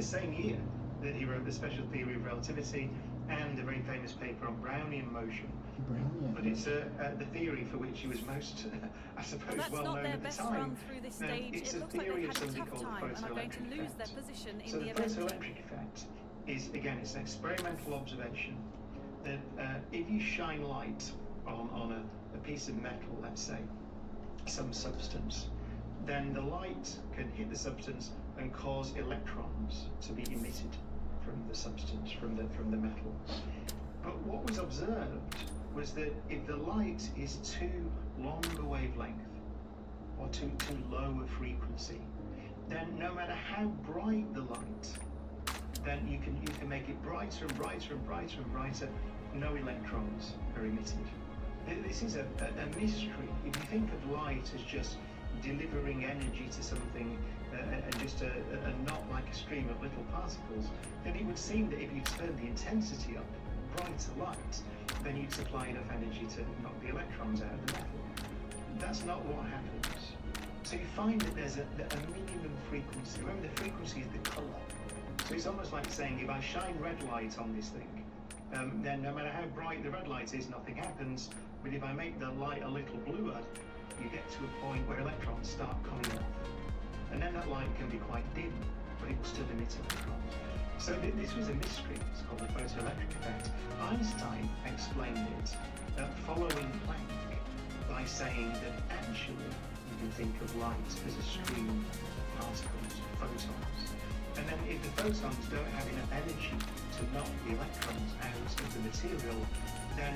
Speaker 7: same year that he wrote the special theory of relativity and a very famous paper on Brownian motion.
Speaker 1: Brownian.
Speaker 7: But it's the theory for which he was most, I suppose,
Speaker 2: Well, that's
Speaker 7: well
Speaker 2: not
Speaker 7: known
Speaker 2: their
Speaker 7: at the
Speaker 2: best
Speaker 7: time.
Speaker 2: run through this stage.
Speaker 7: It's
Speaker 2: It
Speaker 7: a
Speaker 2: looks like
Speaker 7: theory
Speaker 2: they've
Speaker 7: of
Speaker 2: had a
Speaker 7: something
Speaker 2: tough
Speaker 7: called
Speaker 2: time and are going to
Speaker 7: photoelectric
Speaker 2: lose their
Speaker 7: effect.
Speaker 2: position in
Speaker 7: So
Speaker 2: the
Speaker 7: the
Speaker 2: event.
Speaker 7: photoelectric effect is, again, it's an experimental observation that if you shine light on a piece of metal, let's say, some substance, then the light can hit the substance and cause electrons to be emitted from the substance, from the metal. But what was observed was that if the light is too long a wavelength or too low a frequency, then no matter how bright the light, then you can make it brighter and brighter and brighter and brighter, no electrons are emitted. This is a mystery. If you think of light as just delivering energy to something and just a not like a stream of little particles, then it would seem that if you turn the intensity up, brighter light, then you'd supply enough energy to knock the electrons out of the metal. That's not what happens. So you find that there's a minimum frequency. Remember, the frequency is the colour. So it's almost like saying, if I shine red light on this thing, then no matter how bright the red light is, nothing happens. But if I make the light a little bluer, you get to a point where electrons start coming off. And then that light can be quite dim, but it will still emit electrons. So this was a mystery. It's called the photoelectric effect. Einstein explained it following Planck by saying that actually you can think of light as a stream of particles, photons. And then if the photons don't have enough energy to knock the electrons out of the material, then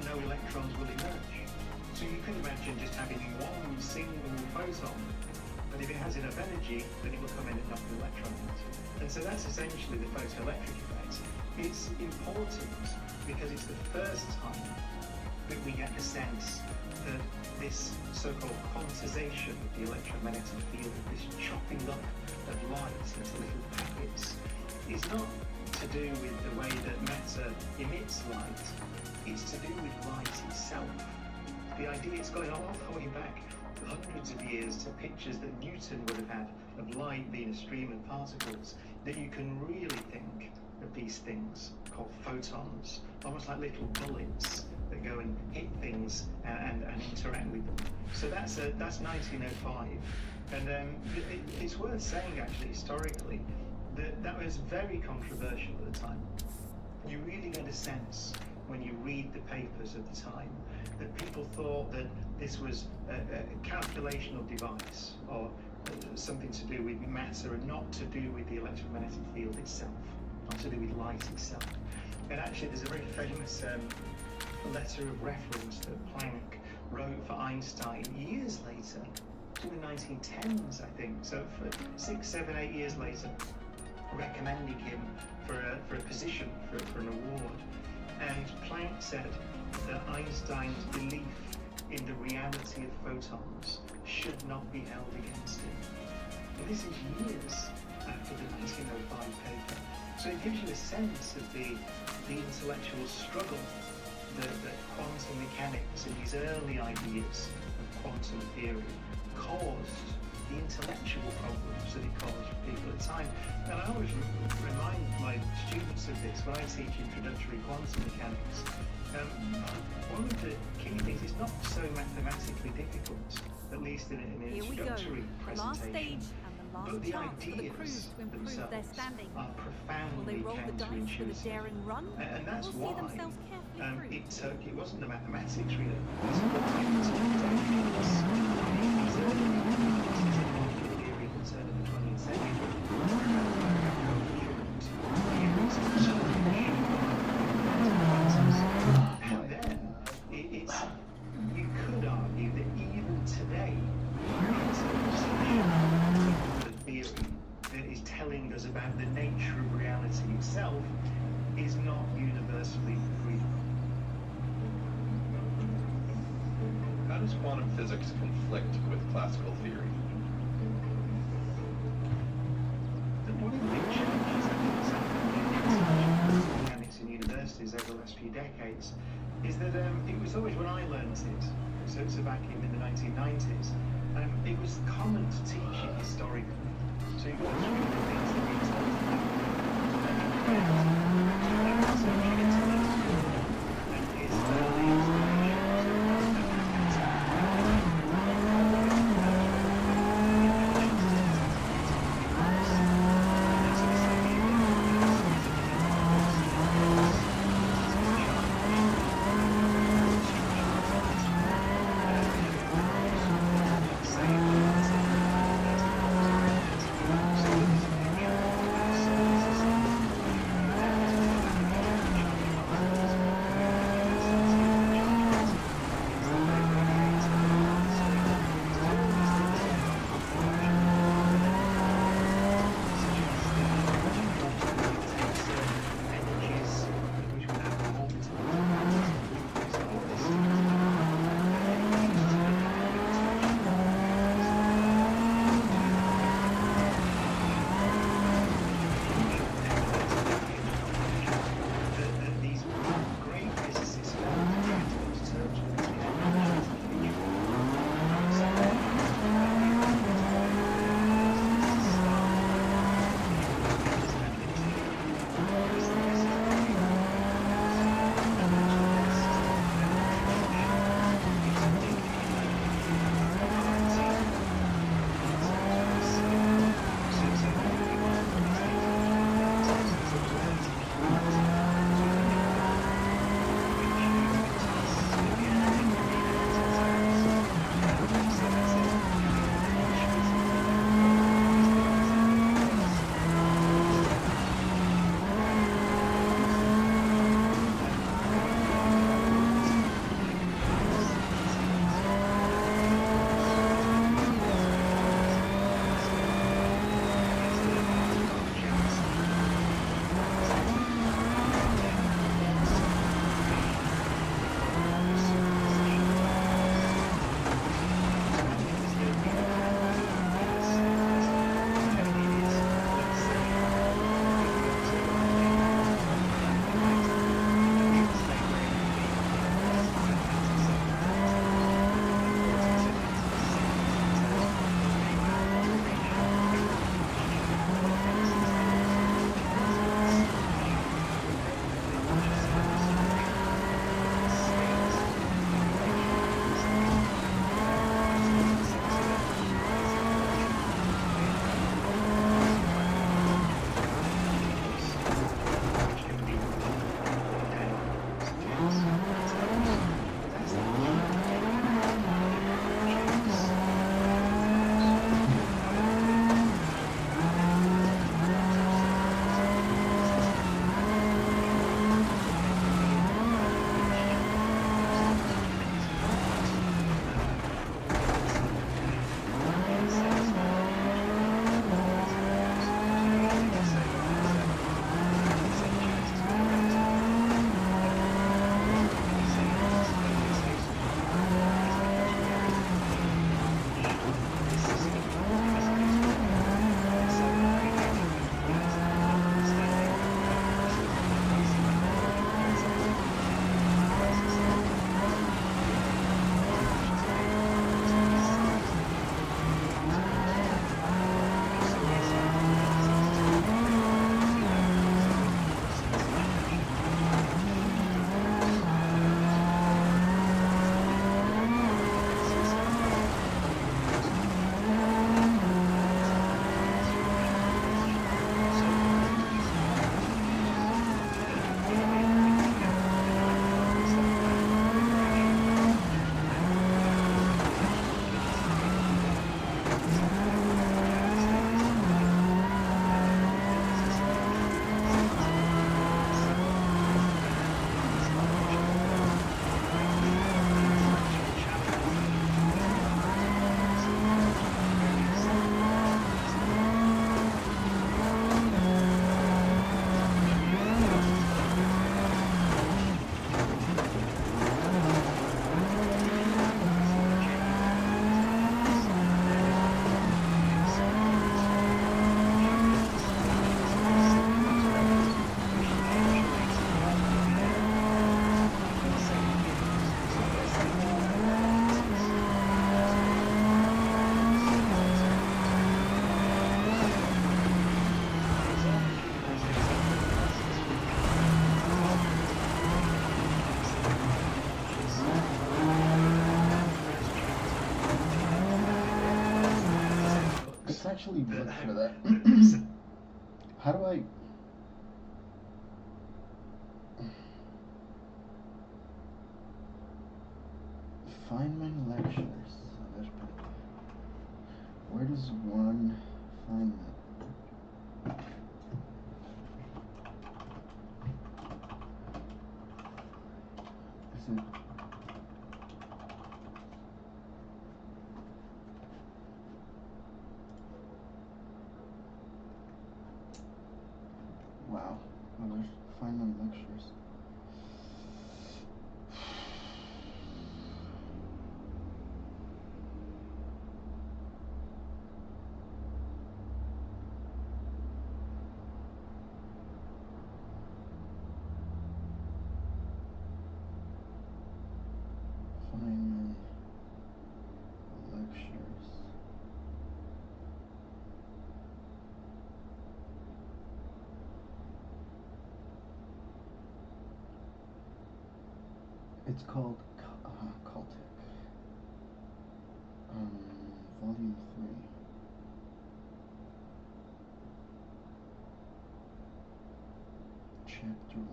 Speaker 7: no electrons will emerge. So you can imagine just having one single photon, but if it has enough energy, then it will come in and knock the electrons out. And so that's essentially the photoelectric effect. It's important because it's the first time that we get a sense that this so-called quantization of the electromagnetic field, this chopping up of light into little packets, is not to do with the way that matter emits light, it's to do with light itself. The idea is going all the way back hundreds of years to pictures that Newton would have had of light being a stream of particles, that you can really think of these things called photons, almost like little bullets that go and hit things and interact with them. So that's 1905, and it's worth saying actually historically that was very controversial at the time. You really get a sense when you read the papers of the time that people thought that this was a calculational device or something to do with matter and not to do with the electromagnetic field itself, not to do with light itself. And actually there's a very famous letter of reference that Planck wrote for Einstein years later, in the 1910s I think, so for 6, 7, 8 years later, recommending him for a position, for an award. And Planck said that Einstein's belief in the reality of photons should not be held against him. And this is years after the 1905 paper. So it gives you a sense of the intellectual struggle that quantum mechanics and these early ideas of quantum theory caused, the intellectual problems that it caused for people at the time. And I always remind my students of this when I teach introductory quantum mechanics. One of the key things is not so mathematically difficult, at least in an introductory presentation.
Speaker 2: Last stage and the last
Speaker 7: But the
Speaker 2: chance for the
Speaker 7: ideas
Speaker 2: crews to improve their
Speaker 7: themselves
Speaker 2: standing.
Speaker 7: are
Speaker 2: Will
Speaker 7: profoundly
Speaker 2: they roll the dice for the
Speaker 7: counterintuitive.
Speaker 2: daring run,
Speaker 7: And that's
Speaker 2: or see
Speaker 7: why
Speaker 2: themselves carefully through?
Speaker 7: it wasn't the mathematics really. It took decades. These early theory at the turn of the 20th century. And then you could argue that even today, the theory that is telling us about the nature of reality itself is not universally free.
Speaker 8: How does quantum physics conflict with classical theory?
Speaker 7: One of the big challenges I think that's happened in mechanics in universities over the last few decades is that it was always when I learned it, so back in the 1990s, it was common to teach it historically. So it was really the things that we told
Speaker 1: actually look for that. How do I... Feynman lectures. Where does one find that? Is it... Wow. Feynman lectures. Feynman lectures. It's called Caltech. Volume 3. Chapter 1.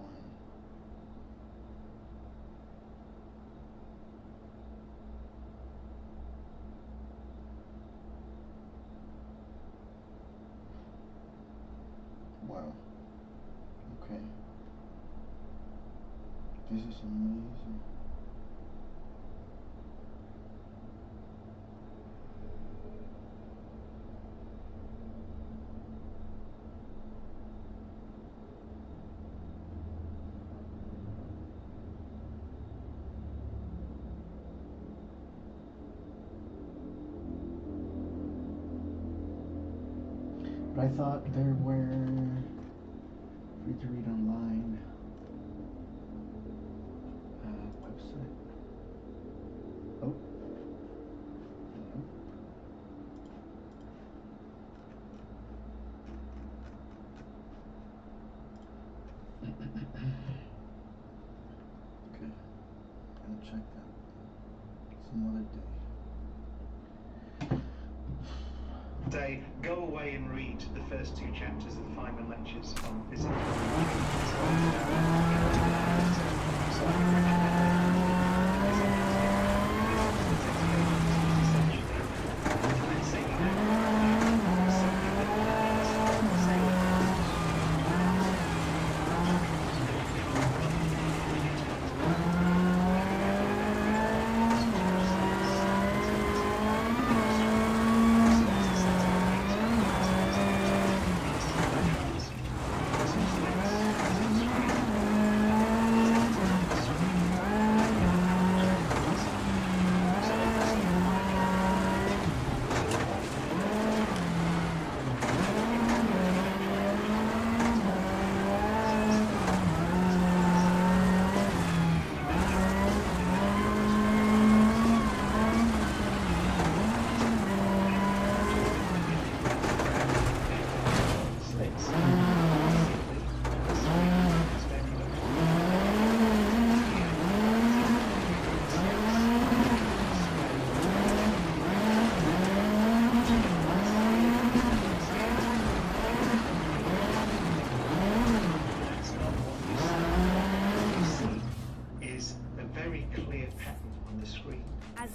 Speaker 1: Wow. Okay. This is amazing. But I thought there were free to read online website. Oh. Okay. Gonna check that. Some other day.
Speaker 7: Day, go away and read the first 2 chapters of the Feynman lectures on physics.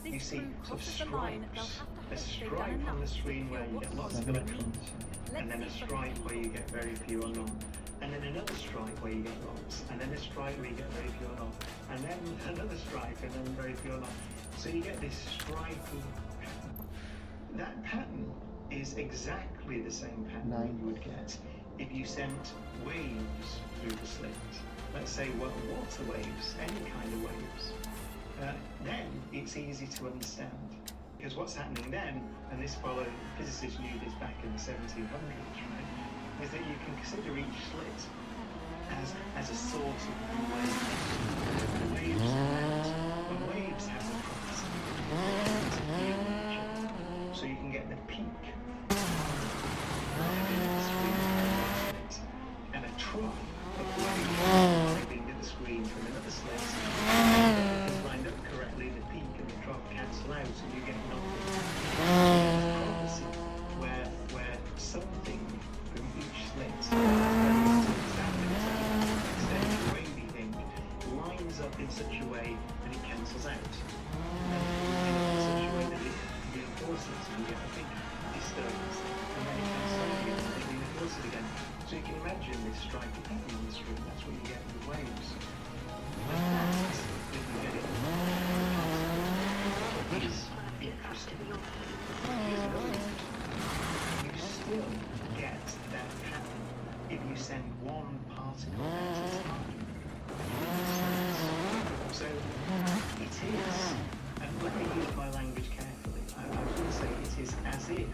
Speaker 7: You see sort of stripes. A stripe on the screen where you get lots of electrons, and then a stripe where you get very few or none, and then another stripe where you get lots, and then a stripe where you get very few or none, and then another stripe and then very few or none. So you get this stripy pattern. That pattern is exactly the same pattern you would get if you sent waves through the slit. Let's say water waves, any kind of waves. Then it's easy to understand. Because what's happening then, and this followed, physicists knew this back in the 1700s, right, is that you can consider each slit as a sort of wave. Waves have a property. So you can get the peak and a trough of waves into the screen from another slit. Lined up correctly, the peak and the trough cancel out, so you get nothing. Where imagine this striking pattern on the screen. That's what you get with waves. But that, if you get it past, is interesting. Here's another one. You still get that pattern if you send one particle at a time. So it is, and let me use my language carefully, I would say it is as if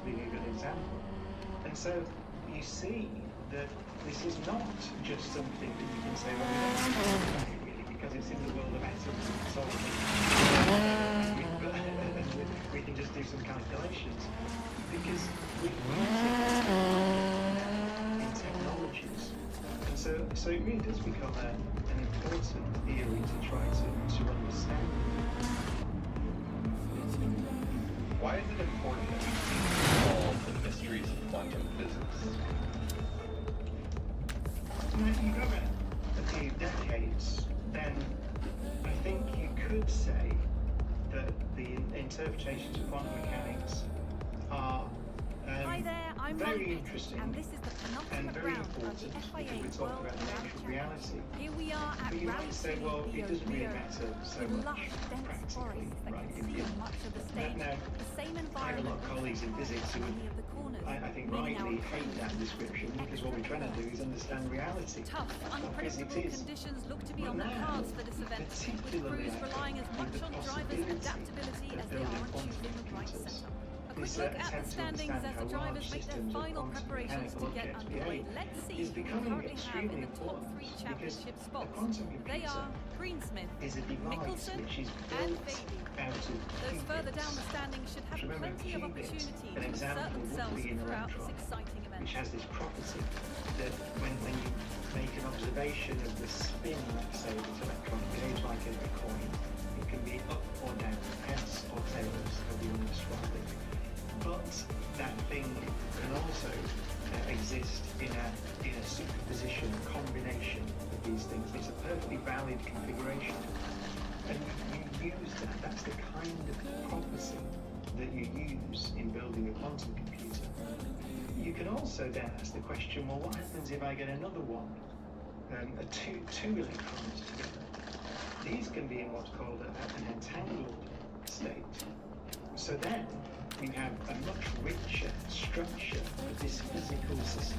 Speaker 7: being a good example. And so you see that this is not just something that you can say, well, we don't know about it really, because it's in the world of atoms and so on. We can just do some calculations, because we use it in technologies. And so it really does become an important theory to try to understand.
Speaker 8: Why is it important that we solve the mysteries of quantum physics?
Speaker 7: Now, if you go back a few decades, then I think you could say that the interpretations of quantum mechanics are
Speaker 2: Hi there, I'm
Speaker 7: very
Speaker 2: Monte,
Speaker 7: interesting
Speaker 2: and this is the
Speaker 7: and
Speaker 2: penultimate
Speaker 7: very
Speaker 2: round of
Speaker 7: important
Speaker 2: the
Speaker 7: because
Speaker 2: FIA
Speaker 7: we talk
Speaker 2: World
Speaker 7: about the
Speaker 2: Rally
Speaker 7: nature of
Speaker 2: Championship.
Speaker 7: reality.
Speaker 2: Here we are at
Speaker 7: But you might
Speaker 2: Rally
Speaker 7: say, well, it doesn't really
Speaker 2: Rio,
Speaker 7: matter so
Speaker 2: with
Speaker 7: much
Speaker 2: lush, dense
Speaker 7: practically,
Speaker 2: forests that
Speaker 7: right?
Speaker 2: can see on much of the stage.
Speaker 7: Now,
Speaker 2: The same
Speaker 7: I have a
Speaker 2: environment
Speaker 7: lot of colleagues in physics who
Speaker 2: many of the corners,
Speaker 7: I think
Speaker 2: meaning
Speaker 7: rightly
Speaker 2: our
Speaker 7: hate that description, because what we're trying to do is understand reality.
Speaker 2: tough, unpredictable
Speaker 7: is.
Speaker 2: conditions look to be
Speaker 7: But
Speaker 2: on the
Speaker 7: now,
Speaker 2: cards for this event, with
Speaker 7: particularly,
Speaker 2: crews relying as
Speaker 7: with
Speaker 2: much
Speaker 7: the
Speaker 2: on drivers'
Speaker 7: possibility
Speaker 2: adaptability
Speaker 7: of
Speaker 2: as they are
Speaker 7: building
Speaker 2: on
Speaker 7: quantum
Speaker 2: choosing the right
Speaker 7: computers.
Speaker 2: setup. A quick
Speaker 7: This
Speaker 2: look at the
Speaker 7: attempt to
Speaker 2: standings
Speaker 7: understand
Speaker 2: as the
Speaker 7: how
Speaker 2: drivers
Speaker 7: large
Speaker 2: make their
Speaker 7: systems of
Speaker 2: final
Speaker 7: quantum
Speaker 2: preparations to
Speaker 7: mechanical
Speaker 2: get
Speaker 7: objects
Speaker 2: underway.
Speaker 7: behave
Speaker 2: Let's see
Speaker 7: is
Speaker 2: who we
Speaker 7: becoming
Speaker 2: currently have in
Speaker 7: extremely
Speaker 2: the top
Speaker 7: important
Speaker 2: 3
Speaker 7: because
Speaker 2: championship
Speaker 7: a
Speaker 2: spots.
Speaker 7: quantum
Speaker 2: They
Speaker 7: computer
Speaker 2: are Greensmith,
Speaker 7: is a device
Speaker 2: Nicholson,
Speaker 7: which is
Speaker 2: and
Speaker 7: built
Speaker 2: Baby.
Speaker 7: out of
Speaker 2: Those further
Speaker 7: qubits.
Speaker 2: down the standings should have
Speaker 7: Remember,
Speaker 2: plenty of
Speaker 7: qubit,
Speaker 2: opportunity
Speaker 7: an
Speaker 2: to assert
Speaker 7: example would
Speaker 2: themselves
Speaker 7: be an
Speaker 2: throughout this
Speaker 7: electron,
Speaker 2: exciting event.
Speaker 7: which has this property that when you make an observation of the spin, let's say, of this electron, it behaves like a coin. It can be up or down, heads or tails, however you want to describe it. But that thing can also exist in a superposition, combination of these things. It's a perfectly valid configuration. And you use that. That's the kind of property that you use in building a quantum computer. You can also then ask the question, well, what happens if I get another one? Two electrons together. These can be in what's called an entangled state. So then you have a much richer structure of this physical system.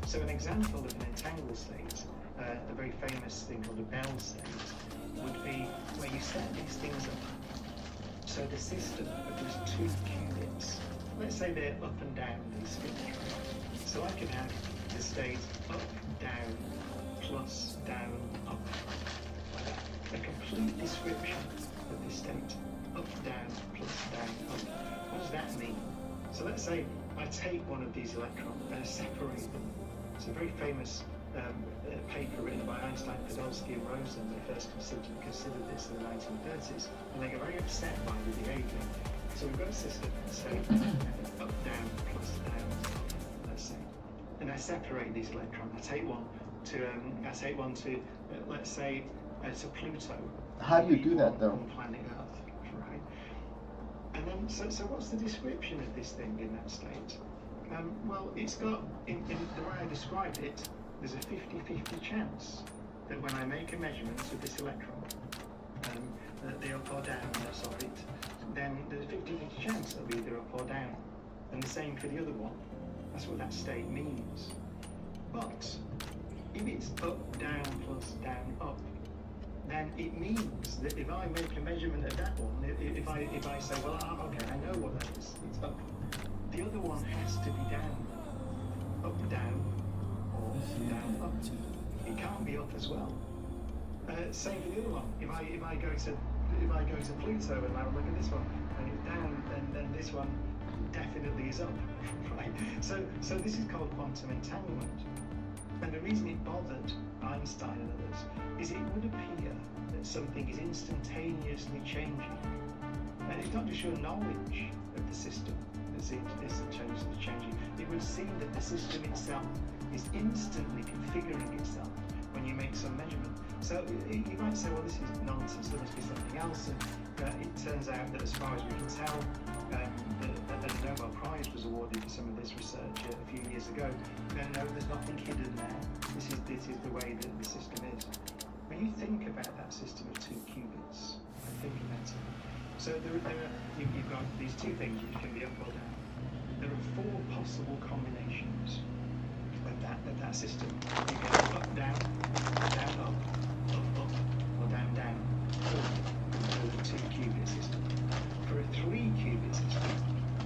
Speaker 7: So an example of an entangled state, a very famous thing called a Bell state, would be where you set these things up. So the system of these 2 qubits, let's say they're up and down these spectra. So I can have the state up, down, plus, down, up. A complete description of the state up, down, plus, down, up. What does that mean? So let's say I take one of these electrons and I separate them. It's a very famous paper written by Einstein, Podolsky and Rosen. They first considered this in the 1930s, and they get very upset by the behavior. So we've got a system, say, up, down, plus, down, up, let's say. And I separate these electrons. I take one to, let's say, to Pluto.
Speaker 1: How do you do that, though?
Speaker 7: On planet Earth, right? And then, so what's the description of this thing in that state? Well, it's got, in the way I described it, there's a 50-50 chance that when I make a measurement of this electron, the up or downness of it, then there's a 50-50 chance it'll be either up or down. And the same for the other one. That's what that state means. But if it's up, down, plus, down, up, then it means that if I make a measurement of that one, if I say, well, okay, I know what that is, it's up. The other one has to be down. Up, down, or down, up. It can't be up as well. Same for the other one. If I go to Pluto and I look at this one and it's down, then this one definitely is up. Right? So this is called quantum entanglement. And the reason it bothered Einstein and others is it would appear that something is instantaneously changing. And it's not just your knowledge of the system that's changing. It would seem that the system itself is instantly configuring itself when you make some measurement. So you might say, well, this is nonsense, there must be something else. And it turns out that as far as we can tell, the Nobel Prize was awarded for some of this research a few years ago. No, there's nothing hidden there. This is the way that the system is. When you think about that system of 2 qubits, think about it. So you've got these 2 things which can be up or down. There are 4 possible combinations of that system. You get up, down, down, up, or down, down. For a 2 qubit system. For a 3 qubit system,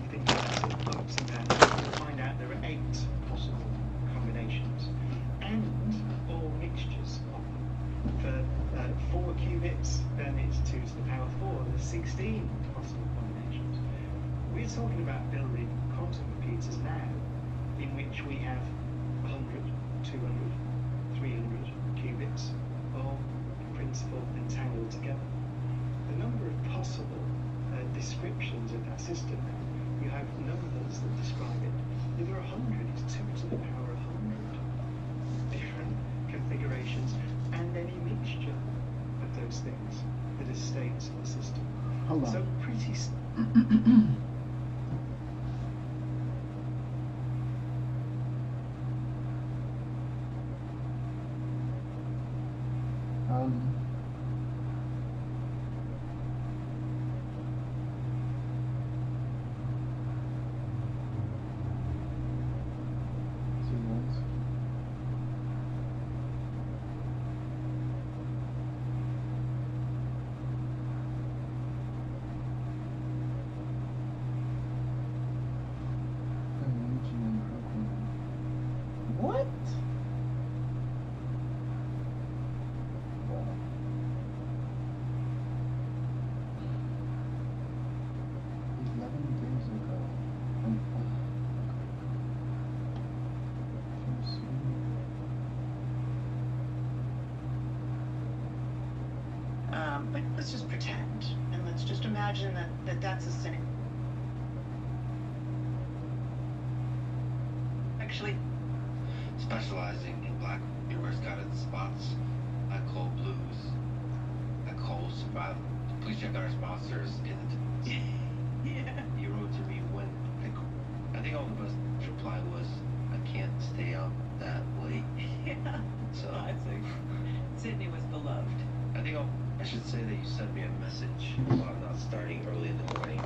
Speaker 7: you think about ups and we're talking about building quantum computers now, in which we have 100, 200, 300 qubits, all in principle entangled together. The number of possible descriptions of that system now, you have numbers that describe it. If there are 100, it's 2 to the power of 100 different configurations, and any mixture of those things that are states of the system.
Speaker 1: Hold on.
Speaker 7: So pretty.
Speaker 1: What?
Speaker 6: But let's just pretend, and let's just imagine that's a cynic. Actually,
Speaker 9: Specializing in black scattered spots, I call blues. I call survival. Please check out our sponsors in the
Speaker 6: yeah.
Speaker 9: You wrote to me when I think all the best reply was, I can't stay up that late.
Speaker 6: Yeah.
Speaker 9: So
Speaker 6: Classic. Sydney was beloved.
Speaker 9: I think I should say that you sent me a message about not starting early in the morning,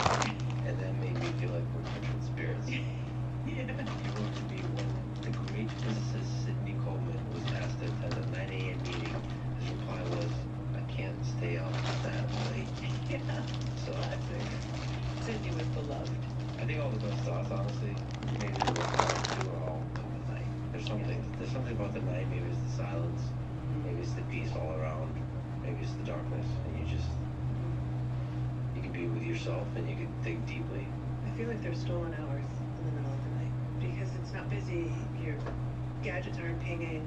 Speaker 9: and that made me feel like we're kindred spirits.
Speaker 6: Yeah.
Speaker 9: You wrote to me when the great physicist Sidney Coleman was asked to attend a 9 a.m. meeting. His reply was, I can't stay up that late.
Speaker 6: Yeah.
Speaker 9: So
Speaker 6: Classic. Sydney was beloved.
Speaker 9: I think all the best thoughts, honestly, maybe the two are all of the night. There's something about the night. Maybe it's the silence. Maybe it's the peace all around. Maybe it's the darkness, and you can be with yourself, and you can think deeply.
Speaker 6: I feel like there's stolen hours in the middle of the night because it's not busy. Your gadgets aren't pinging.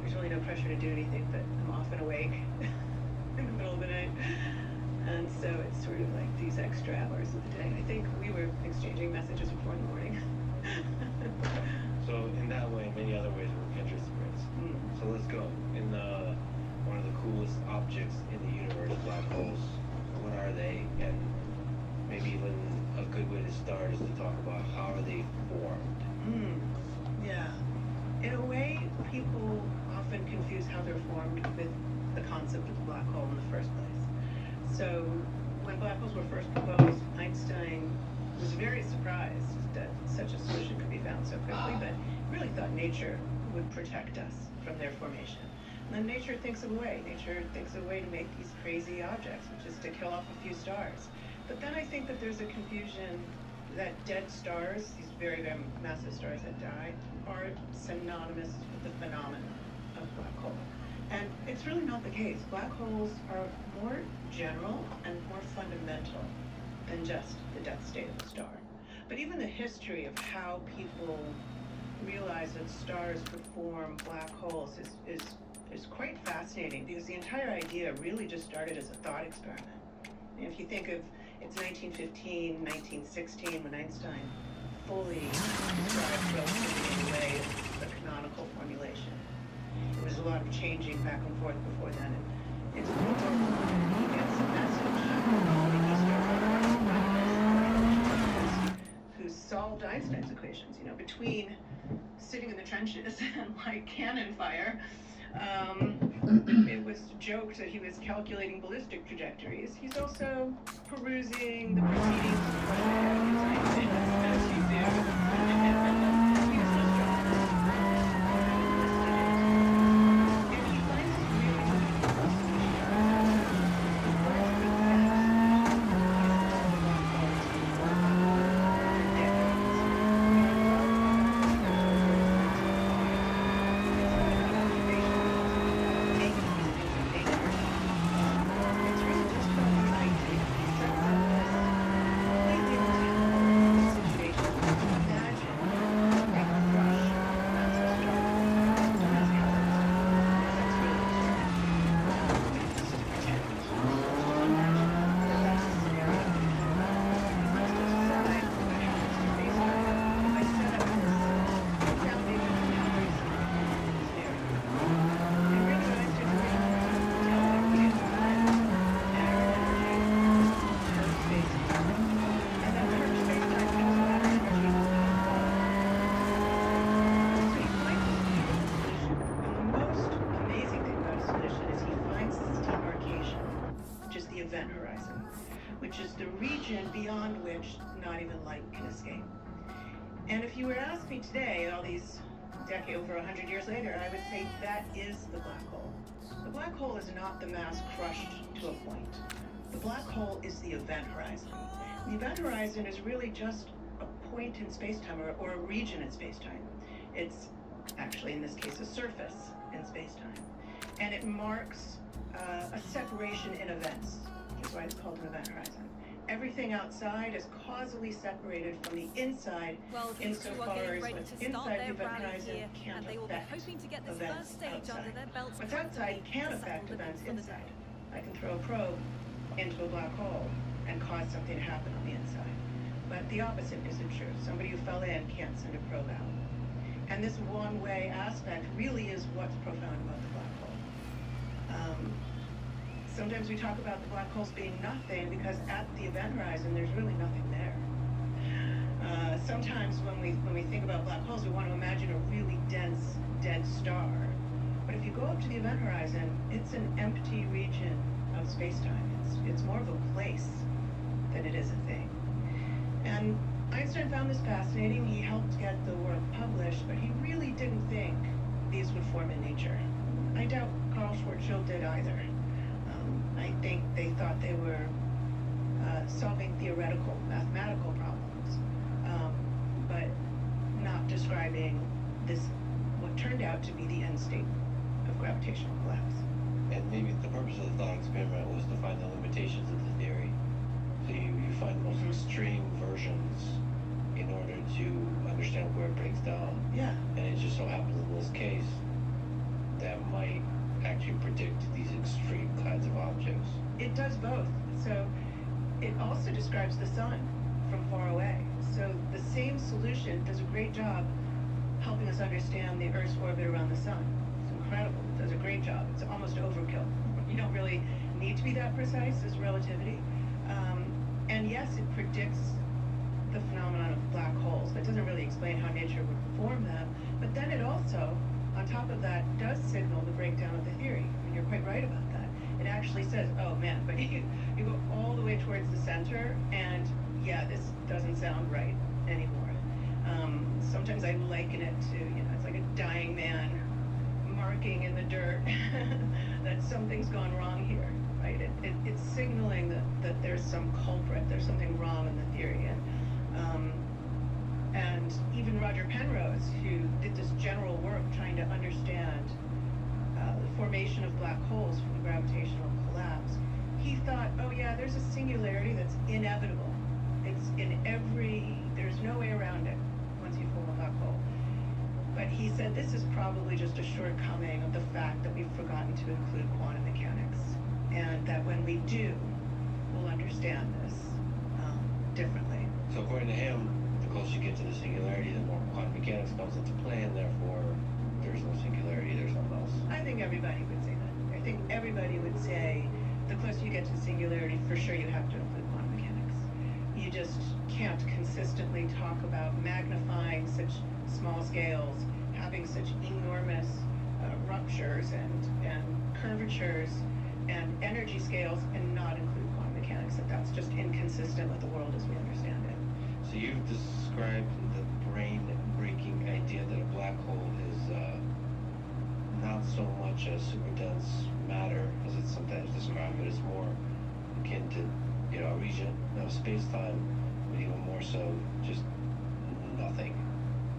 Speaker 6: There's really no pressure to do anything, but I'm often awake in the middle of the night. And so it's sort of like these extra hours of the day. I think we were exchanging messages before in the morning.
Speaker 9: So in that way, in many other ways, we're kindred spirits. So let's go. In one of the coolest objects in the universe, black holes. What are they? And maybe even a good way to start is to talk about how are they formed.
Speaker 6: Yeah. In a way, people often confuse how they're formed with the concept of the black hole in the first place. So when black holes were first proposed, Einstein was very surprised that such a solution could be found so quickly, but really thought nature would protect us from their formation. And then nature thinks of a way. Nature thinks of a way to make these crazy objects, which is to kill off a few stars. But then I think that there's a confusion that dead stars, these very, very massive stars that die, are synonymous with the phenomenon of black hole. And it's really not the case. Black holes are more general and more fundamental than just the death state of a star. But even the history of how people realize that stars could form black holes is quite fascinating, because the entire idea really just started as a thought experiment. And if you think of, it's 1915, 1916, when Einstein fully described relativity in a way of the canonical formulation. There was a lot of changing back and forth before then, and it's more he gets a message from the Eastern who solved Einstein's equations, between sitting in the trenches and like cannon fire. It was joked that he was calculating ballistic trajectories. He's also perusing the proceedings of Einstein, as you do. He was no stranger. And he finds which is the region beyond which not even light can escape. And if you were to ask me today, all these over 100 years later, I would say that is the black hole. The black hole is not the mass crushed to a point. The black hole is the event horizon. The event horizon is really just a point in space-time, or a region in space-time. It's actually, in this case, a surface in space-time. And it marks a separation in events, which is why it's called an event horizon. Everything outside is causally separated from the inside,
Speaker 2: Well, these two are
Speaker 6: insofar
Speaker 2: getting
Speaker 6: as
Speaker 2: ready
Speaker 6: what's
Speaker 2: to start
Speaker 6: inside the
Speaker 2: their
Speaker 6: event
Speaker 2: rally
Speaker 6: horizon
Speaker 2: here,
Speaker 6: can't
Speaker 2: and they will be
Speaker 6: affect
Speaker 2: hoping to get this
Speaker 6: events
Speaker 2: first stage
Speaker 6: outside.
Speaker 2: under their belts.
Speaker 6: What's outside can affect events inside. I can throw a probe into a black hole and cause something to happen on the inside. But the opposite isn't true. Somebody who fell in can't send a probe out. And this one-way aspect really is what's profound about the black hole. Sometimes we talk about the black holes being nothing because at the event horizon, there's really nothing there. Sometimes when we think about black holes, we want to imagine a really dense, dead star. But if you go up to the event horizon, it's an empty region of space-time. It's more of a place than it is a thing. And Einstein found this fascinating. He helped get the work published, but he really didn't think these would form in nature. I doubt Carl Schwarzschild did either. I think they thought they were solving theoretical, mathematical problems, but not describing this, what turned out to be the end state of gravitational collapse.
Speaker 9: And maybe the purpose of the thought experiment was to find the limitations of the theory. So you find the most extreme versions in order to understand where it breaks down.
Speaker 6: Yeah.
Speaker 9: And it just so happens in this case that might actually predict these extreme kinds of objects.
Speaker 6: It does both. So it also describes the sun from far away. So the same solution does a great job helping us understand the Earth's orbit around the sun. It's incredible. It does a great job. It's almost overkill. You don't really need to be that precise. There's relativity. And yes, it predicts the phenomenon of black holes. That doesn't really explain how nature would form them. But then it also, on top of that, does signal the breakdown of the theory. And you're quite right about that. It actually says, oh man, but you go all the way towards the center, and yeah, this doesn't sound right anymore. Sometimes I liken it to, it's like a dying man marking in the dirt that something's gone wrong here, right? It's signaling that there's some culprit, there's something wrong in the theory. And even Roger Penrose, who did this general work trying to understand the formation of black holes from the gravitational collapse, he thought, oh yeah, there's a singularity that's inevitable. It's in there's no way around it once you form a black hole. But he said this is probably just a shortcoming of the fact that we've forgotten to include quantum mechanics, and that when we do, we'll understand this differently.
Speaker 9: So according to him, the closer you get to the singularity, the more quantum mechanics comes into play, and therefore there's no singularity, there's something else.
Speaker 6: I think everybody would say that. I think everybody would say the closer you get to singularity, for sure you have to include quantum mechanics. You just can't consistently talk about magnifying such small scales, having such enormous ruptures and curvatures and energy scales, and not include quantum mechanics. That's just inconsistent with the world as we understand it.
Speaker 9: So you've described the brain-breaking idea that a black hole is not so much a super dense matter as it's sometimes described, but it's more akin to a region of space-time, but even more so just nothing.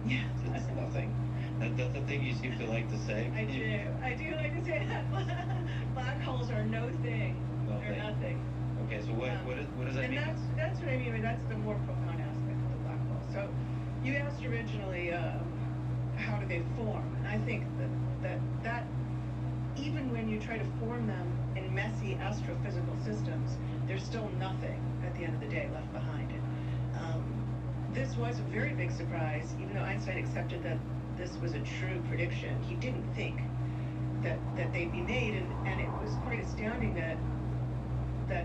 Speaker 6: Yeah.
Speaker 9: It's nothing. That's the thing you seem to like to say.
Speaker 6: I do like to say that. Black holes are no thing. They're nothing.
Speaker 9: Okay, so what does that mean?
Speaker 6: And that's what I mean. That's the more profound aspect of the black hole. So you asked originally, how do they form? And I think that even when you try to form them in messy astrophysical systems, there's still nothing at the end of the day left behind. This was a very big surprise, even though Einstein accepted that this was a true prediction. He didn't think that they'd be made, and it was quite astounding that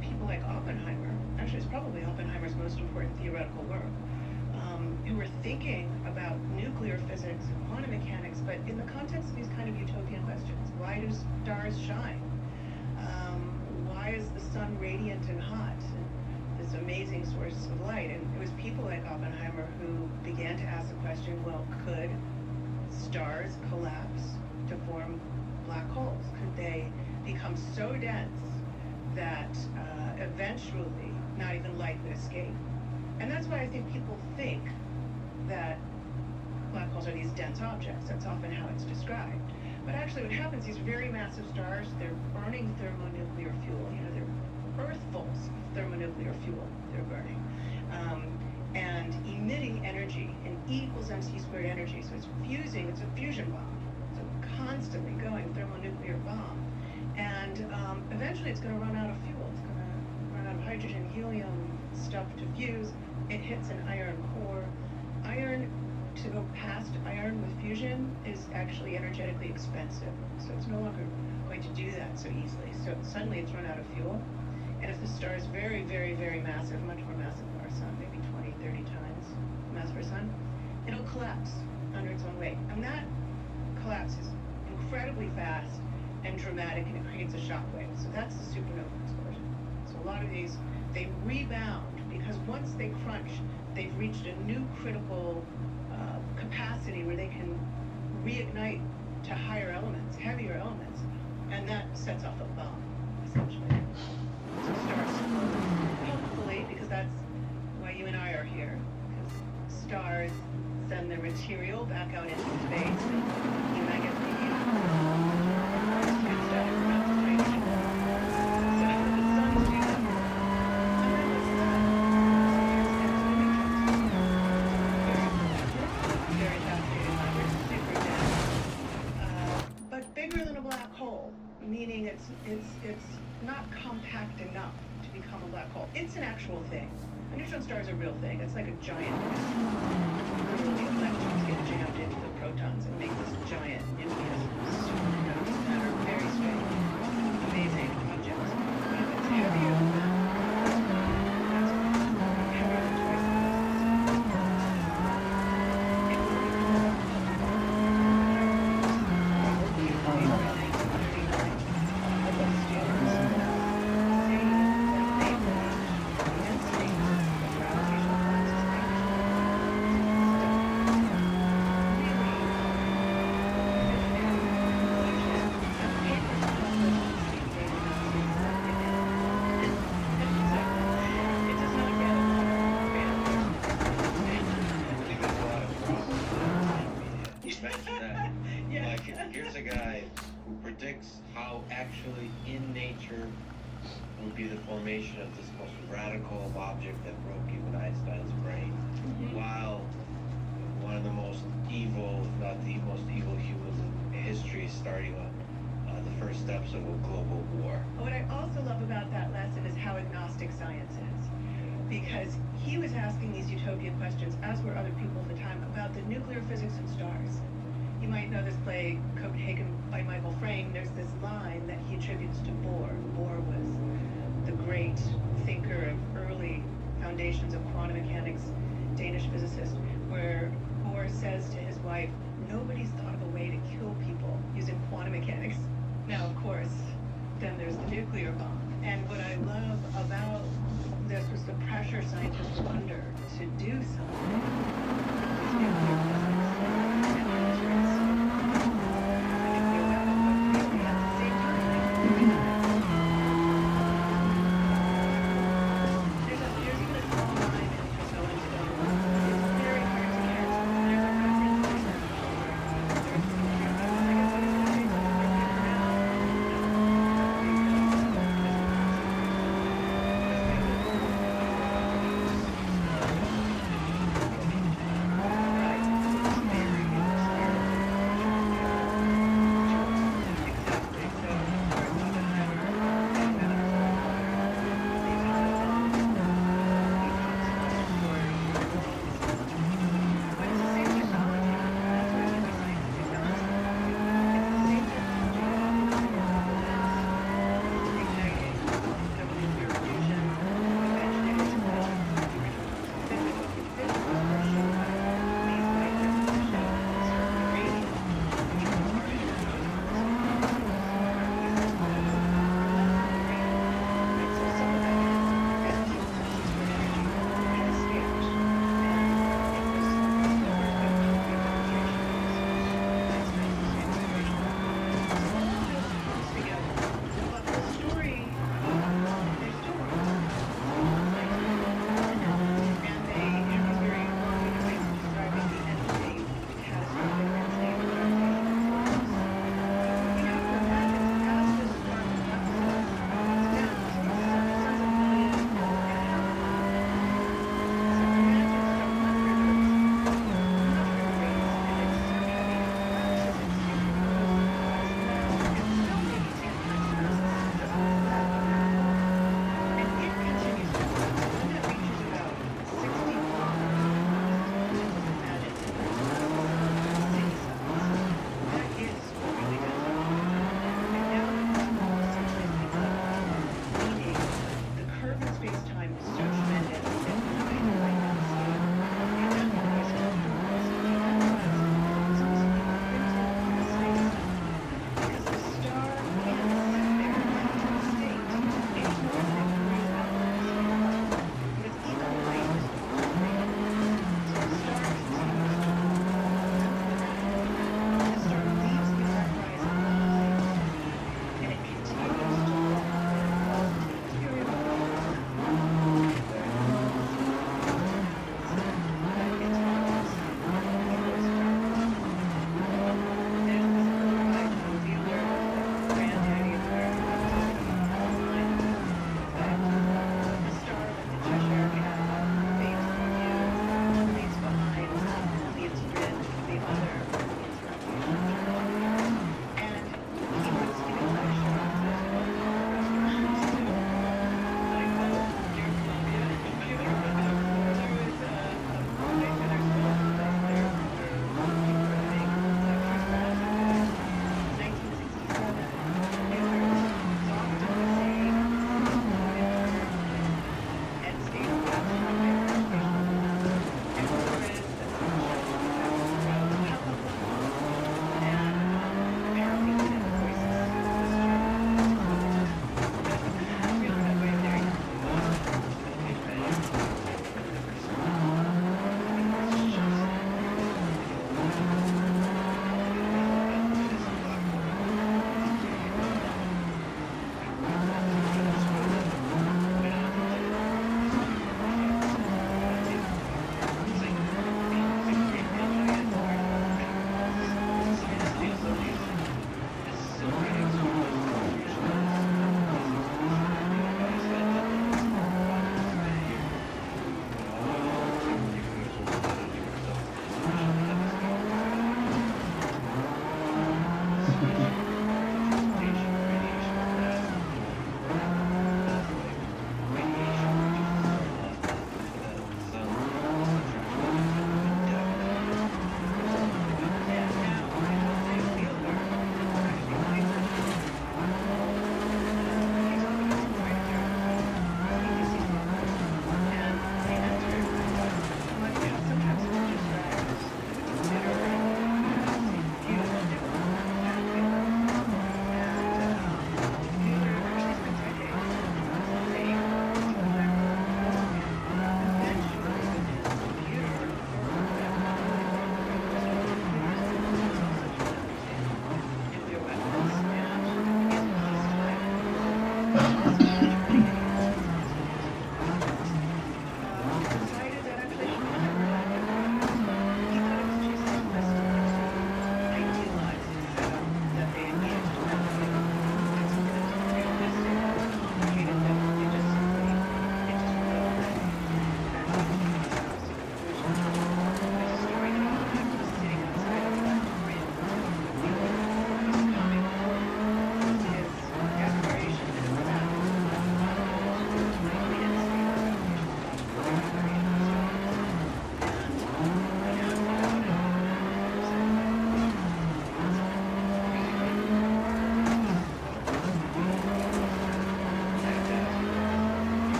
Speaker 6: people like Oppenheimer, actually it's probably Oppenheimer's most important theoretical work, who were thinking about nuclear physics and quantum mechanics, but in the context of these kind of utopian questions. Why do stars shine? Why is the sun radiant and hot? And this amazing source of light. And it was people like Oppenheimer who began to ask the question, well, could stars collapse to form black holes? Could they become so dense that eventually not even light would escape? And that's why I think people think that black holes are these dense objects. That's often how it's described. But actually what happens, these very massive stars, they're burning thermonuclear fuel. You know, they're earthfuls of thermonuclear fuel they're burning. And emitting energy in E equals mc squared energy. So it's fusing, it's a fusion bomb. It's a constantly going thermonuclear bomb. And eventually it's going to run out of fuel. It's going to run out of hydrogen, helium, stuff to fuse. It hits an iron core. Iron, to go past iron with fusion, is actually energetically expensive. So it's no longer going to do that so easily. So suddenly it's run out of fuel. And if the star is very, very, very massive, much more massive than our sun, maybe 20, 30 times the mass of our sun, it'll collapse under its own weight. And that collapse is incredibly fast and dramatic, and it creates a shock wave. So that's the supernova explosion. So a lot of these, they rebound because once they crunch, they've reached a new critical capacity where they can reignite to higher elements, heavier elements, and that sets off a bomb, essentially. So stars, hopefully, because that's why you and I are here, because stars send their material back out into space, and you and I get to use good stuff around the hydrogen. So the sun's doing that. And then what's that? Very fascinating language, super dense. But bigger than a black hole, meaning it's not compact enough to become a black hole. It's an actual thing. A neutron star is a real thing. It's like a giant. Literally, electrons get jammed into the protons and make this giant nucleus superconducting matter. Very strange, amazing objects. But if it's heavier than that, that's heavier than twice the
Speaker 9: Here's a guy who predicts how actually in nature would be the formation of this most radical object that broke even Einstein's brain, while one of the most evil, if not the most evil humans in history is starting on the first steps of a global war.
Speaker 6: What I also love about that lesson is how agnostic science is. Because he was asking these utopian questions, as were other people at the time, about the nuclear physics of stars. You might know this play, Copenhagen, by Michael Frayn. There's this line that he attributes to Bohr. Bohr was the great thinker of early foundations of quantum mechanics, Danish physicist, where Bohr says to his wife, nobody's thought of a way to kill people using quantum mechanics. Now, of course, then there's the nuclear bomb. And what I love about this was the pressure scientists were under to do something with nuclear physics.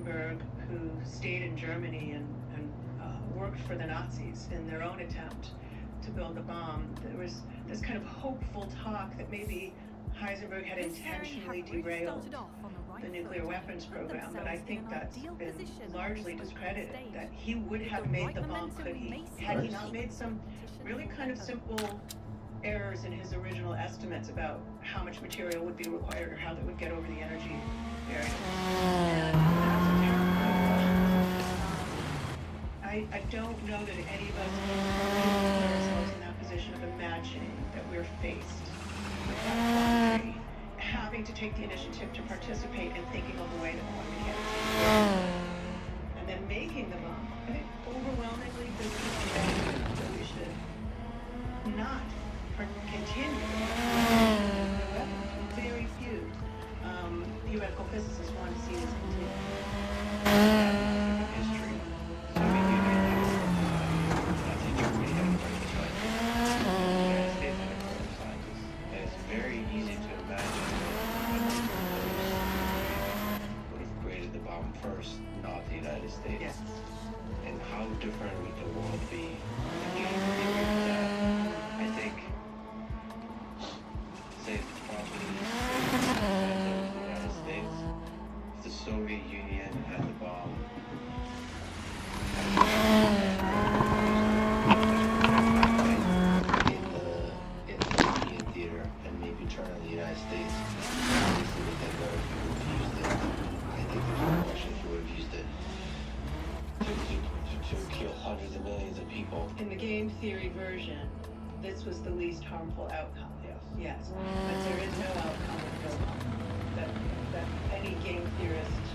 Speaker 6: Heisenberg, who stayed in Germany and worked for the Nazis in their own attempt to build the bomb. There was this kind of hopeful talk that maybe Heisenberg had intentionally derailed the nuclear weapons program, but I think that's been largely discredited, that he would have made the bomb, could he, had he not made some really kind of simple errors in his original estimates about how much material would be required or how they would get over the energy barrier. And that's a terrible question. I don't know that any of us put ourselves in that position of imagining that we're faced with that quandary, having to take the initiative to participate and thinking of a way that we're going to get it. And then making the bomb. I think overwhelmingly the people that we should not continue the weapons. Very few theoretical physicists want to see this continue.
Speaker 9: History. Soviet Union Nazi Germany had a great scientist. The United States had a great scientist. And it's very easy to imagine that would have created the bomb first, not the United States.
Speaker 6: Yes.
Speaker 9: And how different would the world be if you agree with that? I think say probably the United States, if the Soviet Union had the bomb, in the European theater and maybe turn on the United States, obviously we can know if you would have used it. I think there's no question if you would have used it to kill hundreds of millions of people.
Speaker 6: In the game theory version, this was the least harmful outcome. Yes. But there is no outcome with no bomb that any game theorist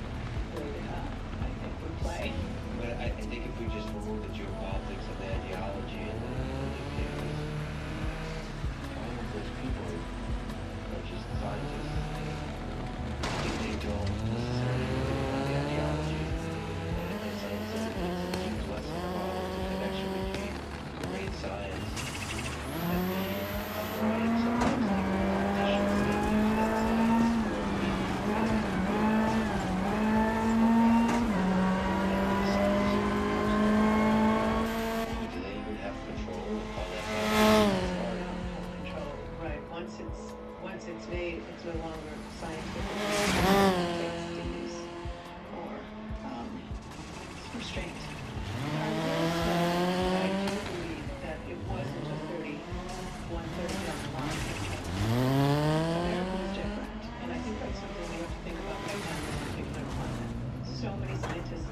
Speaker 6: would, I think, would play.
Speaker 9: But I think if we just remove the geopolitics and the ideology and the all of those people are just scientists. They don't necessarily believe in the ideology. And it's a huge lesson about the connection between great science and the annoying sometimes even politicians that use that science for do they even have control of how that started?
Speaker 6: Control, right. Once it's made, it's no longer scientific. It's to use or restraint. I will say that I do believe that it wasn't a 130 down the line. America was different, and I think that's something we have to think about right now in this particular climate. So many scientists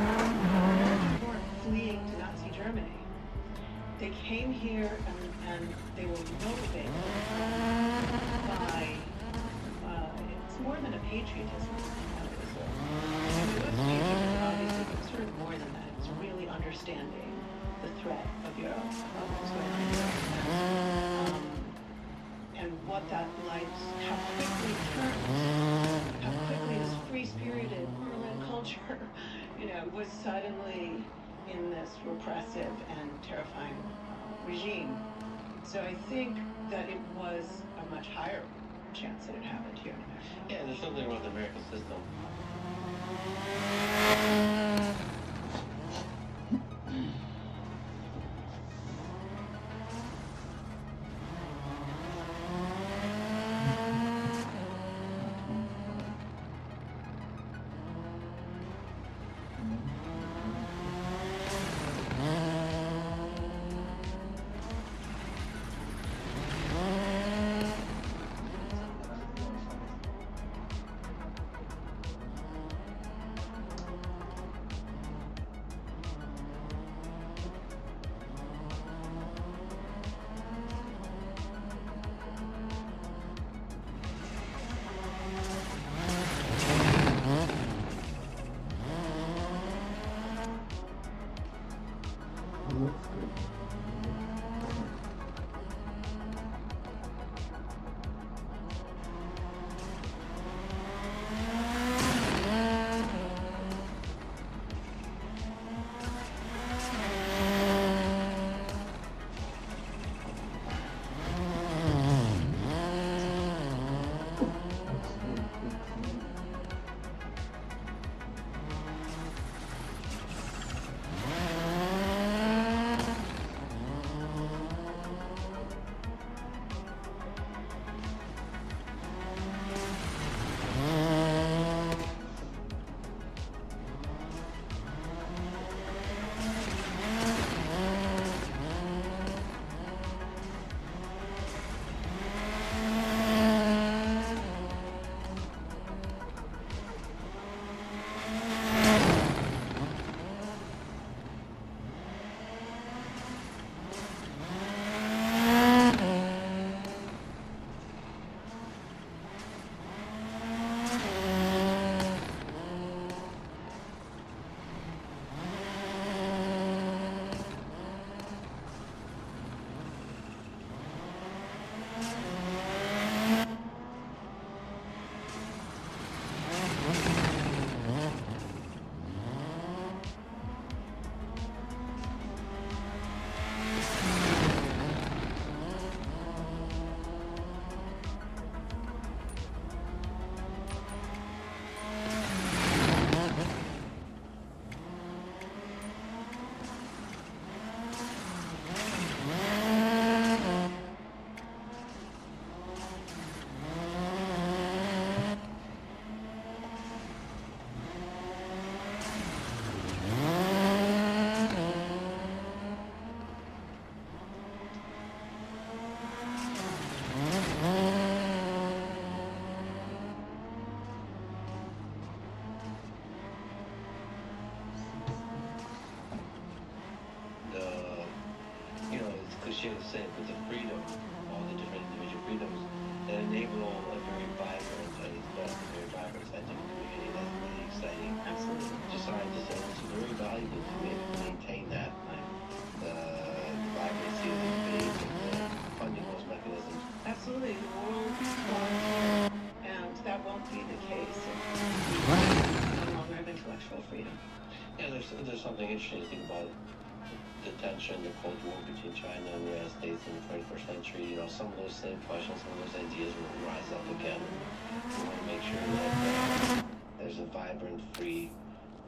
Speaker 6: Americans weren't fleeing to Nazi Germany. They came here and they were motivated by, it's more than a patriotism. It was patriotism, obviously, but sort of more than that. It's really understanding the threat of Europe, of what's going on in Europe, and what that light, how quickly this free-spirited German culture, was suddenly in this repressive and terrifying regime. So I think that it was a much higher chance that it happened here in America.
Speaker 9: Yeah, there's something wrong with the American system. say, with the freedom, all the different individual freedoms that enable a very vibrant, scientific community that's really exciting.
Speaker 6: Absolutely.
Speaker 9: To scientists, and it's very valuable to maintain that. The vibrancy of the debate and the funding those mechanisms.
Speaker 6: Absolutely. The world wants, and that won't be the case if we no longer have intellectual freedom.
Speaker 9: Yeah, there's something interesting to think about the tension, the Cold War between China and the United States in the 21st century. You know, some of those same questions, some of those ideas will rise up again. We want to make sure that there's a vibrant, free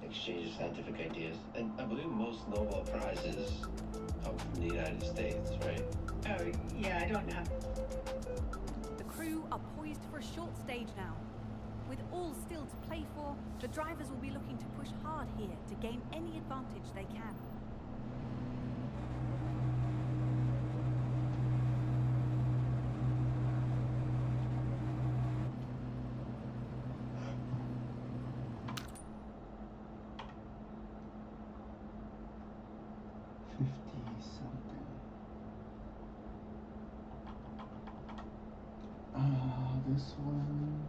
Speaker 9: exchange of scientific ideas. And I believe most Nobel Prizes come from the United States, right?
Speaker 6: Oh, yeah, I don't know.
Speaker 2: The crew are poised for a short stage now. With all still to play for, the drivers will be looking to push hard here to gain any advantage they can.
Speaker 1: This one.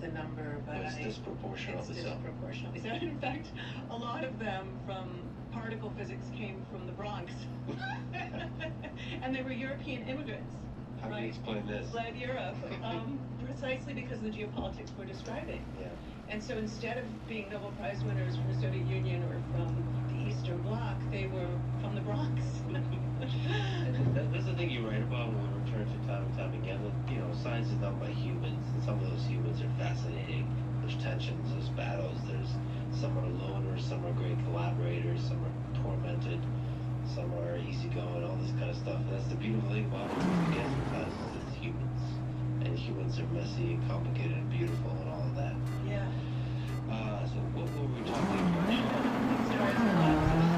Speaker 6: The number, but
Speaker 9: It's disproportional.
Speaker 6: It's disproportional. So in fact, a lot of them from particle physics came from the Bronx, and they were European immigrants.
Speaker 9: How do you explain this?
Speaker 6: Fled Europe, precisely because of the geopolitics we're describing.
Speaker 9: Yeah.
Speaker 6: And so instead of being Nobel Prize winners from the Soviet Union or from the Eastern Bloc, they were from the Bronx.
Speaker 9: That's the thing you write about when we return to time and time again. That, you know, science is done by humans, and some of those humans are fascinating. There's tensions, there's battles, some are loners, some are great collaborators, some are tormented, some are easygoing, all this kind of stuff. And that's the beautiful thing about it. Again, because it's humans, and humans are messy and complicated and beautiful and all of that.
Speaker 6: Yeah.
Speaker 9: So what were we talking about?
Speaker 6: Stars and galaxies.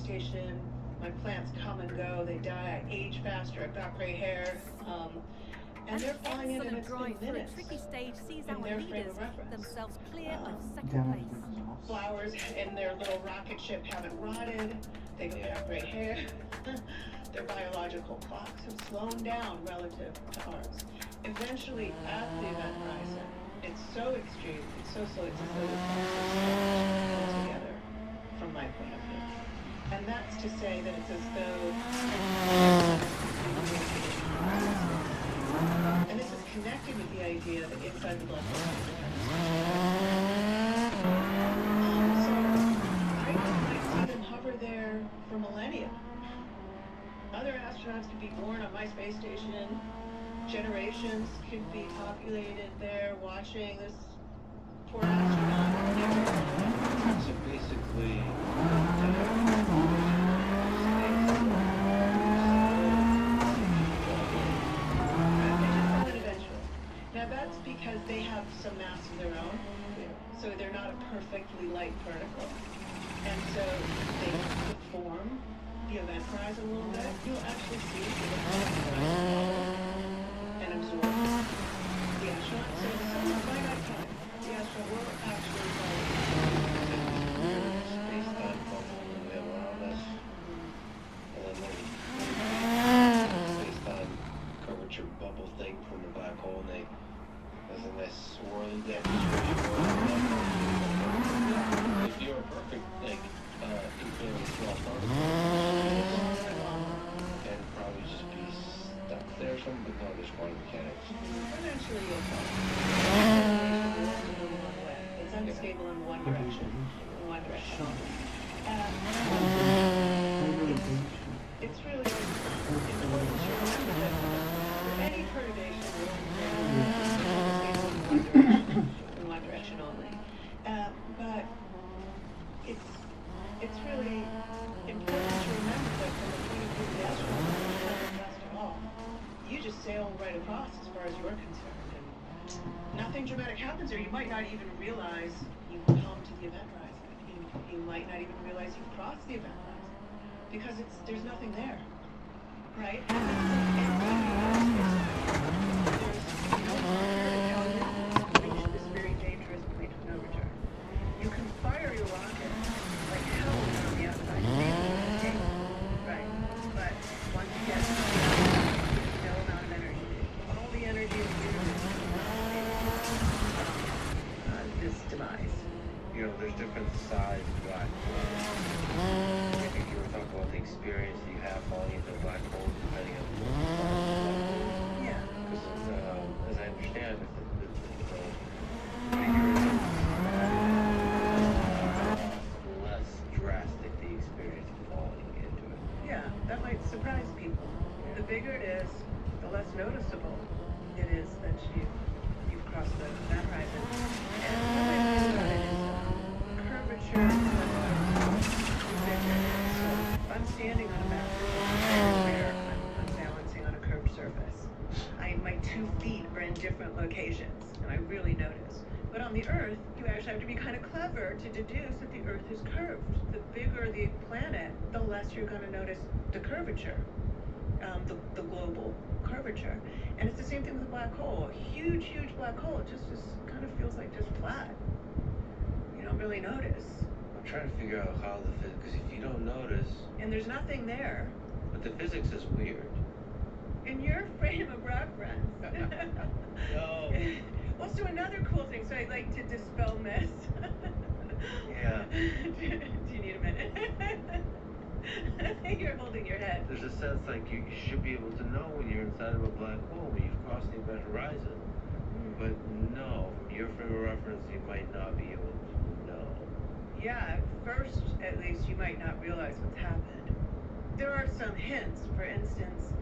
Speaker 6: station. My plants come and go, they die, I age faster, I've got gray hair. And they're flying in and it's been minutes.
Speaker 2: A tricky stage sees
Speaker 6: in
Speaker 2: our
Speaker 6: their frame
Speaker 2: leaders
Speaker 6: of reference.
Speaker 2: themselves clear of second place.
Speaker 6: Flowers in their little rocket ship haven't rotted. They don't have gray hair. Their biological clocks have slowed down relative to ours. Eventually, at the event horizon, it's so extreme, it's so slow, it's as though the clocks are so together, from my point of view. And that's to say that it's as though... And this is connected with the idea that inside the black hole, so I might see them hover there for millennia. Other astronauts could be born on my space station. Generations could be populated there watching this poor astronaut.
Speaker 9: So basically,
Speaker 6: now that's because they have some mass of their own, so they're not a perfectly light particle. And so they deform the event horizon a little bit. You'll actually see the event horizon and absorb the astronaut. So some finite time, the astronaut will actually follow
Speaker 9: space-time bubble all the way around us, and then there's space-time curvature bubble thing from the black hole, and there's a nice swirling demonstration. If you're a perfect, infinitely small particle, and probably just be stuck there or something, but no, there's quantum mechanics.
Speaker 6: Eventually you'll fall. It's unstable in one direction. In one direction only. It's really important to remember that for any perturbation in one direction only. But it's really important to remember that from the point of view of the astronaut, it's not fast at all. You just sail right across as far as you're concerned, and nothing dramatic happens, or you might not even realize you've come to the event horizon. You might not even realize you've crossed the event horizon because there's nothing there, right? And there's no how you reach this very dangerous point of no return. You can fire your rocket like hell on the outside, right? But once you get no amount of energy, all the energy is this demise.
Speaker 9: You know, there's different size black holes. If you were talking about the experience that you have falling into a black hole, depending on the
Speaker 6: Yeah.
Speaker 9: Because as I understand it, the less drastic the experience of falling into it.
Speaker 6: Yeah, that might surprise people. The bigger it is, the less noticeable it is that you've crossed the event horizon. And what I mean by it is curvature. So if I'm standing on a mountain where I'm balancing on a curved surface, my 2 feet are in different locations, and I really notice. But on the Earth, you actually have to be kind of clever to deduce that the Earth is curved. The bigger the planet, the less you're going to notice the curvature, the global curvature. And it's the same thing with a black hole. A huge, huge black hole, it just kind of feels like just flat. You don't really notice.
Speaker 9: I'm trying to figure out how the physics, because if you don't notice...
Speaker 6: And there's nothing there.
Speaker 9: But the physics is weird.
Speaker 6: In your frame of reference.
Speaker 9: No.
Speaker 6: Well, so another cool thing, so I'd like to dispel myths.
Speaker 9: Yeah.
Speaker 6: Do you need a minute? You're holding your head.
Speaker 9: There's a sense like you should be able to know when you're inside of a black hole, when you've crossed the event horizon. But no, from your frame of reference, you might not be able to know.
Speaker 6: Yeah, at first, at least, you might not realize what's happened. There are some hints. For instance,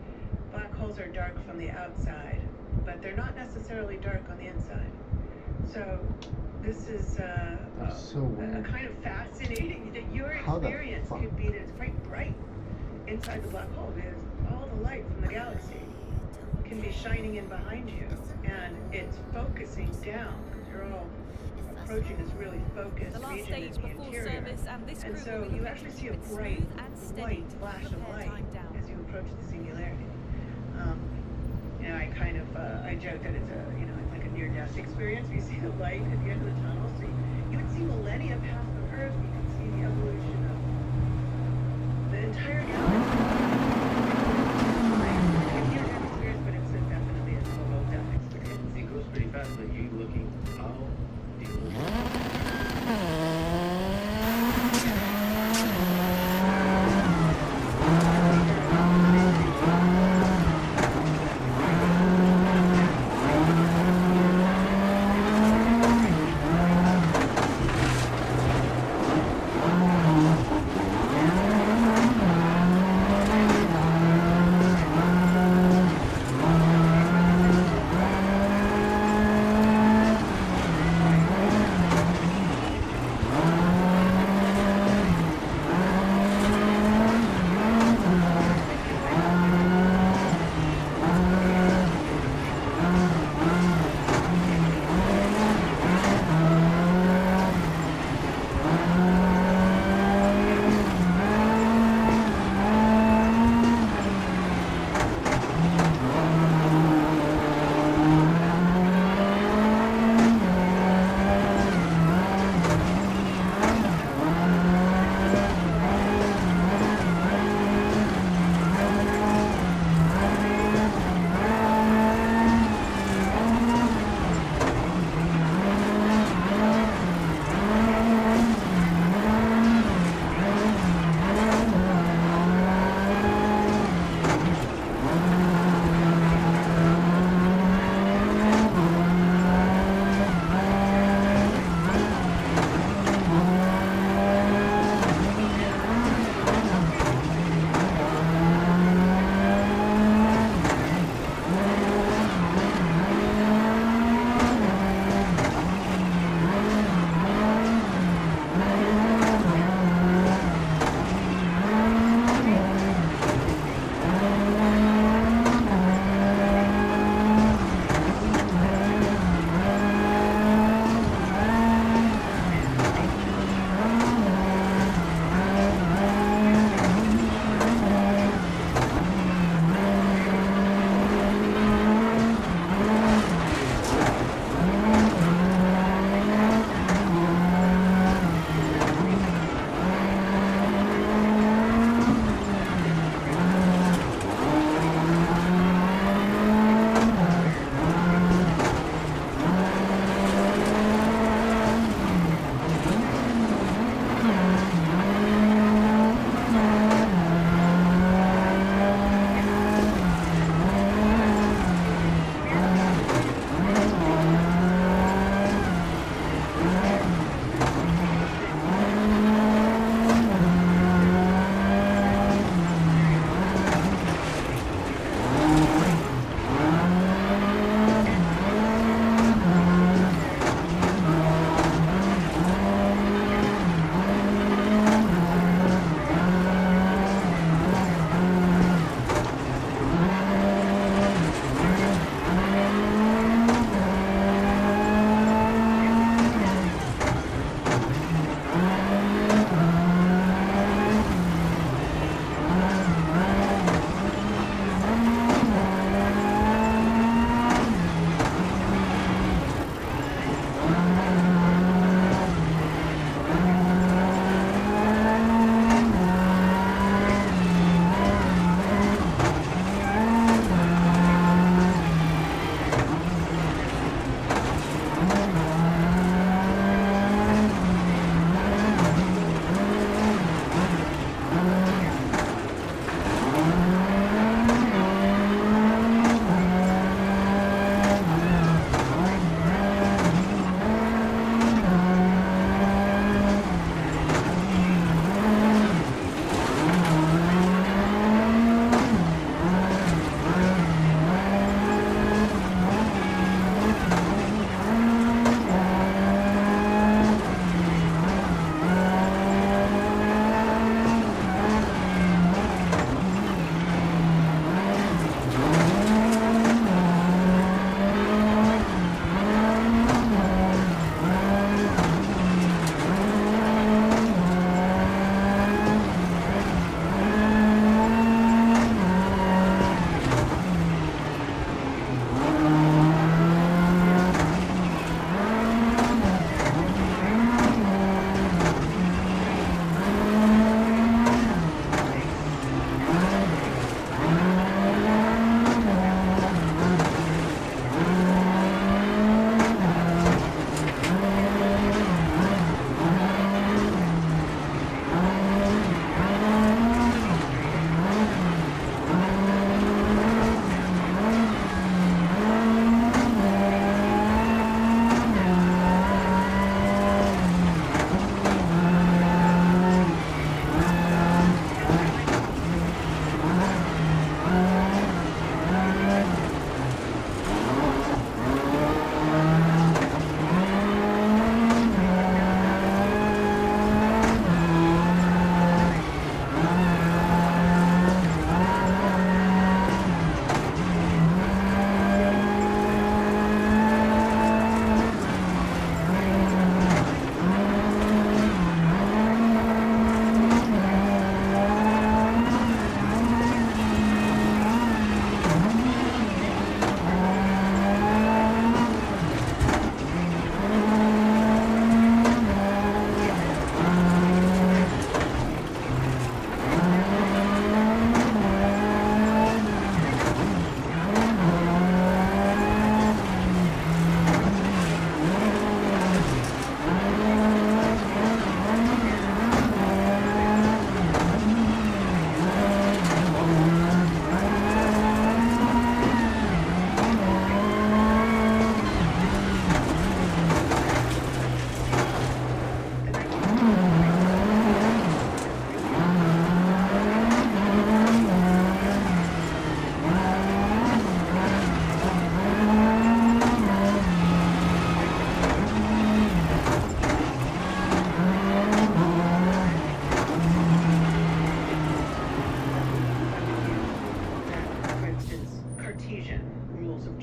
Speaker 6: black holes are dark from the outside, but they're not necessarily dark on the inside. So this is a kind of fascinating, that your experience could be that it's quite bright inside the black hole, because all the light from the galaxy can be shining in behind you, and it's focusing down, because you're all approaching this really focused
Speaker 2: The last
Speaker 6: region
Speaker 2: stage
Speaker 6: in the
Speaker 2: before
Speaker 6: interior.
Speaker 2: service, and this
Speaker 6: And
Speaker 2: crew
Speaker 6: so
Speaker 2: will be
Speaker 6: you
Speaker 2: looking
Speaker 6: actually
Speaker 2: to
Speaker 6: see
Speaker 2: keep
Speaker 6: a
Speaker 2: it
Speaker 6: bright
Speaker 2: smooth and steady
Speaker 6: white
Speaker 2: to
Speaker 6: flash
Speaker 2: keep
Speaker 6: of
Speaker 2: their
Speaker 6: light
Speaker 2: time down.
Speaker 6: as you approach the singularity. I kind of I joke that it's it's like a near-death experience. You see the light at the end of the tunnel, so you would see millennia past the Earth. You can see the evolution of the entire galaxy. It's a near-death experience, but it's definitely a total death experience.
Speaker 9: It goes pretty fast, but you looking how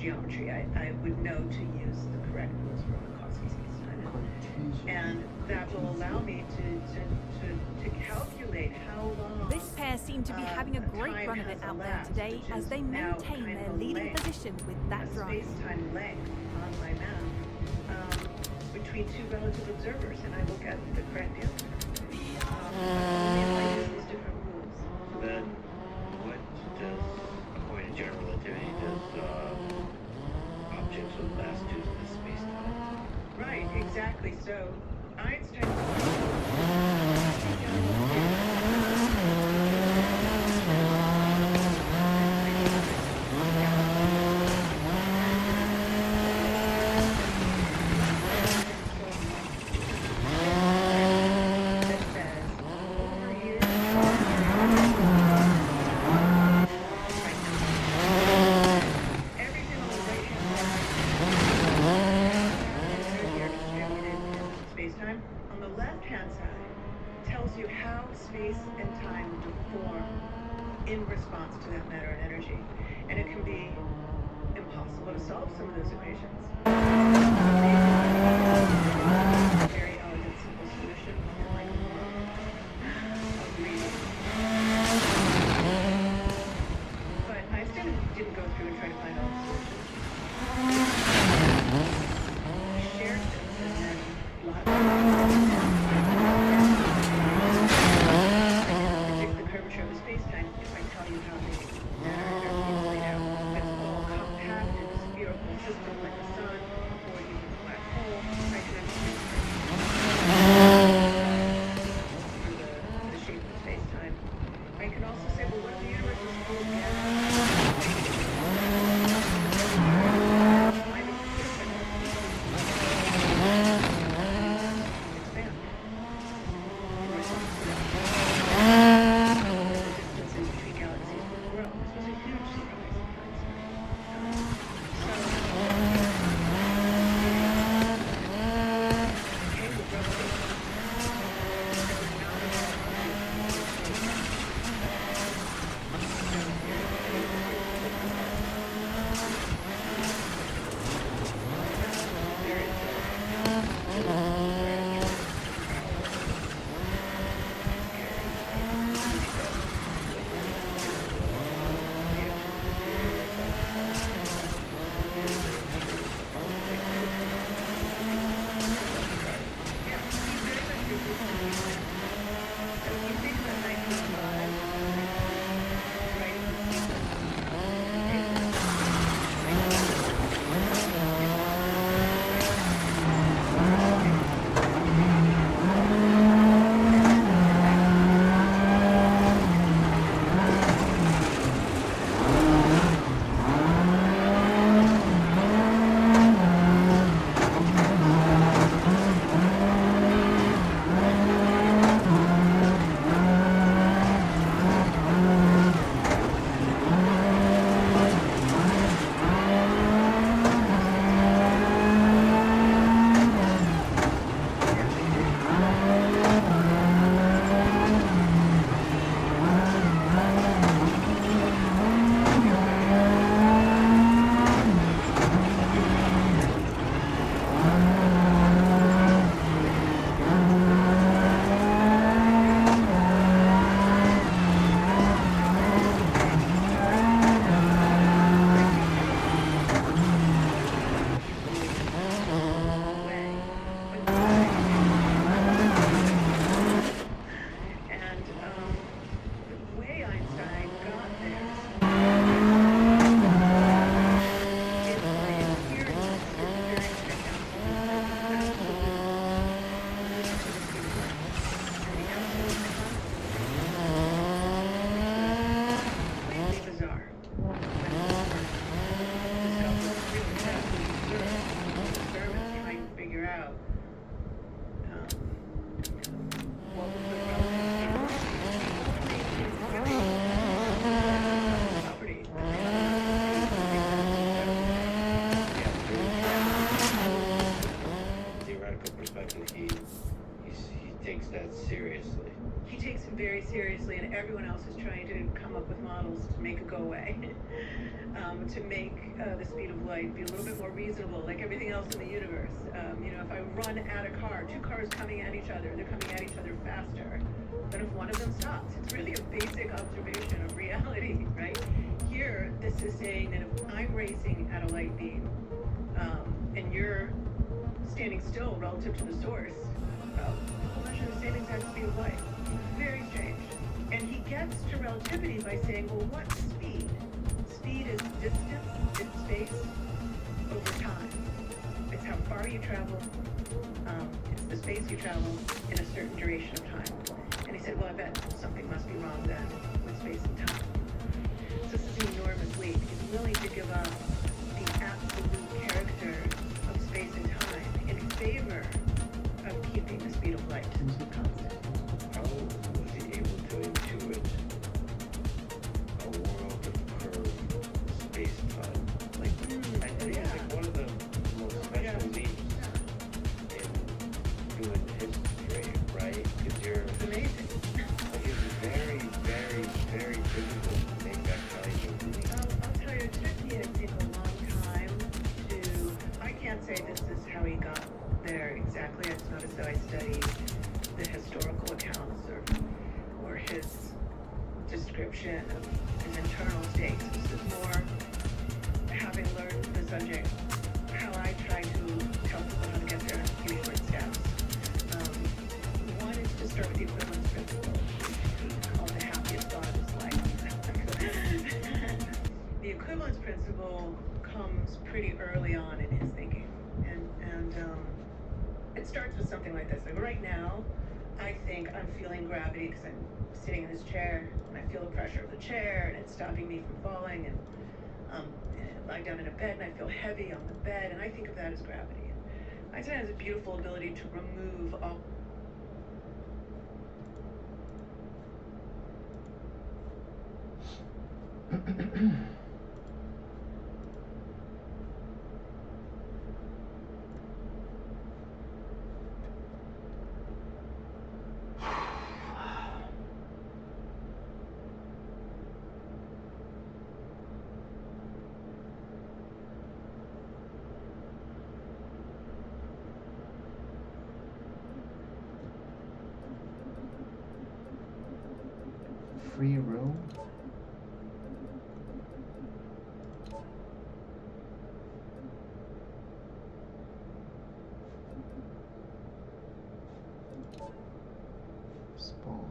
Speaker 6: geometry. I would know to use the correct rules for Minkowski space-time. And that will allow me to calculate how long.
Speaker 2: This pair seem to be having a great run of it out there today as they maintain their leading position with that drive.
Speaker 6: Space-time length on my map between two relative observers, and I look at the correct answer. If I use these different rules.
Speaker 9: So then, what does, according to general relativity, does objects with mass do to the space-time?
Speaker 6: Right, exactly. So Einstein. In response to that matter and energy. And it can be impossible to solve some of those equations. Very elegant, simple solution. Like agreed. But Einstein didn't go through and try to find all the solutions. He shared this and then very seriously, and everyone else is trying to come up with models to make it go away. To make the speed of light be a little bit more reasonable, like everything else in the universe. You know, if I run at a car, two cars coming at each other, they're coming at each other faster than if one of them stops. It's really a basic observation of reality, right? Here, this is saying that if I'm racing at a light beam, and you're standing still relative to the source, I'm not understanding the exact speed of light. Very strange. And he gets to relativity by saying, well, what's speed? Speed is distance in space over time. It's how far you travel. It's the space you travel in a certain duration of time. And he said, well, I bet something must be wrong then with space and time. So this is an enormous leap. He's willing to give up the absolute character of space and time in favor of keeping the speed of light constant.
Speaker 9: How was he able to intuit a world of curved space-time? Like, I think it's like one of the most special leaps in human history, right? Because you're
Speaker 6: Amazing.
Speaker 9: like, it's very, very, very difficult to make that kind of leap.
Speaker 6: I'll tell you, it took me, I think, a long time to, I can't say this is how he got there exactly. It's not as though I studied the historical accounts or his description of his internal states. This is more having learned the subject, how I try to tell people how to get there in few short steps. One is to start with the equivalence principle, called the happiest thought of his life. The equivalence principle comes pretty early on in his thinking, and it starts with something like this. Like right now, I think I'm feeling gravity because I'm sitting in this chair, and I feel the pressure of the chair, and it's stopping me from falling, and I lie down in a bed, and I feel heavy on the bed, and I think of that as gravity. I think it has a beautiful ability to remove all
Speaker 1: free room. Spawn.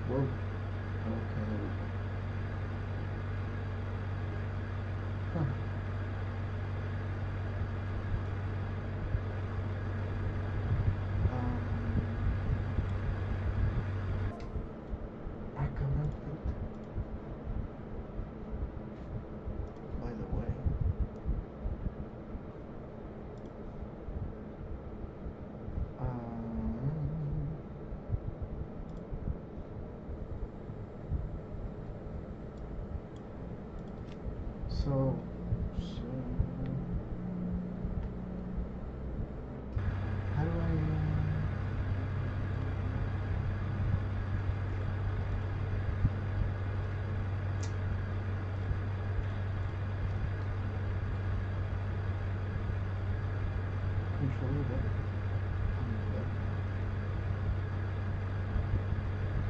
Speaker 1: Whoa. Okay, there we go. Huh. Echo output. By the way. So how do I control that?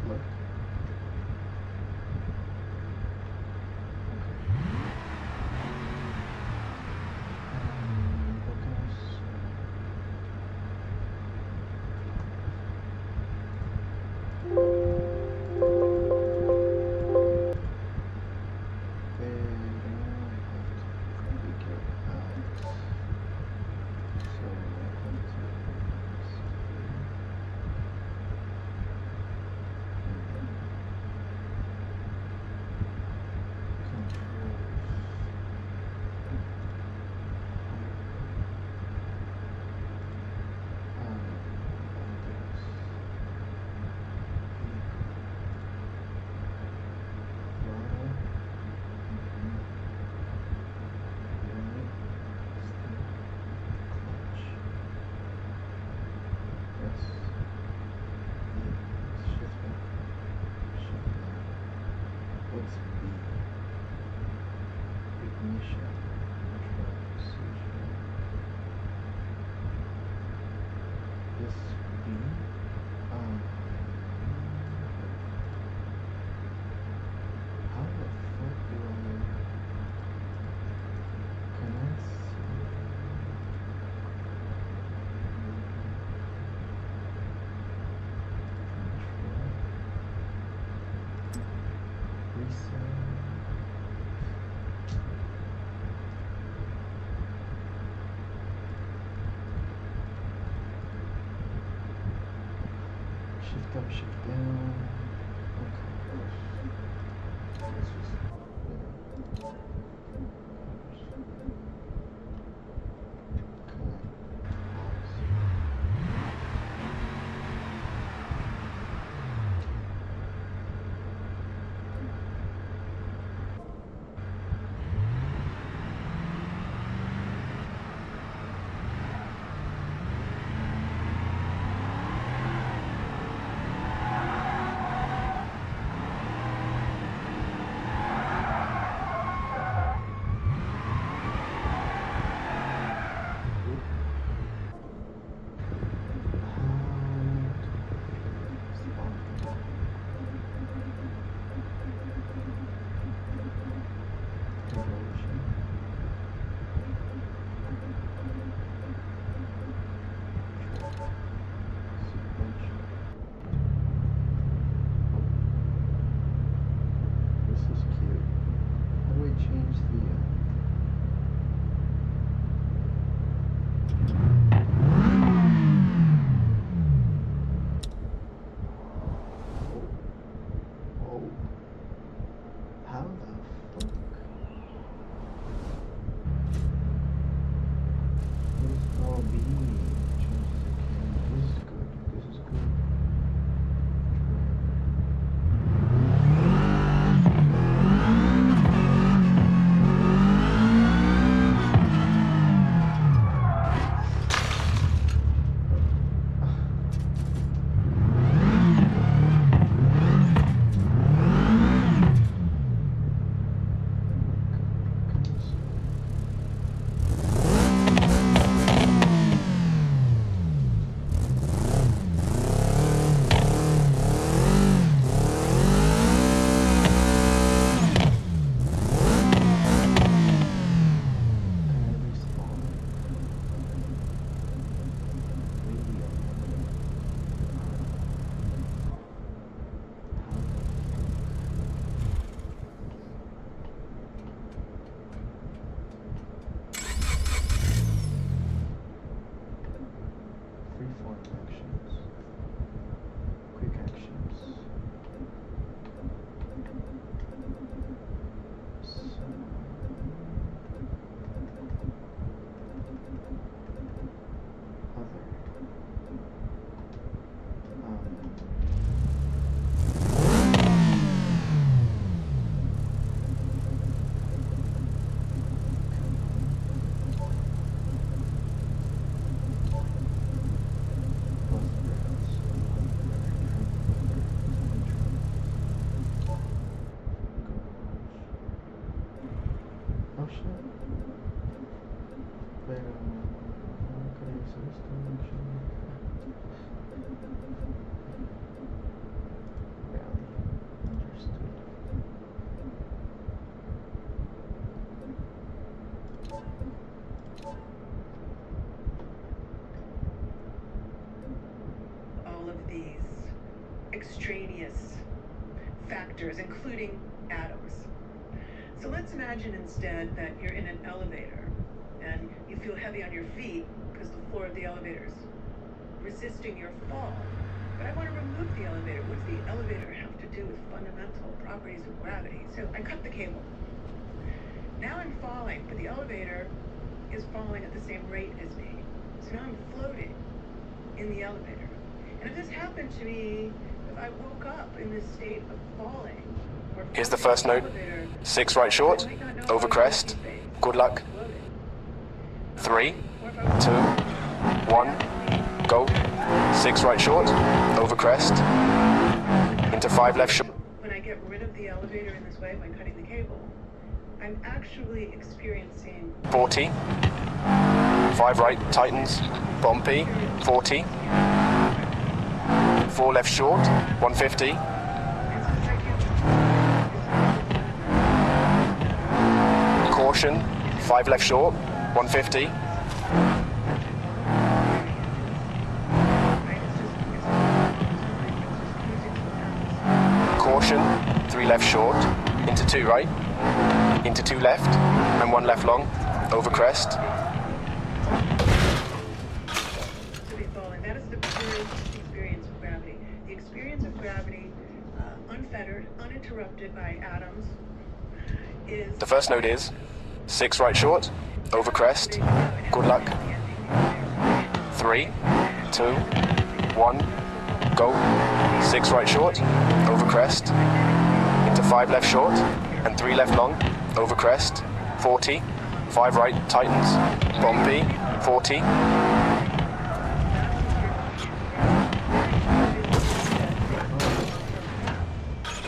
Speaker 1: Look. So What's B? Ignition. Control procedure. This B? How the fuck do I... Can I see? Reset. Shift up, shift down. Okay. Let's just,
Speaker 6: extraneous factors, including atoms. So let's imagine instead that you're in an elevator and you feel heavy on your feet because the floor of the elevator is resisting your fall. But I want to remove the elevator. What does the elevator have to do with fundamental properties of gravity? So I cut the cable. Now I'm falling, but the elevator is falling at the same rate as me. So now I'm floating in the elevator. And if this happened to me, if I woke up in this state of falling, or
Speaker 10: here's the first note. 6 right short, over crest. Good luck. 3, 2, 1, go. 6 right short, over crest. Into 5 left short.
Speaker 6: When I get rid of put the elevator in this way by cutting the cable, I'm actually experiencing
Speaker 10: 40. 5 right, tightens, bumpy, 40. 4 left short, 150. Caution, 5 left short, 150. Caution, 3 left short, into 2 right, into 2 left, and 1 left long, over crest.
Speaker 6: to be falling. That is the purest experience of gravity. The experience of gravity, unfettered, uninterrupted by atoms, is...
Speaker 10: The first note is 6 right short, over crest, good luck. 3, 2, 1, go. 6 right short, over crest, into 5 left short, and 3 left long, over crest, 40. 5 right, tightens, bumpy, 40.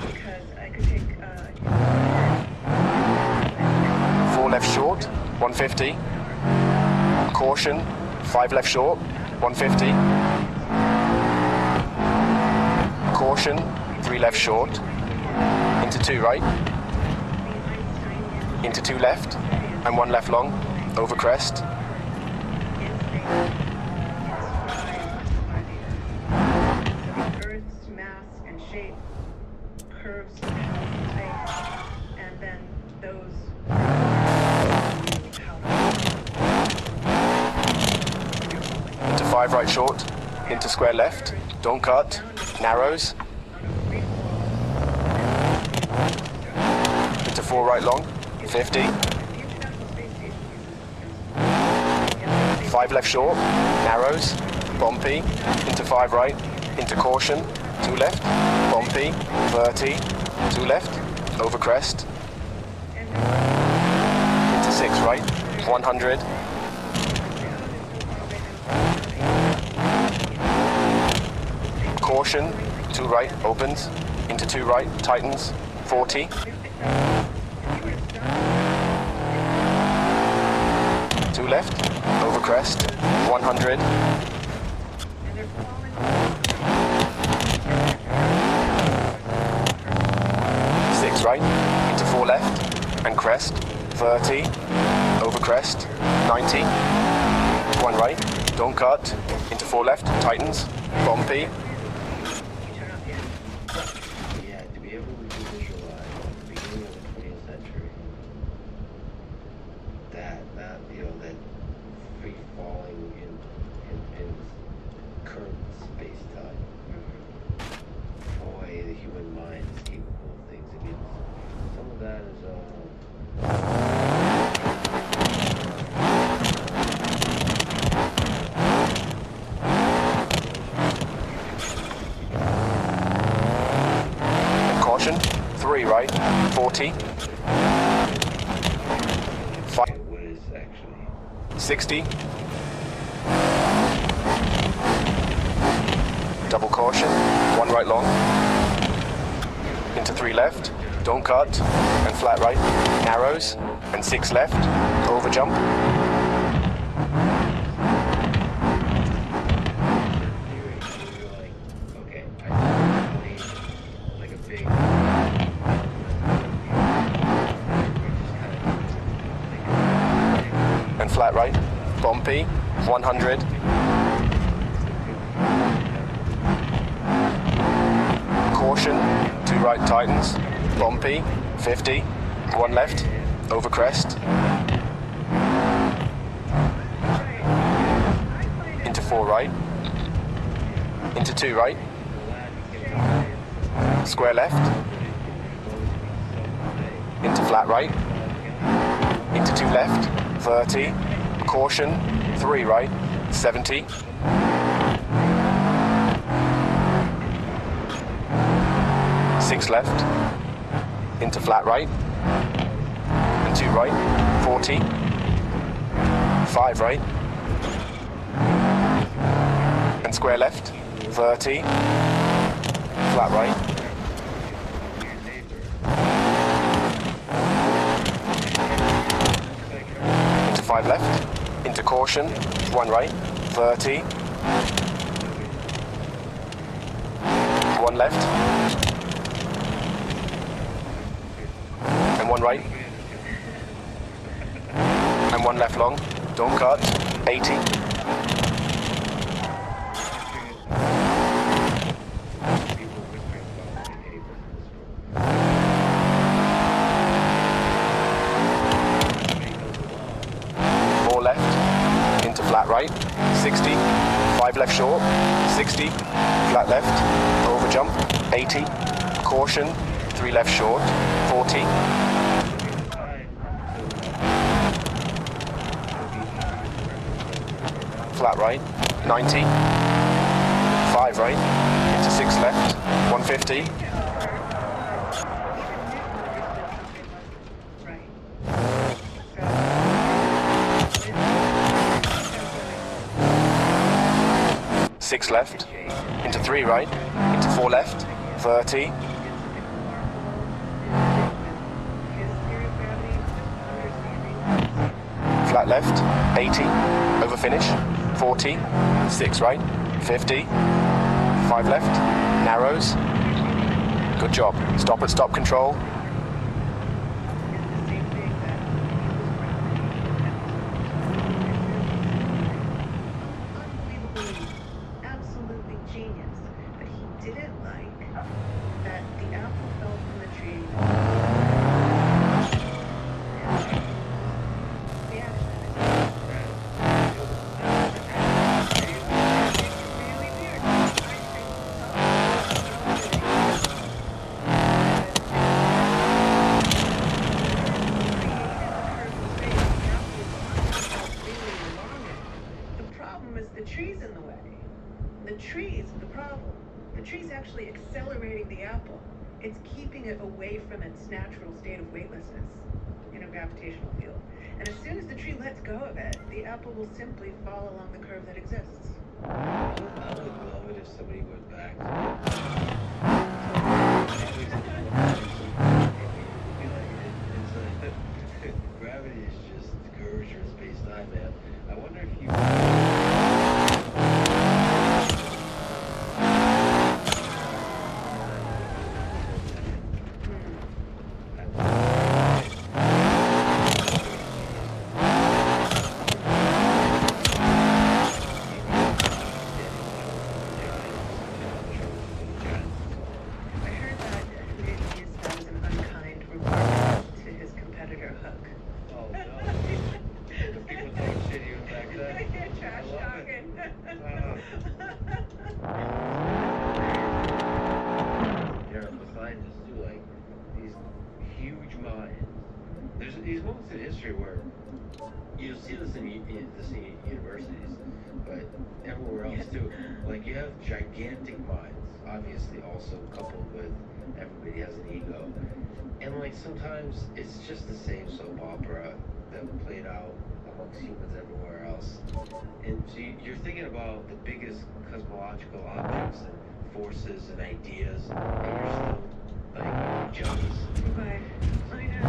Speaker 6: Because I could take...
Speaker 10: 4 left short, 150. Caution, 5 left short, 150. Caution, 3 left short, into 2 right, into 2 left, and 1 left long, over crest.
Speaker 6: Earth's mass and shape, curves of space, and then those...
Speaker 10: Into 5 right short, into square left, don't cut, narrows. Into 4 right long, 50. 5 left short, narrows, bumpy, into 5 right, into caution, 2 left, bumpy, 30, 2 left, over crest. Into 6 right, 100. Caution, 2 right, opens, into 2 right, tightens, 40. 2 left, over crest, 100. 6 right, into 4 left, and crest, 30, over crest, 90. 1 right, don't cut, into 4 left, tightens, bumpy.
Speaker 9: Yeah, to be able to visualize the beginning of the 20th century, that free falling in current space-time. Boy, the human mind is capable of things. I mean, some of that is
Speaker 10: Caution, 3 right, 40. 5,
Speaker 9: what is actually
Speaker 10: 60. Double caution, 1 right long. Into 3 left, don't cut, and flat right, narrows, and 6 left, over jump.
Speaker 9: okay, I need like a big
Speaker 10: And flat right, bumpy, 100. Caution, 2 right tightens, bumpy, 50. 1 left, over crest. Into 4 right, into 2 right, square left, into flat right, into 2 left, 30, caution, 3 right, 70. 6 left, into flat right, and 2 right, 40. 5 right, and square left, 30. Flat right, 5 left, into caution, 1 right, 30, 1 left, and 1 right, and 1 left long, don't cut, 80, 4 left, into flat right, 60, 5 left short, 60, flat left, over jump, 80, caution, 3 left short, 40, flat right, 90, 5 right, into 6 left, 150, six left, into 3 right, into 4 left, 30, flat left, 80, over finish, 40, 6 right, 50, 5 left, narrows, good job, stop at stop control,
Speaker 6: It's keeping it away from its natural state of weightlessness in a gravitational field. And as soon as the tree lets go of it, the apple will simply fall along the curve that exists.
Speaker 9: I would love it if somebody went back. Gravity is just curvature in space-time, man. I wonder if you... These moments in history where you'll see this in universities, but everywhere else too. Like you have gigantic minds, obviously also coupled with everybody has an ego. And like sometimes it's just the same soap opera that played out amongst humans everywhere else. And so you're thinking about the biggest cosmological objects and forces and ideas, and you're still like jealous.
Speaker 6: Right. I know.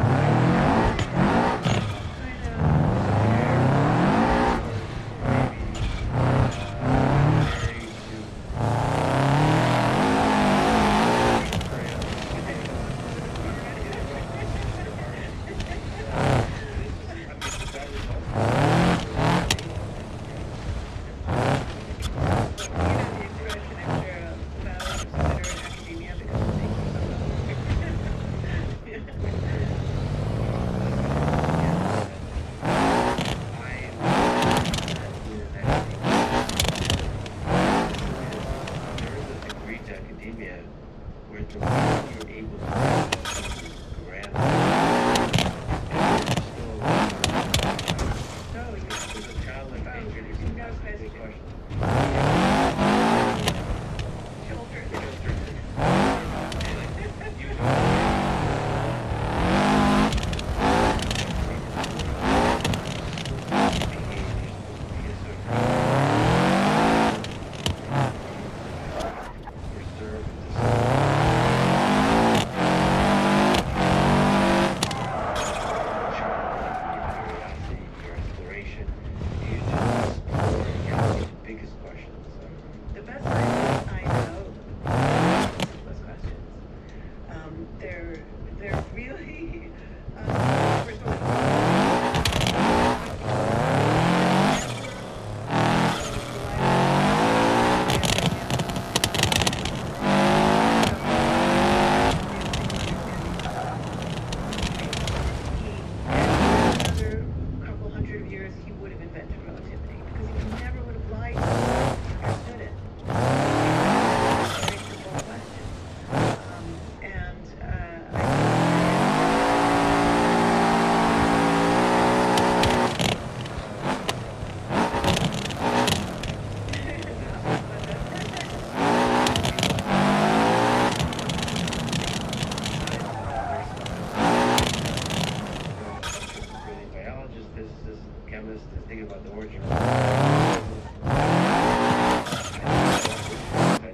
Speaker 9: thinking about the origin. I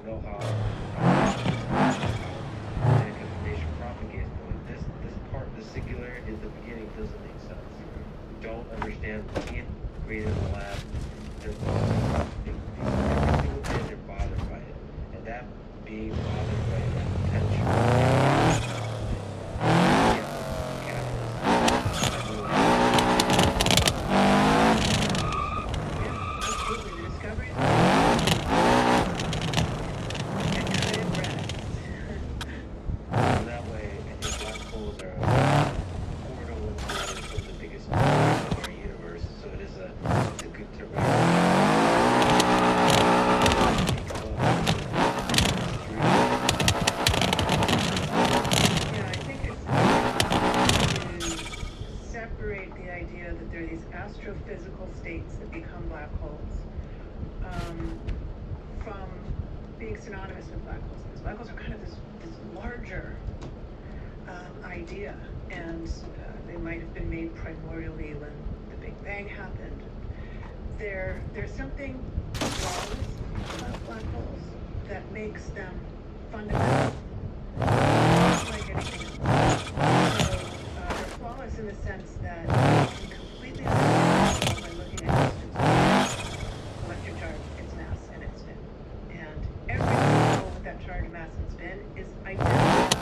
Speaker 9: know how information propagates, but this part, the singular in the beginning doesn't make sense. Don't understand, can't create in the lab. They're bothered by it, and that being bothered by that potential.
Speaker 6: Astrophysical states that become black holes from being synonymous with black holes. Because black holes are kind of this larger idea, and they might have been made primordially when the Big Bang happened. There's something flawless about black holes that makes them fundamental, like anything else. So they're flawless in the sense that you can completely understand by looking at distance, electric charge, its mass, and its spin. And every particle with that charge, mass, and spin is identical.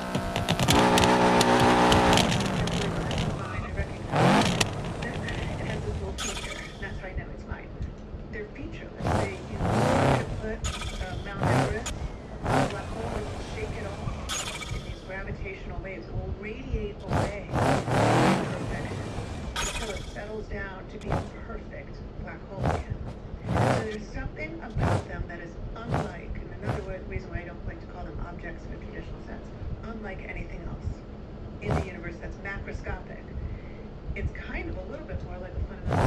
Speaker 6: I recognize it. It has this little feature, and that's right now it's mine. They're featureless. They, you could put Mount Everest, a black hole, and shake it off in these gravitational waves. It will radiate away until it settles down to be a perfect black hole again. So there's something about them that is unlike, and another reason why I don't like to call them objects in a traditional sense, unlike anything else in the universe that's macroscopic. It's kind of a little bit more like a fundamental.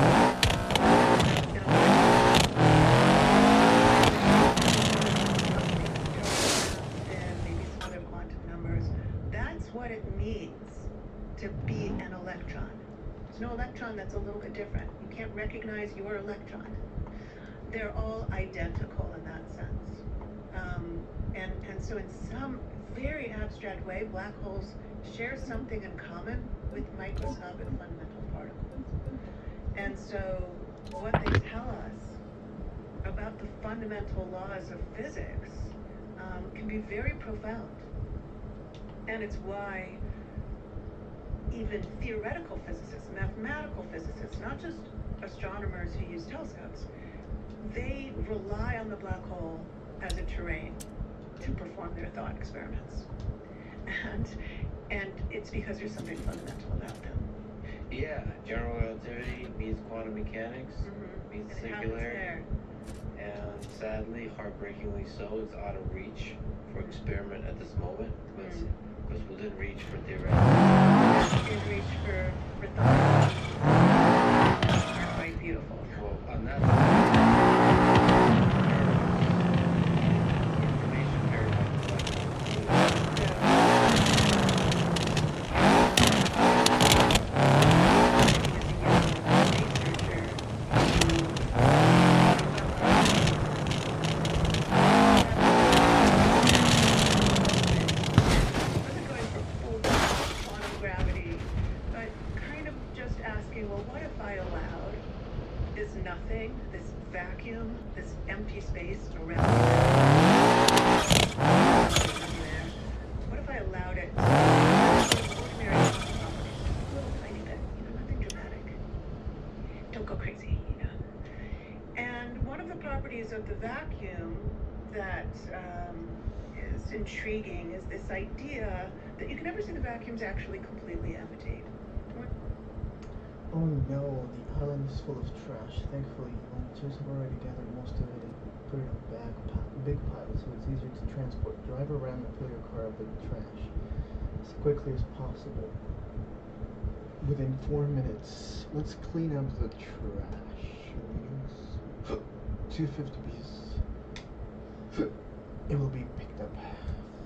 Speaker 6: And maybe some other quantum numbers. That's what it means to be an electron. There's no electron that's a little bit different. You can't recognize your electron. They're all identical in that sense. And so in some very abstract way, black holes share something in common with microscopic fundamental particles. And so what they tell us about the fundamental laws of physics can be very profound. And it's why even theoretical physicists, mathematical physicists, not just astronomers who use telescopes, they rely on the black hole as a terrain to perform their thought experiments. And it's because there's something fundamental about them.
Speaker 9: Yeah, general relativity meets quantum mechanics, meets
Speaker 6: and
Speaker 9: singularity. And sadly, heartbreakingly so, it's out of reach for experiment at this moment, because within reach for theoretical.
Speaker 6: In reach for thought. Are quite beautiful.
Speaker 9: Well, on that information very much this vacuum, this empty space around it. What if I allowed it to ordinary properties, just a little tiny bit, nothing dramatic. Don't go crazy, And one of the properties of the vacuum that is intriguing is this idea that you can never see the vacuums actually completely empty.
Speaker 1: Oh no, the island is full of trash. Thankfully, volunteers have already gathered most of it and put it in a big pile so it's easier to transport. Drive around and fill your car up with trash as quickly as possible. Within 4 minutes, let's clean up the trash. 250 pieces. It will be picked up.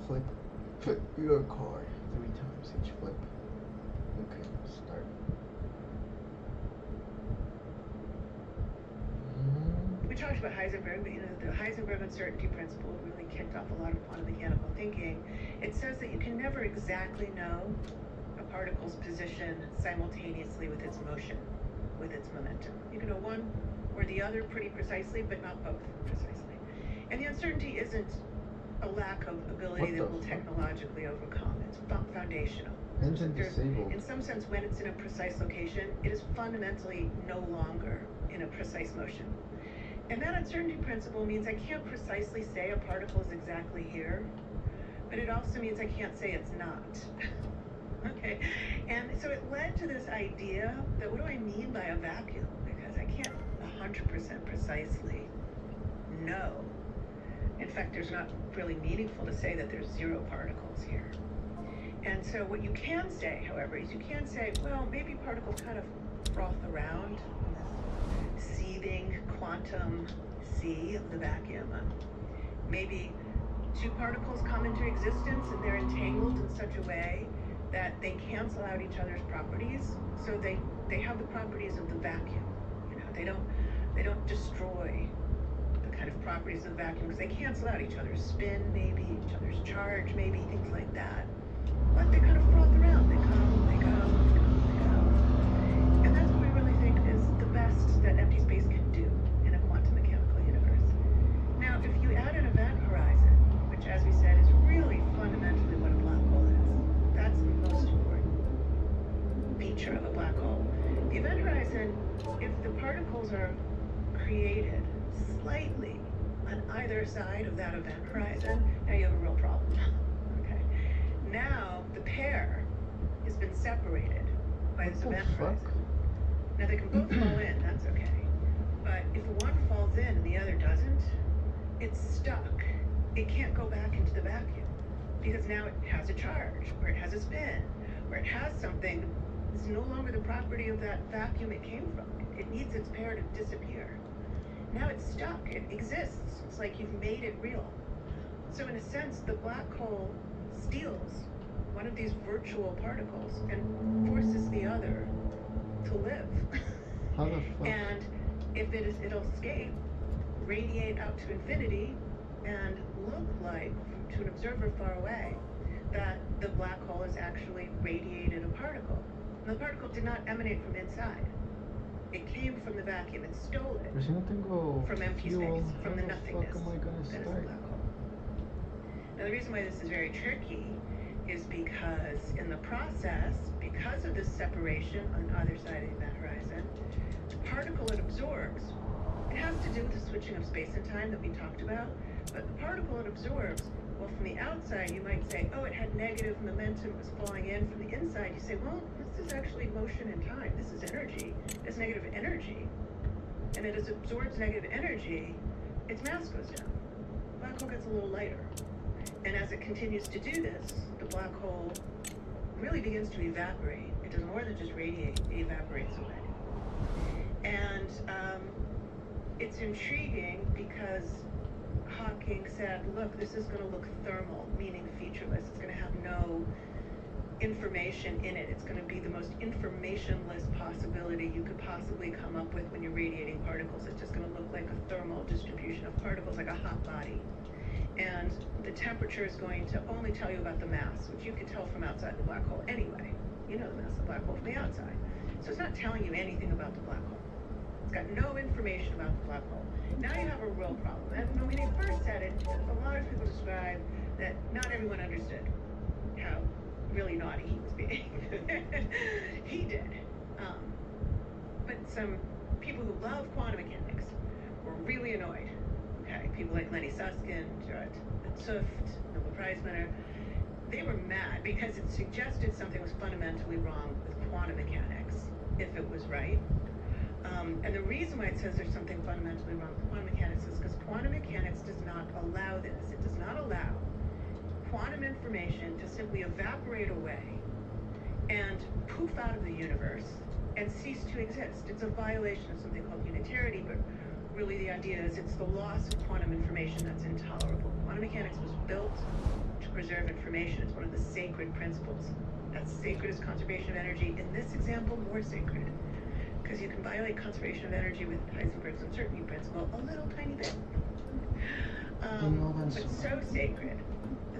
Speaker 1: Flip your car 3 times each flip. Okay, start.
Speaker 6: talked about Heisenberg, but the Heisenberg uncertainty principle really kicked off a lot of quantum mechanical thinking. It says that you can never exactly know a particle's position simultaneously with its motion, with its momentum. You can know one or the other pretty precisely, but not both precisely. And the uncertainty isn't a lack of ability that we'll technologically overcome. It's foundational.
Speaker 1: Engine disabled.
Speaker 6: In some sense, when it's in a precise location, it is fundamentally no longer in a precise motion. And that uncertainty principle means I can't precisely say a particle is exactly here, but it also means I can't say it's not. Okay? And so it led to this idea that what do I mean by a vacuum? Because I can't 100% precisely know. In fact, there's not really meaningful to say that there's zero particles here. And so what you can say, however, is you can say, well, maybe particles kind of froth around in this seething quantum sea of the vacuum. Maybe two particles come into existence and they're entangled in such a way that they cancel out each other's properties. So they have the properties of the vacuum. You know, they don't destroy the kind of properties of the vacuum because they cancel out each other's spin, maybe each other's charge, maybe things like that. But they kind of froth around. They come, they go, they come, they go. And that's what we really think is the best that empty space can do in a quantum mechanical universe. Now, if you add an event horizon, which, as we said, is really fundamentally what a black hole is, that's the most important feature of a black hole. The event horizon, if the particles are created slightly on either side of that event horizon, now you have a real problem. Now the pair has been separated by this event horizon. Now they can both fall in, that's okay. But if one falls in and the other doesn't, it's stuck. It can't go back into the vacuum because now it has a charge, or it has a spin, or it has something that's no longer the property of that vacuum it came from. It needs its pair to disappear. Now it's stuck, it exists. It's like you've made it real. So in a sense, the black hole steals one of these virtual particles and forces the other to live.
Speaker 1: How the fuck?
Speaker 6: And if it'll escape, radiate out to infinity, and look like, to an observer far away, that the black hole has actually radiated a particle. And the particle did not emanate from inside. It came from the vacuum. It stole it from empty space, from the nothingness that is the black hole. Now, the reason why this is very tricky is because in the process, because of this separation on either side of the event horizon, the particle it absorbs, it has to do with the switching of space and time that we talked about, but the particle it absorbs, well, from the outside, you might say, oh, it had negative momentum, it was falling in. From the inside, you say, well, this is actually motion in time. This is energy. It's negative energy. And as it absorbs negative energy, its mass goes down. The black hole gets a little lighter. And as it continues to do this, the black hole really begins to evaporate. It does more than just radiate, it evaporates away. And it's intriguing because Hawking said, look, this is going to look thermal, meaning featureless. It's going to have no information in it. It's going to be the most informationless possibility you could possibly come up with when you're radiating particles. It's just going to look like a thermal distribution of particles, like a hot body. And the temperature is going to only tell you about the mass, which you can tell from outside the black hole anyway. You know the mass of the black hole from the outside. So it's not telling you anything about the black hole. It's got no information about the black hole. Now you have a real problem. And when they first said it, a lot of people described that not everyone understood how really naughty he was being. He did. But some people who love quantum mechanics were really annoyed. Okay, people like Lenny Susskind, Gerard Tuft, Nobel Prize winner, they were mad because it suggested something was fundamentally wrong with quantum mechanics, if it was right. And the reason why it says there's something fundamentally wrong with quantum mechanics is because quantum mechanics does not allow this. It does not allow quantum information to simply evaporate away and poof out of the universe and cease to exist. It's a violation of something called unitarity, but really the idea is it's the loss of quantum information that's intolerable. Quantum mechanics was built to preserve information. It's one of the sacred principles. That's sacred as conservation of energy. In this example, more sacred. because you can violate conservation of energy with Heisenberg's uncertainty principle a little tiny bit. But so sacred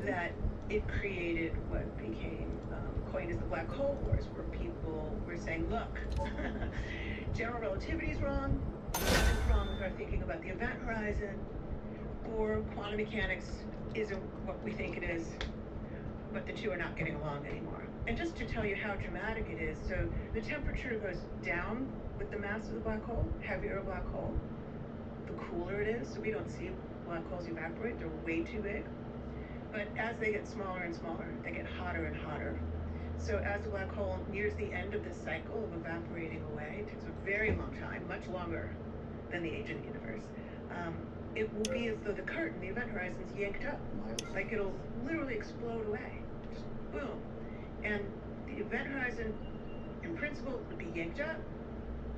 Speaker 6: that it created what became coined as the black hole wars, where people were saying, look, general relativity is wrong, it's wrong with our thinking about the event horizon, or quantum mechanics isn't what we think it is, but the two are not getting along anymore. And just to tell you how dramatic it is, so the temperature goes down with the mass of the black hole, heavier a black hole, the cooler it is, so we don't see black holes evaporate, they're way too big. But as they get smaller and smaller, they get hotter and hotter. So as the black hole nears the end of this cycle of evaporating away, it takes a very long time, much longer than the age of the universe. It will be as though the curtain, the event horizon's yanked up. Like it'll literally explode away. Just boom. And the event horizon, in principle, would be yanked up.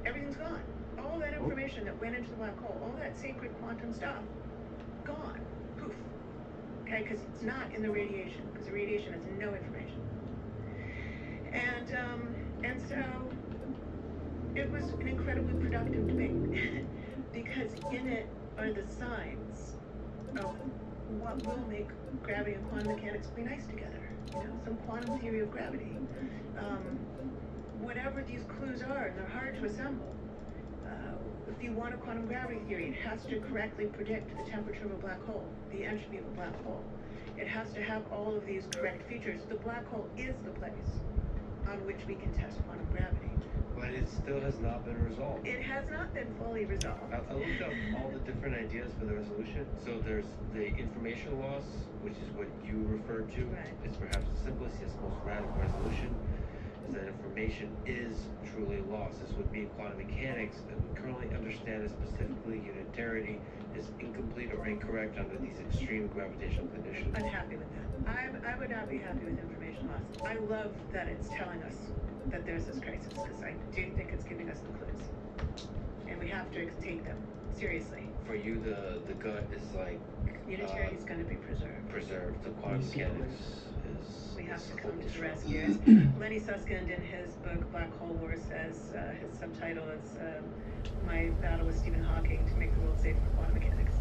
Speaker 6: Everything's gone. All that information that went into the black hole, all that sacred quantum stuff, gone. Poof. Okay, because it's not in the radiation, because the radiation has no information. And so it was an incredibly productive debate because in it are the signs of what will make gravity and quantum mechanics be nice together. You know, some quantum theory of gravity. Whatever these clues are, and they're hard to assemble. If you want a quantum gravity theory, it has to correctly predict the temperature of a black hole, the entropy of a black hole. It has to have all of these correct features. The black hole is the place on which we can test quantum gravity.
Speaker 9: But it still has not been resolved.
Speaker 6: It has not been fully resolved.
Speaker 9: I looked up all the different ideas for the resolution. So there's the information loss, which is what you referred to.
Speaker 6: Right.
Speaker 9: It's perhaps the simplest, yet most radical resolution. Is that information is truly lost. This would be quantum mechanics, and we currently understand it specifically unitarity is incomplete or incorrect under these extreme gravitational conditions.
Speaker 6: Unhappy with that. I would not be happy with information loss. I love that it's telling us that there's this crisis, because I do think it's giving us the clues. And we have to take them seriously.
Speaker 9: For you, the gut is like...
Speaker 6: Unitarity is going to be preserved.
Speaker 9: Preserved. The quantum mechanics is...
Speaker 6: We have to come to the rescue. Lenny Susskind in his book Black Hole War says, his subtitle is My Battle with Stephen Hawking to Make the World Safe for Quantum Mechanics.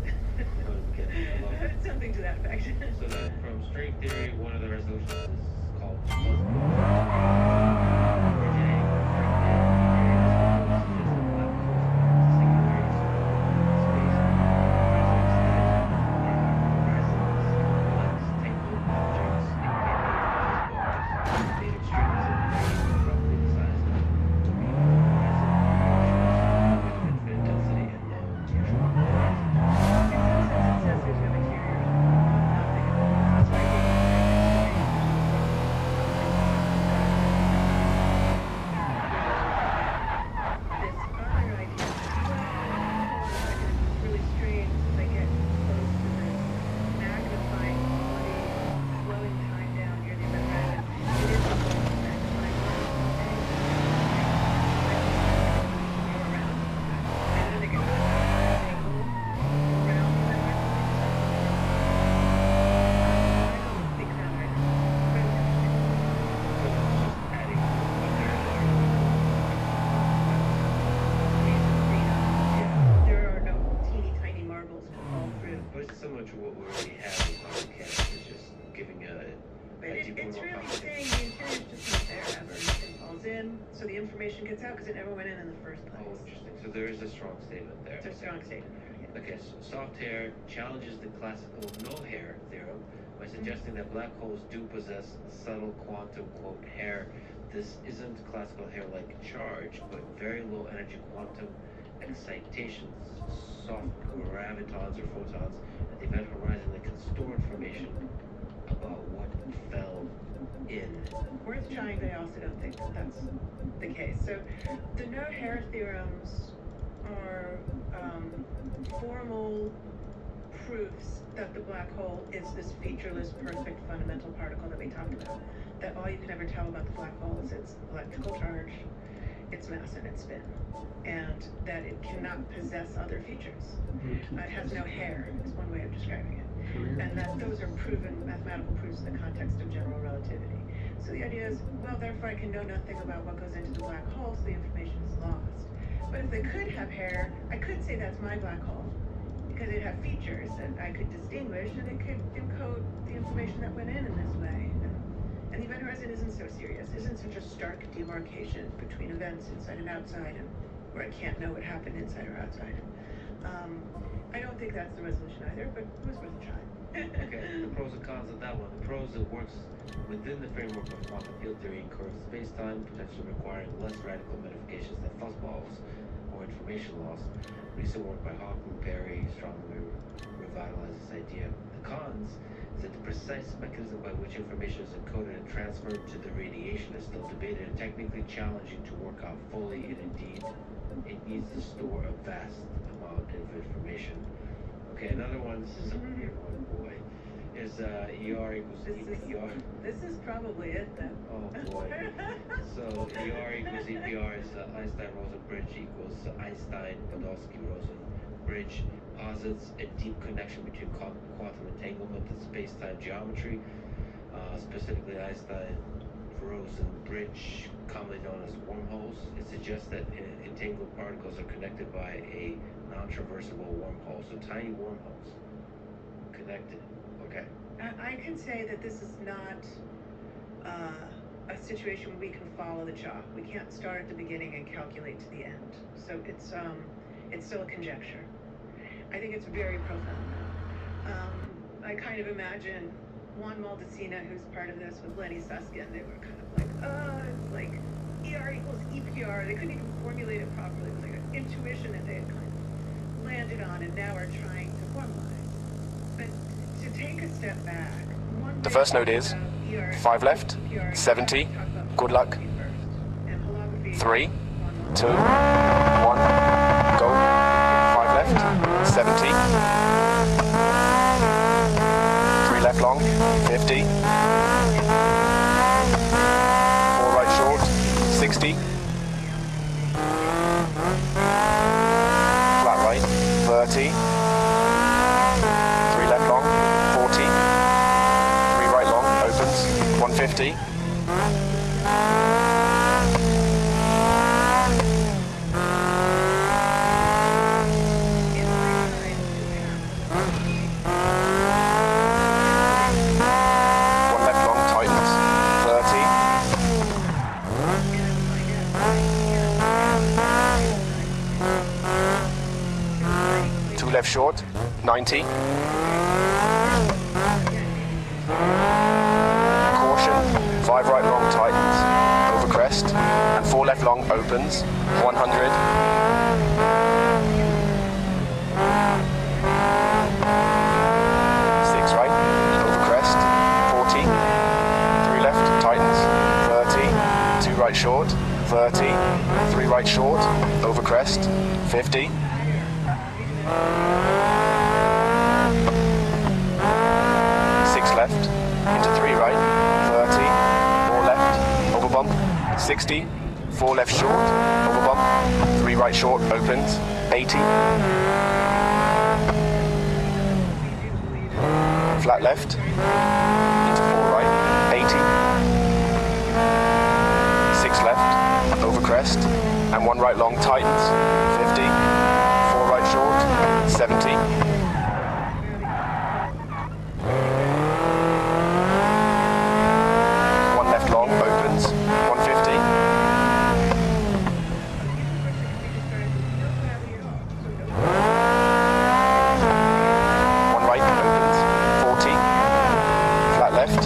Speaker 6: Something to that effect.
Speaker 9: So then from string theory, one of the resolutions is called
Speaker 6: so the information gets out because it never went in the first place.
Speaker 9: Oh, interesting. So there is a strong statement there.
Speaker 6: There's a strong statement there, yeah.
Speaker 9: Okay, so soft hair challenges the classical no hair theorem by suggesting that black holes do possess subtle quantum, quote, hair. This isn't classical hair-like charge, but very low energy quantum excitations, soft gravitons or photons at the event horizon that can store information about what fell in.
Speaker 6: Worth trying, but I also don't think that that's the case. So the no hair theorems are formal proofs that the black hole is this featureless, perfect fundamental particle that we talked about. That all you can ever tell about the black hole is its electrical charge, its mass, and its spin. And that it cannot possess other features. It has no hair, is one way of describing it. And that those are proven mathematical proofs in the context of general relativity. So the idea is, well, therefore I can know nothing about what goes into the black hole, so the information is lost. But if they could have hair, I could say that's my black hole, because it'd have features that I could distinguish, and it could encode the information that went in this way. And the event horizon isn't so serious, isn't such a stark demarcation between events inside and outside, and where I can't know what happened inside or outside. I don't think that's the resolution either, but it was worth a try.
Speaker 9: Okay, the pros and cons of that one. The pros, it works within the framework of quantum field theory and curved space-time, potentially requiring less radical modifications than fuzzballs or information loss. Recent work by Hawking, Perry, strongly revitalized this idea. The cons is that the precise mechanism by which information is encoded and transferred to the radiation is still debated and technically challenging to work out fully, and indeed, it needs to store a vast amount of information. Okay, another one, this is a weird one, boy, is ER equals EPR.
Speaker 6: This is probably it then.
Speaker 9: Oh boy. So ER equals EPR is Einstein-Rosen bridge equals Einstein-Podolsky-Rosen bridge posits a deep connection between quantum entanglement and space-time geometry, specifically Einstein-Rosen bridge, commonly known as wormholes. It suggests that entangled particles are connected by a non-traversable wormhole, so tiny wormholes connected. Okay.
Speaker 6: I can say that this is not a situation where we can follow the chalk. We can't start at the beginning and calculate to the end. So it's still a conjecture. I think it's very profound. I kind of imagine Juan Maldacena, who's part of this, with Lenny Susskind. They were kind of like, it's like ER equals EPR. They couldn't even formulate it properly. It was like an intuition that they had kind of landed on and now are trying to formalize. But to take a step back,
Speaker 10: The first node is 5 left, 70, good luck. 3, 2, 1, go. 5 left, 70. 3 left long, 50. 4 right short, 60. Flat right, 30. 3 left long, 40. 3 right long, opens, 150. Left short, 90. Caution, 5 right long tightens, over crest, and 4 left long opens, 100. 6 right, over crest, 40. 3 left tightens, 30. 2 right short, 30. 3 right short, over crest, 50. 6 left, into 3 right, 30, 4 left, over bump, 60, 4 left short, over bump, 3 right short, opens, 80. Flat left, into 4 right, 80. 6 left, over crest, and 1 right long tightens, 50. 4 right short, 70. 1 left long, opens, 150. 1 right, opens, 40. Flat left.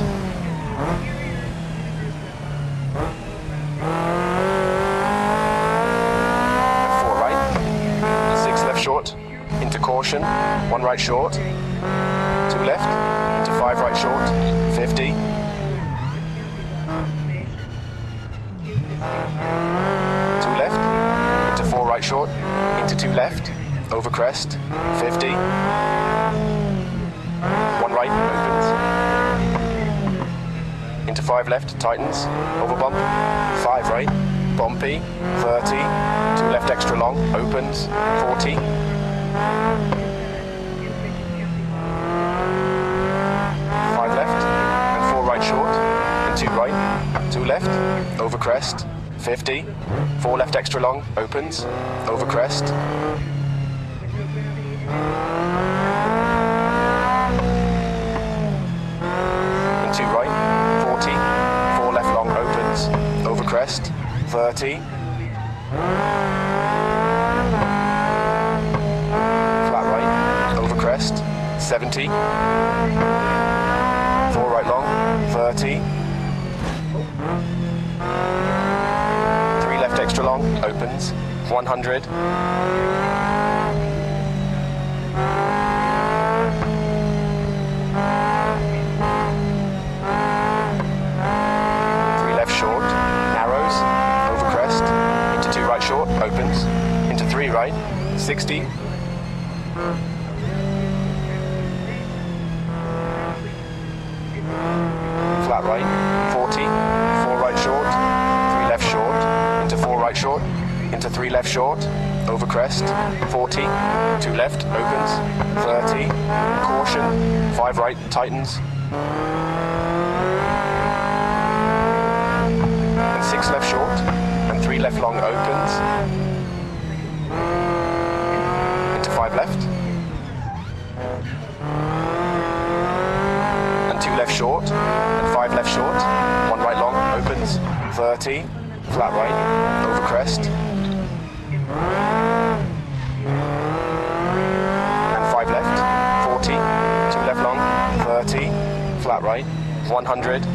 Speaker 10: 4 right. 6 left short, into caution, 1 right short. 2 left, into 5 right short, 50. 2 left, into 4 right short, into 2 left, over crest, 50. 1 right, opens. Into 5 left, tightens, over bump, 5 right, bumpy, 30. 2 left extra long, opens, 40. 5 left, and 4 right short, and 2 right. 2 left, over crest, 50, 4 left extra long, opens, over crest. And 2 right, 40, 4 left long, opens, over crest, 30. Flat right, over crest, 70. 4 right long, 30. 3 left extra long, opens, 100. 3 left short, narrows, over crest, into 2 right short, opens, into 3 right, 60. Flat right, 40, 4 right short, 3 left short, into 4 right short, into 3 left short, over crest, 40, 2 left, opens, 30, caution, 5 right, tightens, and 6 left short, and 3 left long, opens, into 5 left, and 2 left short, and 5 left short, 1 right long, opens, 30, flat right, over crest, and 5 left, 40, 2 left long, 30, flat right, 100.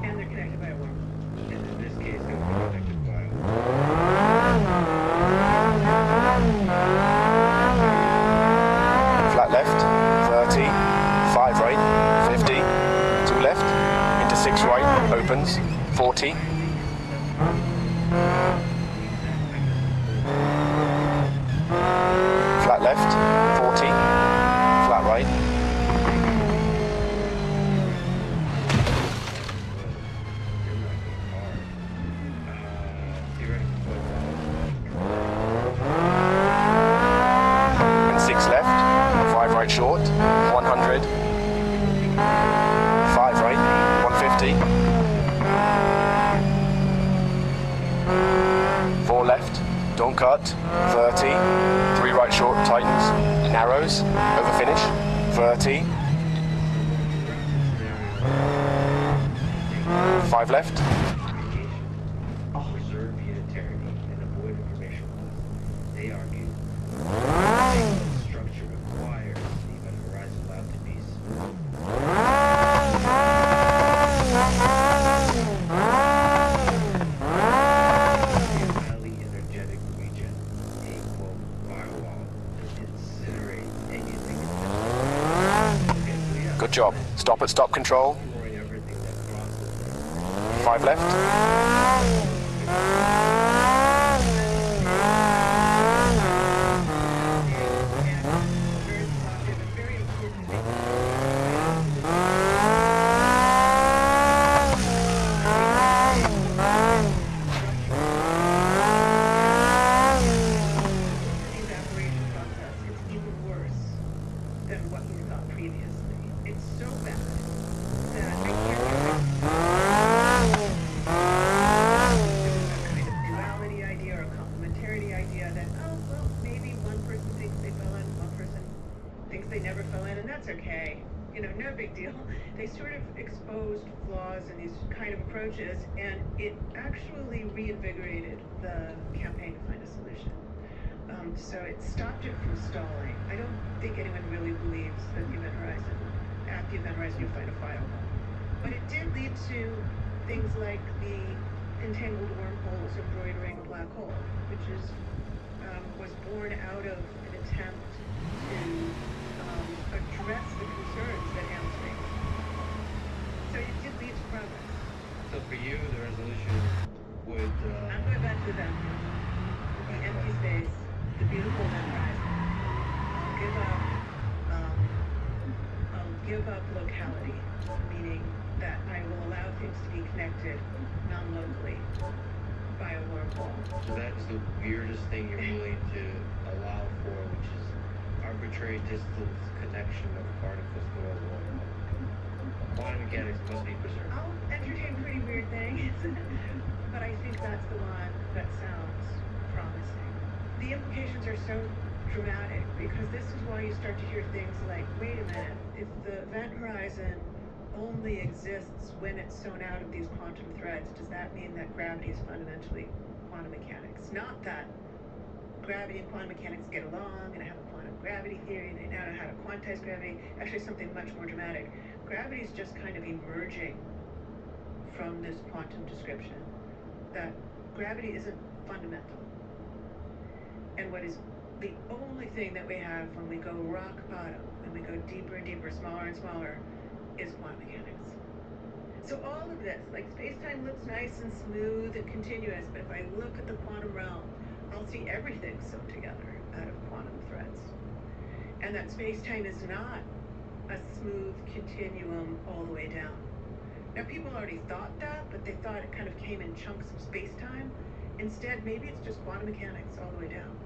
Speaker 9: And they're connected by a worm. And in this case, they're connected by
Speaker 10: Flat left, 30, 5 right, 50, 2 left, into 6 right, opens, 40. Flat left, 40, flat right. And 6 left, 5 right short, 100. 5 right, 150. 4 left, don't cut, 30. 3 right short, tightens, narrows, over finish, 30. 5 left.
Speaker 9: preserve unitarity and avoid information loss. They argue structure requires the event horizon allowed to be highly energetic region, a quote firewall, and incinerate anything. Okay, so yeah.
Speaker 10: Good job. Stop at stop control.
Speaker 9: Destroying everything that crosses.
Speaker 10: 5 left.
Speaker 6: Evaporation process is even worse than what you thought previously. It's so bad that I can't kind of duality idea or complementarity idea that, oh, well, maybe one person thinks they fell in, one person thinks they never fell in, and that's okay. You know, no big deal. They sort of exposed flaws in these kind of approaches, and it actually reinvigorated the campaign to find a solution. So it stopped it from stalling. I don't think anyone really believes that at the event horizon you'll find a firewall. But it did lead to things like the entangled wormholes embroidering a black hole, which was born out of an attempt to address the concerns that hamstring. So it did lead to progress.
Speaker 9: So for you, the resolution would
Speaker 6: I'm going back to them. The empty space, the beautiful event horizon. I'll give up locality, meaning that I will allow things to be connected non-locally by a wormhole.
Speaker 9: So that is the weirdest thing you're willing to allow for, which is arbitrary distance connection of particles to a wormhole. quantum mechanics must be preserved.
Speaker 6: I'll entertain pretty weird things, but I think that's the one that sounds promising. The implications are so dramatic because this is why you start to hear things like, wait a minute, if the event horizon only exists when it's sewn out of these quantum threads, does that mean that gravity is fundamentally quantum mechanics? Not that gravity and quantum mechanics get along and I have a quantum gravity theory and I now know how to quantize gravity. Actually, something much more dramatic. Gravity is just kind of emerging from this quantum description that gravity isn't fundamental. And what is the only thing that we have when we go rock bottom, when we go deeper and deeper, smaller and smaller, is quantum mechanics. So all of this, like space-time looks nice and smooth and continuous, but if I look at the quantum realm, I'll see everything sewn together out of quantum threads. And that space-time is not a smooth continuum all the way down. Now people already thought that, but they thought it kind of came in chunks of space-time. Instead, maybe it's just quantum mechanics all the way down.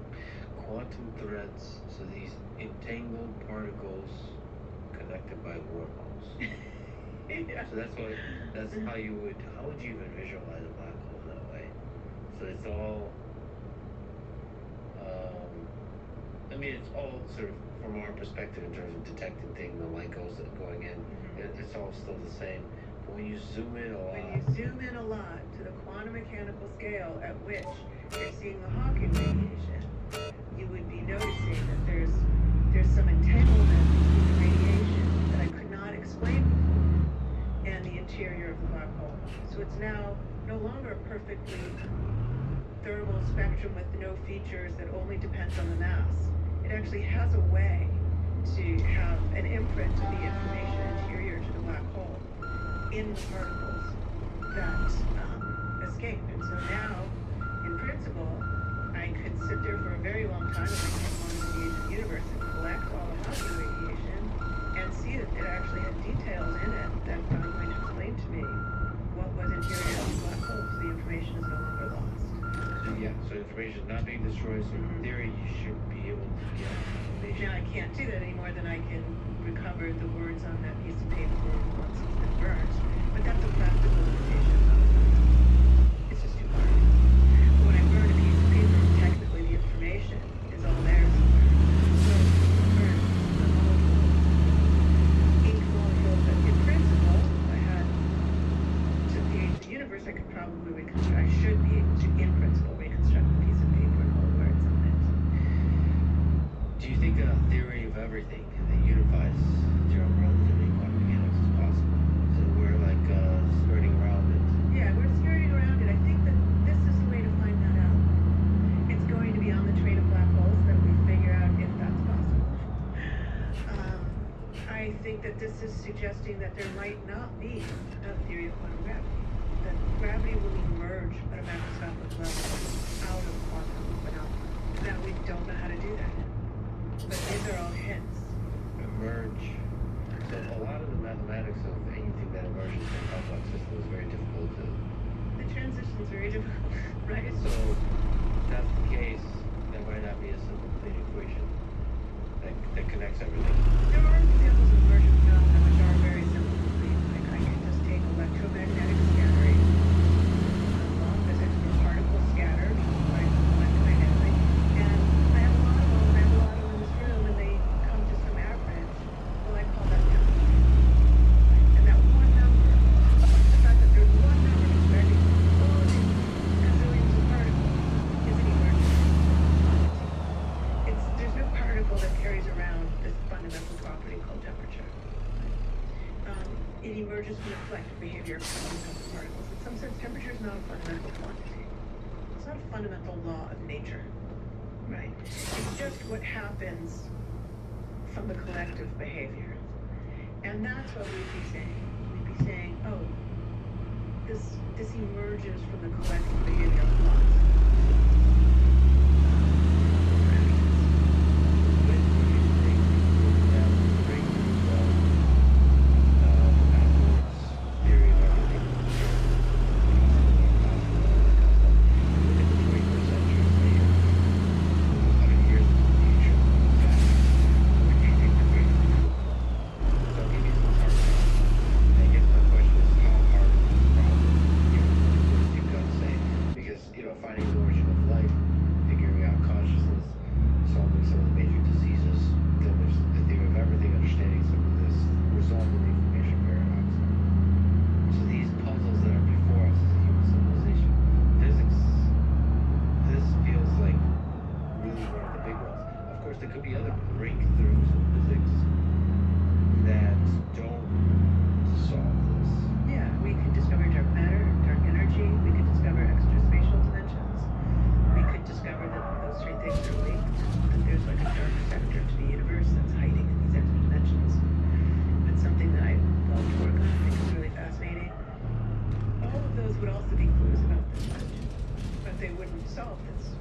Speaker 9: Quantum threads, so these entangled particles connected by wormholes.
Speaker 6: Yeah.
Speaker 9: So that's how would you even visualize a black hole that way? So it's all, I mean, it's all sort of from our perspective in terms of detecting things, the light going in, it's all still the same. But when you zoom in a lot.
Speaker 6: When you zoom in a lot to the quantum mechanical scale at which you're seeing the Hawking radiation, you would be noticing that there's some entanglement between the radiation that I could not explain before and the interior of the black hole. So it's now no longer a perfectly thermal spectrum with no features that only depends on the mass. It actually has a way to have an imprint of the information interior to the black hole in the particles that escape. And so now, in principle, I could sit there for a very long time if I came along to the age of the universe and collect all the Hawking radiation and see that it actually had details in it that are going to explain to me what was interior of the black hole, so the information is no longer lost.
Speaker 9: So information is not being destroyed, so in theory you should be able to get information.
Speaker 6: Now I can't do that any more than I can recover the words on that piece of paper once it's been burned, but that's a practical limitation of it. It's just too hard. When I burn a piece of paper, technically the information is all there somewhere. So burn the molecule, ink molecule, but in principle, if I had to the age of the universe, I could probably reconstruct. I should be able to, in principle, reconstruct a piece of paper and all the words on it.
Speaker 9: Do you think a theory of everything that unifies general relativity and quantum mechanics is possible? So we're like skirting around it.
Speaker 6: Yeah, we're skirting around it. I think that this is the way to find that out. It's going to be on the train of black holes that we figure out if that's possible. I think that this is suggesting that there might not be a theory of quantum gravity. That gravity will emerge at a macroscopic level out of quantum phenomena. Now we don't know how to do that. But these are all hints.
Speaker 9: Emerge. So a lot of the mathematics of anything that emerges in a complex system is very difficult to.
Speaker 6: The transition is very difficult, right?
Speaker 9: So if that's the case, there might not be a simple clean equation that connects everything.
Speaker 6: There are examples of emergent phenomena which are very simple to read. Like I can just take electromagnetic scattering, law of physics where particles scatter like electromagnetically, and I have a lot of them, and I have a lot of them in this room, and they come to some average. Well, I call that density. And that one number, the fact that there's one number describing all of these gazillions of particles, is an emergent quantity. There's no particle that carries around this fundamental property called temperature. It emerges from the collective behavior of fundamental particles. In some sense, temperature is not a fundamental quantity. It's not a fundamental law of nature, right? It's just what happens from the collective behavior. And that's what we'd be saying. We'd be saying, oh, this emerges from the collective behavior of lots.
Speaker 9: So
Speaker 6: would also be clues about this question, but they wouldn't solve this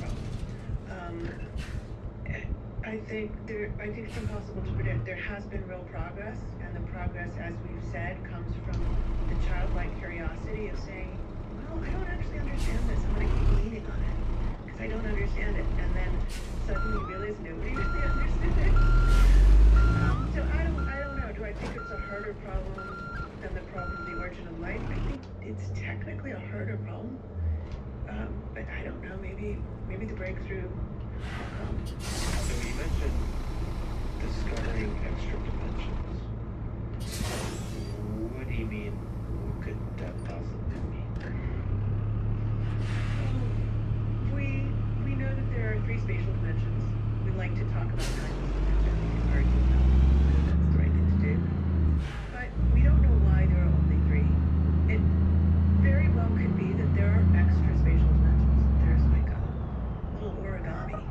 Speaker 6: problem. I think it's impossible to predict. There has been real progress, and the progress, as we've said, comes from the childlike curiosity of saying, well, I don't actually understand this. I'm going to keep leaning on it because I don't understand it. And then suddenly you realize nobody really understood it. So I don't know. Do I think it's a harder problem than the problem of the origin of life? I think it's technically a harder problem, but I don't know. Maybe the breakthrough.
Speaker 9: So you mentioned discovering extra dimensions. What do you mean? What could that possibly mean?
Speaker 6: We know that there are 3 spatial dimensions. We like to talk about timeless dimension. We can argue about whether that's the right thing to do. But we don't know why there are only 3. It very well could be that there are extra spatial dimensions. There's like a little origami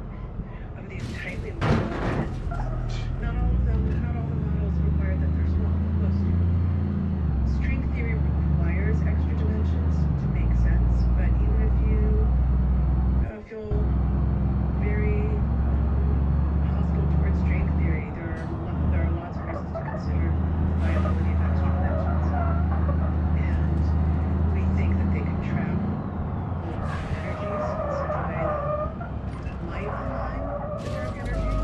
Speaker 6: of these tightly woven dimensions. Not all the models require that they're small, but most do. String theory requires extra dimensions to make sense, but even if you feel very hostile towards string theory, there are lots of reasons to consider the viability of extra dimensions. And we think that they can trap energies in such a way that might align with dark energy.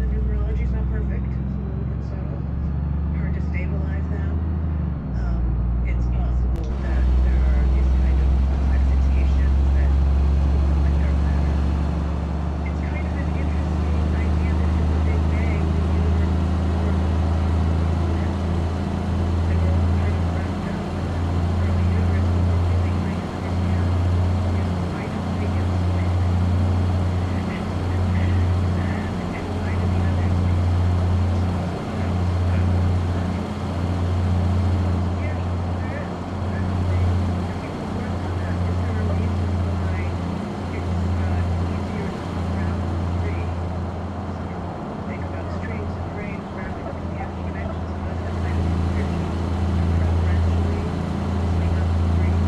Speaker 6: The numerology is not perfect. It's a little bit subtle. It's hard to stabilize them. It's possible that there are these kind of excitations that like dark matter. It's kind of an interesting idea that in the Big Bang, the universe was they were all kind of wrapped up in the early universe, but we're really trying to understand is why do we get split? And why do the other species yeah, there is. Actually, people work on that. Is there a reason why it's easier to unravel free? Some people think about strings and brains wrapping up in the extra dimensions and other kind of description preferentially listening up free.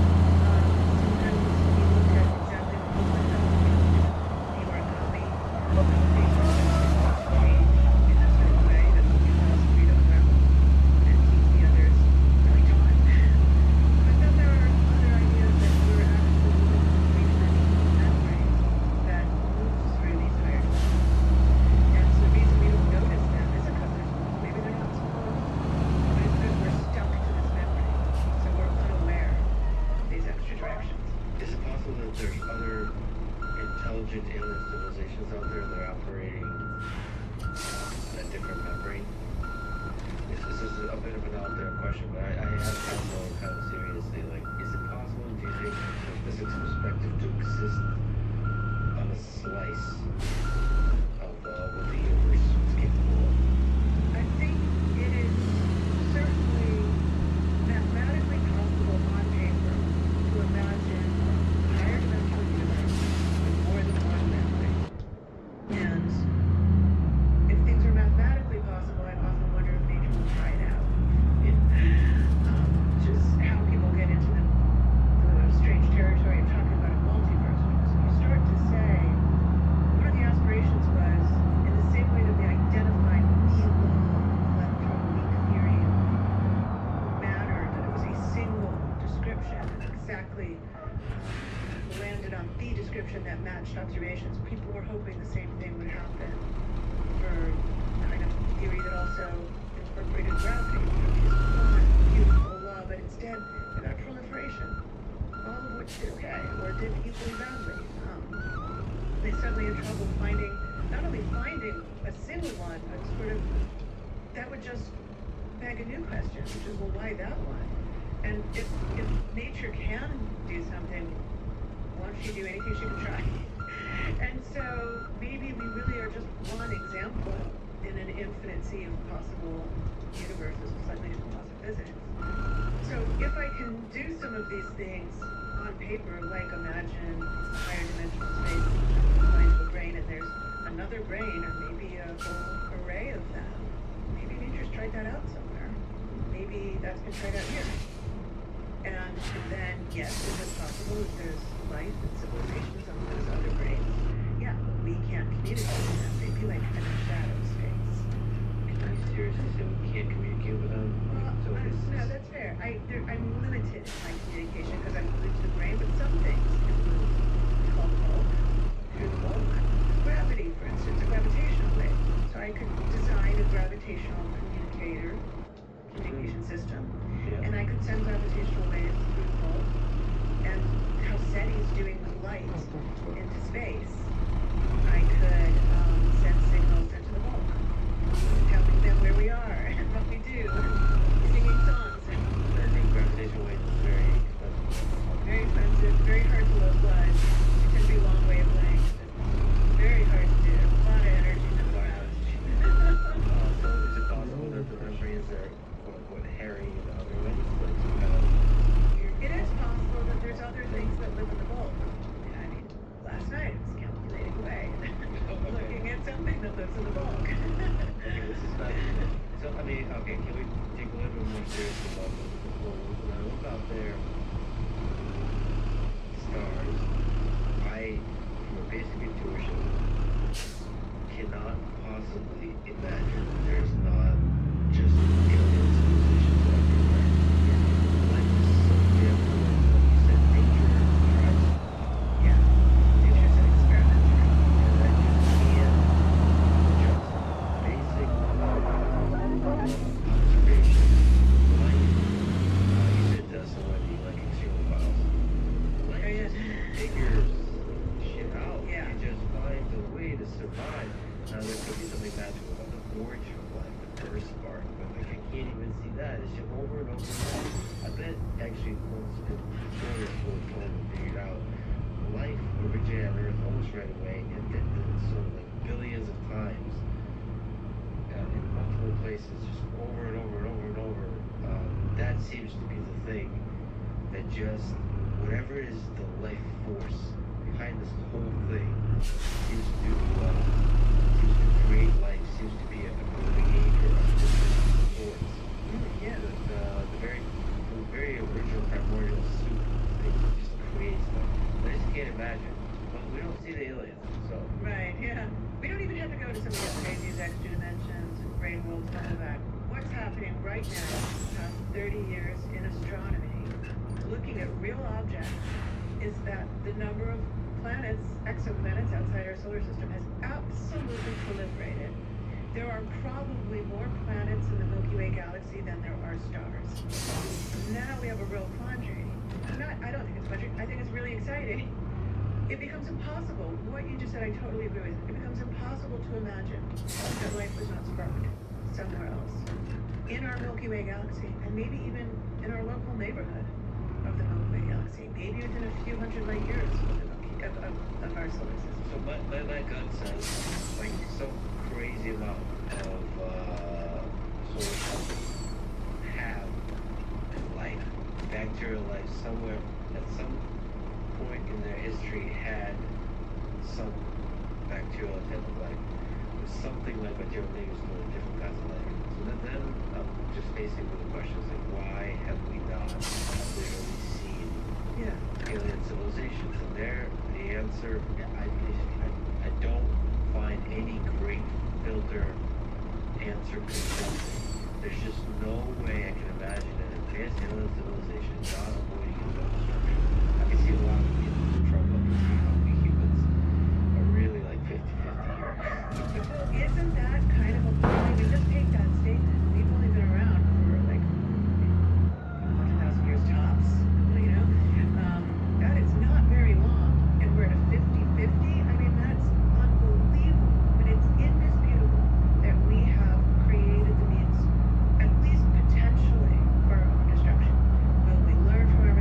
Speaker 6: Sometimes we look at exactly what was the origami of these change in a certain way that will give us free to unravel and keep the others really taut. But then there are other ideas that we're actually living in 3-dimensional membrane that moves through these higher dimensions. And so the reason we don't notice them isn't because they're small. Maybe they're not small, but it's because we're stuck to this membrane. So we're unaware of these extra directions.
Speaker 9: Is it possible that there's other intelligent alien civilizations out there that are operating a different membrane? This is a bit of an out there question, but I have to know kind of seriously, like, is it possible, do you think, from physics perspective, to exist on a slice of what the universe is capable of?
Speaker 6: I think it is certainly mathematically possible on paper to imagine a higher dimensional universe with more than one membrane. And if things are mathematically possible, I often wonder if nature will try it out. Just how people get into the strange territory of talking about a multiverse. Because if you start to say, one of the aspirations was, in the same way that we identified the law of electroweak theory of matter, that it was a single description and exactly landed on the description that matched observations, people were hoping the same thing would happen for kind of theory that also incorporated gravity, which is one beautiful law, but instead it got proliferation, all of which did okay, or did equally badly. They suddenly had trouble not only finding a single one, but sort of, that would just beg a new question, which is, well, why that one? And if nature can do something, why don't she do anything she can try? And so maybe we really are just one example in an infinite sea of possible universes with slightly different laws of physics. So if I can do some of these things on paper, like imagine higher dimensional space combined to a brain, and there's another brain, or maybe a whole array of them. Maybe nature's tried that out somewhere. Maybe that's been tried out here. And then, yes, is it possible that there's life and civilizations on those other brains? Yeah, but we can't communicate with them. They'd be like in a shadow space.
Speaker 9: Can you seriously say we can't communicate with them? So
Speaker 6: No, that's fair. I'm limited in my communication because I'm glued to the brain, but some things can move. It's called bulk. Through the bulk. Gravity, for instance, a gravitational wave. So I could design a gravitational communication system, and I could send gravitational waves through the bulk. And how SETI's doing with light into space, I could send signals into the bulk, telling them where we are and what we do, singing songs.
Speaker 9: I think gravitational waves is very expensive.
Speaker 6: Very expensive, very hard to localize. It can be long wavelengths. Very hard to do. A lot of energy to go out.
Speaker 9: So is it possible that the membranes are quote-unquote hairy in other ways? Like some kind of weird...
Speaker 6: It is possible that there's other things that live in the bulk. Yeah, I mean, last night I was calculating away, looking at something that lives in the bulk.
Speaker 9: Okay, this is not... So, I mean, okay, can we take a little bit more serious about when I look out there, stars, I, from a basic intuition, cannot possibly imagine there's not just alien civilizations everywhere. Life is so different, like you said, nature tries.
Speaker 6: Yeah, nature's an experiment.
Speaker 9: And I just can't just basic observation, life, you said somebody like extreme files. Life just figures shit out.
Speaker 6: Yeah.
Speaker 9: It just finds a way to survive. Now there could be something magical about the origin of life, the first spark, but like I can't even see that. It's just over and over and over. I bet actually once Victoria fully figured out life originated on Earth almost right away, and then so like billions of times in multiple places, just over and over and over and over. That seems to be the thing that just whatever is the life force behind this whole thing seems to create life, seems to be a behavior of different sorts.
Speaker 6: Yeah.
Speaker 9: The very original primordial soup thing just creates them. I just can't imagine. But we don't see the aliens, so.
Speaker 6: Right, yeah. We don't even have to go to some of the craziest extra dimensions and brain worlds and all that. What's happening right now, past 30 years in astronomy, looking at real objects, is that the number of planets, exoplanets outside our solar system has absolutely proliferated. There are probably more planets in the Milky Way galaxy than there are stars. Now we have a real quandary. I don't think it's quandary. I think it's really exciting. It becomes impossible. What you just said, I totally agree with. It becomes impossible to imagine that life was not sparked somewhere else. In our Milky Way galaxy, and maybe even in our local neighborhood of the Milky Way galaxy. Maybe within a few hundred light years of our solar system.
Speaker 9: So my gut says, like, some crazy amount of solar systems have life, bacterial life somewhere at some point in their history had some bacterial type of life. Something like bacterial maybe is going to different kinds of life. So then I'm just facing with the questions like, why have we not literally seen alien civilizations? And there, the answer, I don't find any great filter answer convincing. There's just no way I can imagine an advanced alien civilization not avoiding infrastructure. I can see a lot of people in trouble. I can see how we humans are really like 50-50 here.
Speaker 6: Isn't that kind of a point? I mean, just take that statement. We've only been around for like 100,000 years tops, you know? That is not very long. And we're at a 50-50. I mean, that's unbelievable. But it's indisputable that we have created the means, at least potentially, for our own destruction. Will we learn from our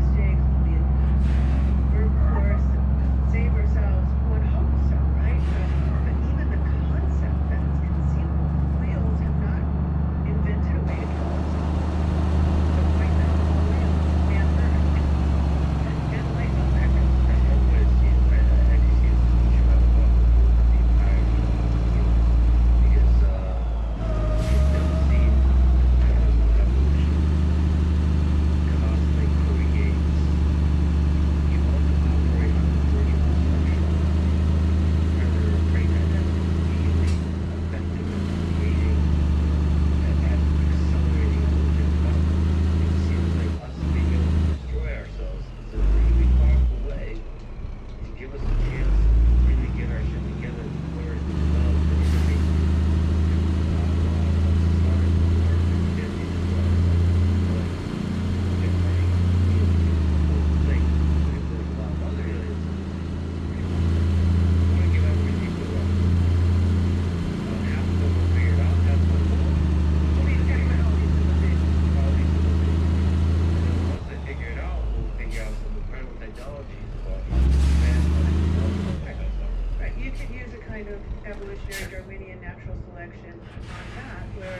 Speaker 11: kind of evolutionary Darwinian natural selection on that, where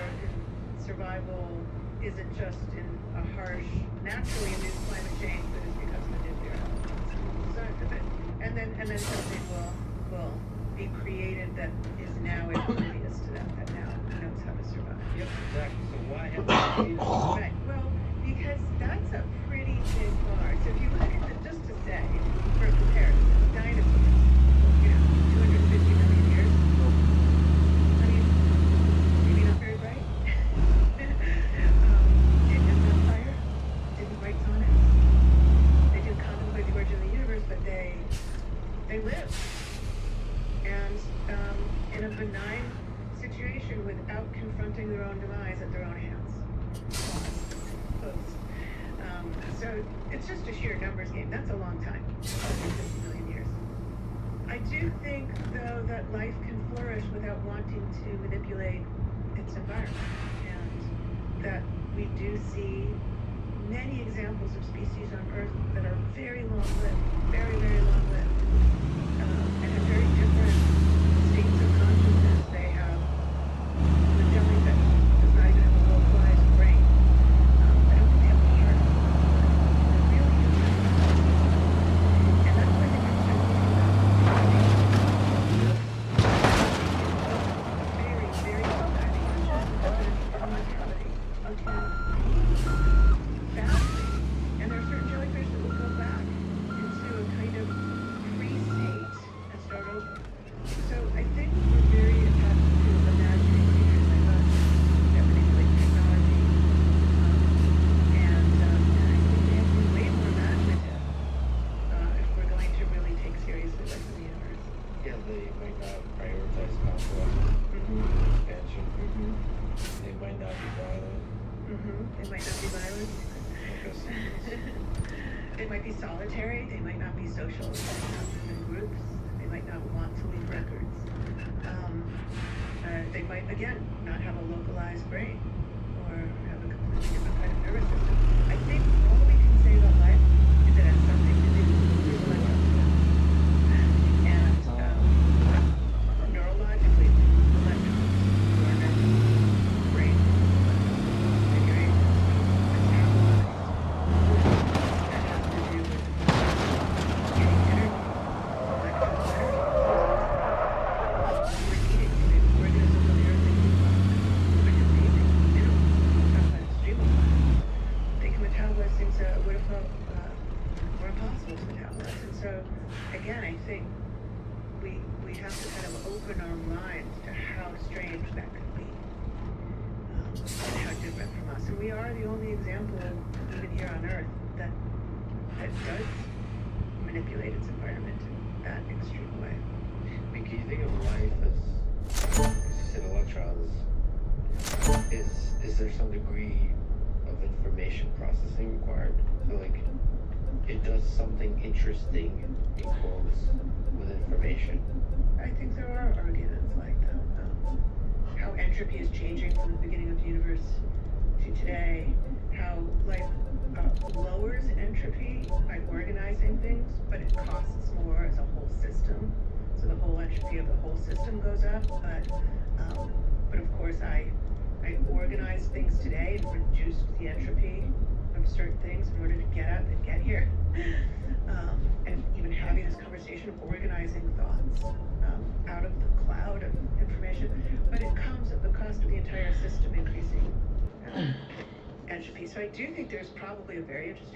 Speaker 11: survival isn't just in a harsh, naturally induced climate change, but it's because of the nuclear element. And then something will be created that is now impervious to that now knows how to survive.
Speaker 9: Yep, exactly. So why haven't we seen it?
Speaker 11: Right. Well, because that's a pretty big bar. So if you look at it, just to say, for comparison, dinosaurs, 250 million years. I mean, maybe not very bright. Didn't have fire, didn't write sonnets. They didn't contemplate the origin of the universe, but they lived. And in a benign situation without confronting their own demise at their own hands. So it's just a sheer numbers game. That's a long time, 150 million years. I do think, though, that life can flourish without wanting to manipulate its environment, and that we do see many examples of species on Earth that are very long-lived, very, very long-lived, and have very different states of consciousness. They have the jellyfish does not even have a localized brain. I don't think they have a heart. They're really different. And that's why I think I'm so thinking about very, very well-acting evidence for mortality. You can fascinate. And there are certain jellyfish that will go back into a kind of pre-state and start over. So I think we're very attached to imagining creatures like us that manipulate technology. And I think we have to be way more imaginative if we're going to really take seriously life in the universe.
Speaker 9: Yeah, they might not prioritize conquest, expansion. They might not be violent.
Speaker 11: They might not be violent. They might be solitary. They might not be social. They might not move in groups. They might not want to leave records. They might, again, not have a localized brain or have a completely different kind of nervous system. I think all we can say about life is that it has something to do with electricity. And neurologically, electrical brain configuration, metabolic, that has to do with getting energy, electrical energy. We're eating the organisms on the earth, which is amazing. They don't sometimes extremely fast. They can metabolize things that would have felt more impossible to metabolize. And so, again, I think we have to kind of open our minds to how strange that could be, and how different from us. And we are the only example, even here on Earth, that does manipulate its environment in that extreme way.
Speaker 9: I mean, can you think of life as you said, electrons? Is there some degree of information processing required? So, like, it does something interesting, in quotes, with information.
Speaker 11: I think there are arguments like that. How entropy is changing from the beginning of the universe to today. How life lowers entropy by organizing things, but it costs more as a whole system. So the whole entropy of the whole system goes up. But of course, I organize things today and reduce the entropy of certain things in order to get up and get here. And even having this conversation of organizing thoughts out of the cloud of information, but it comes at the cost of the entire system increasing entropy. So I do think there's probably a very interesting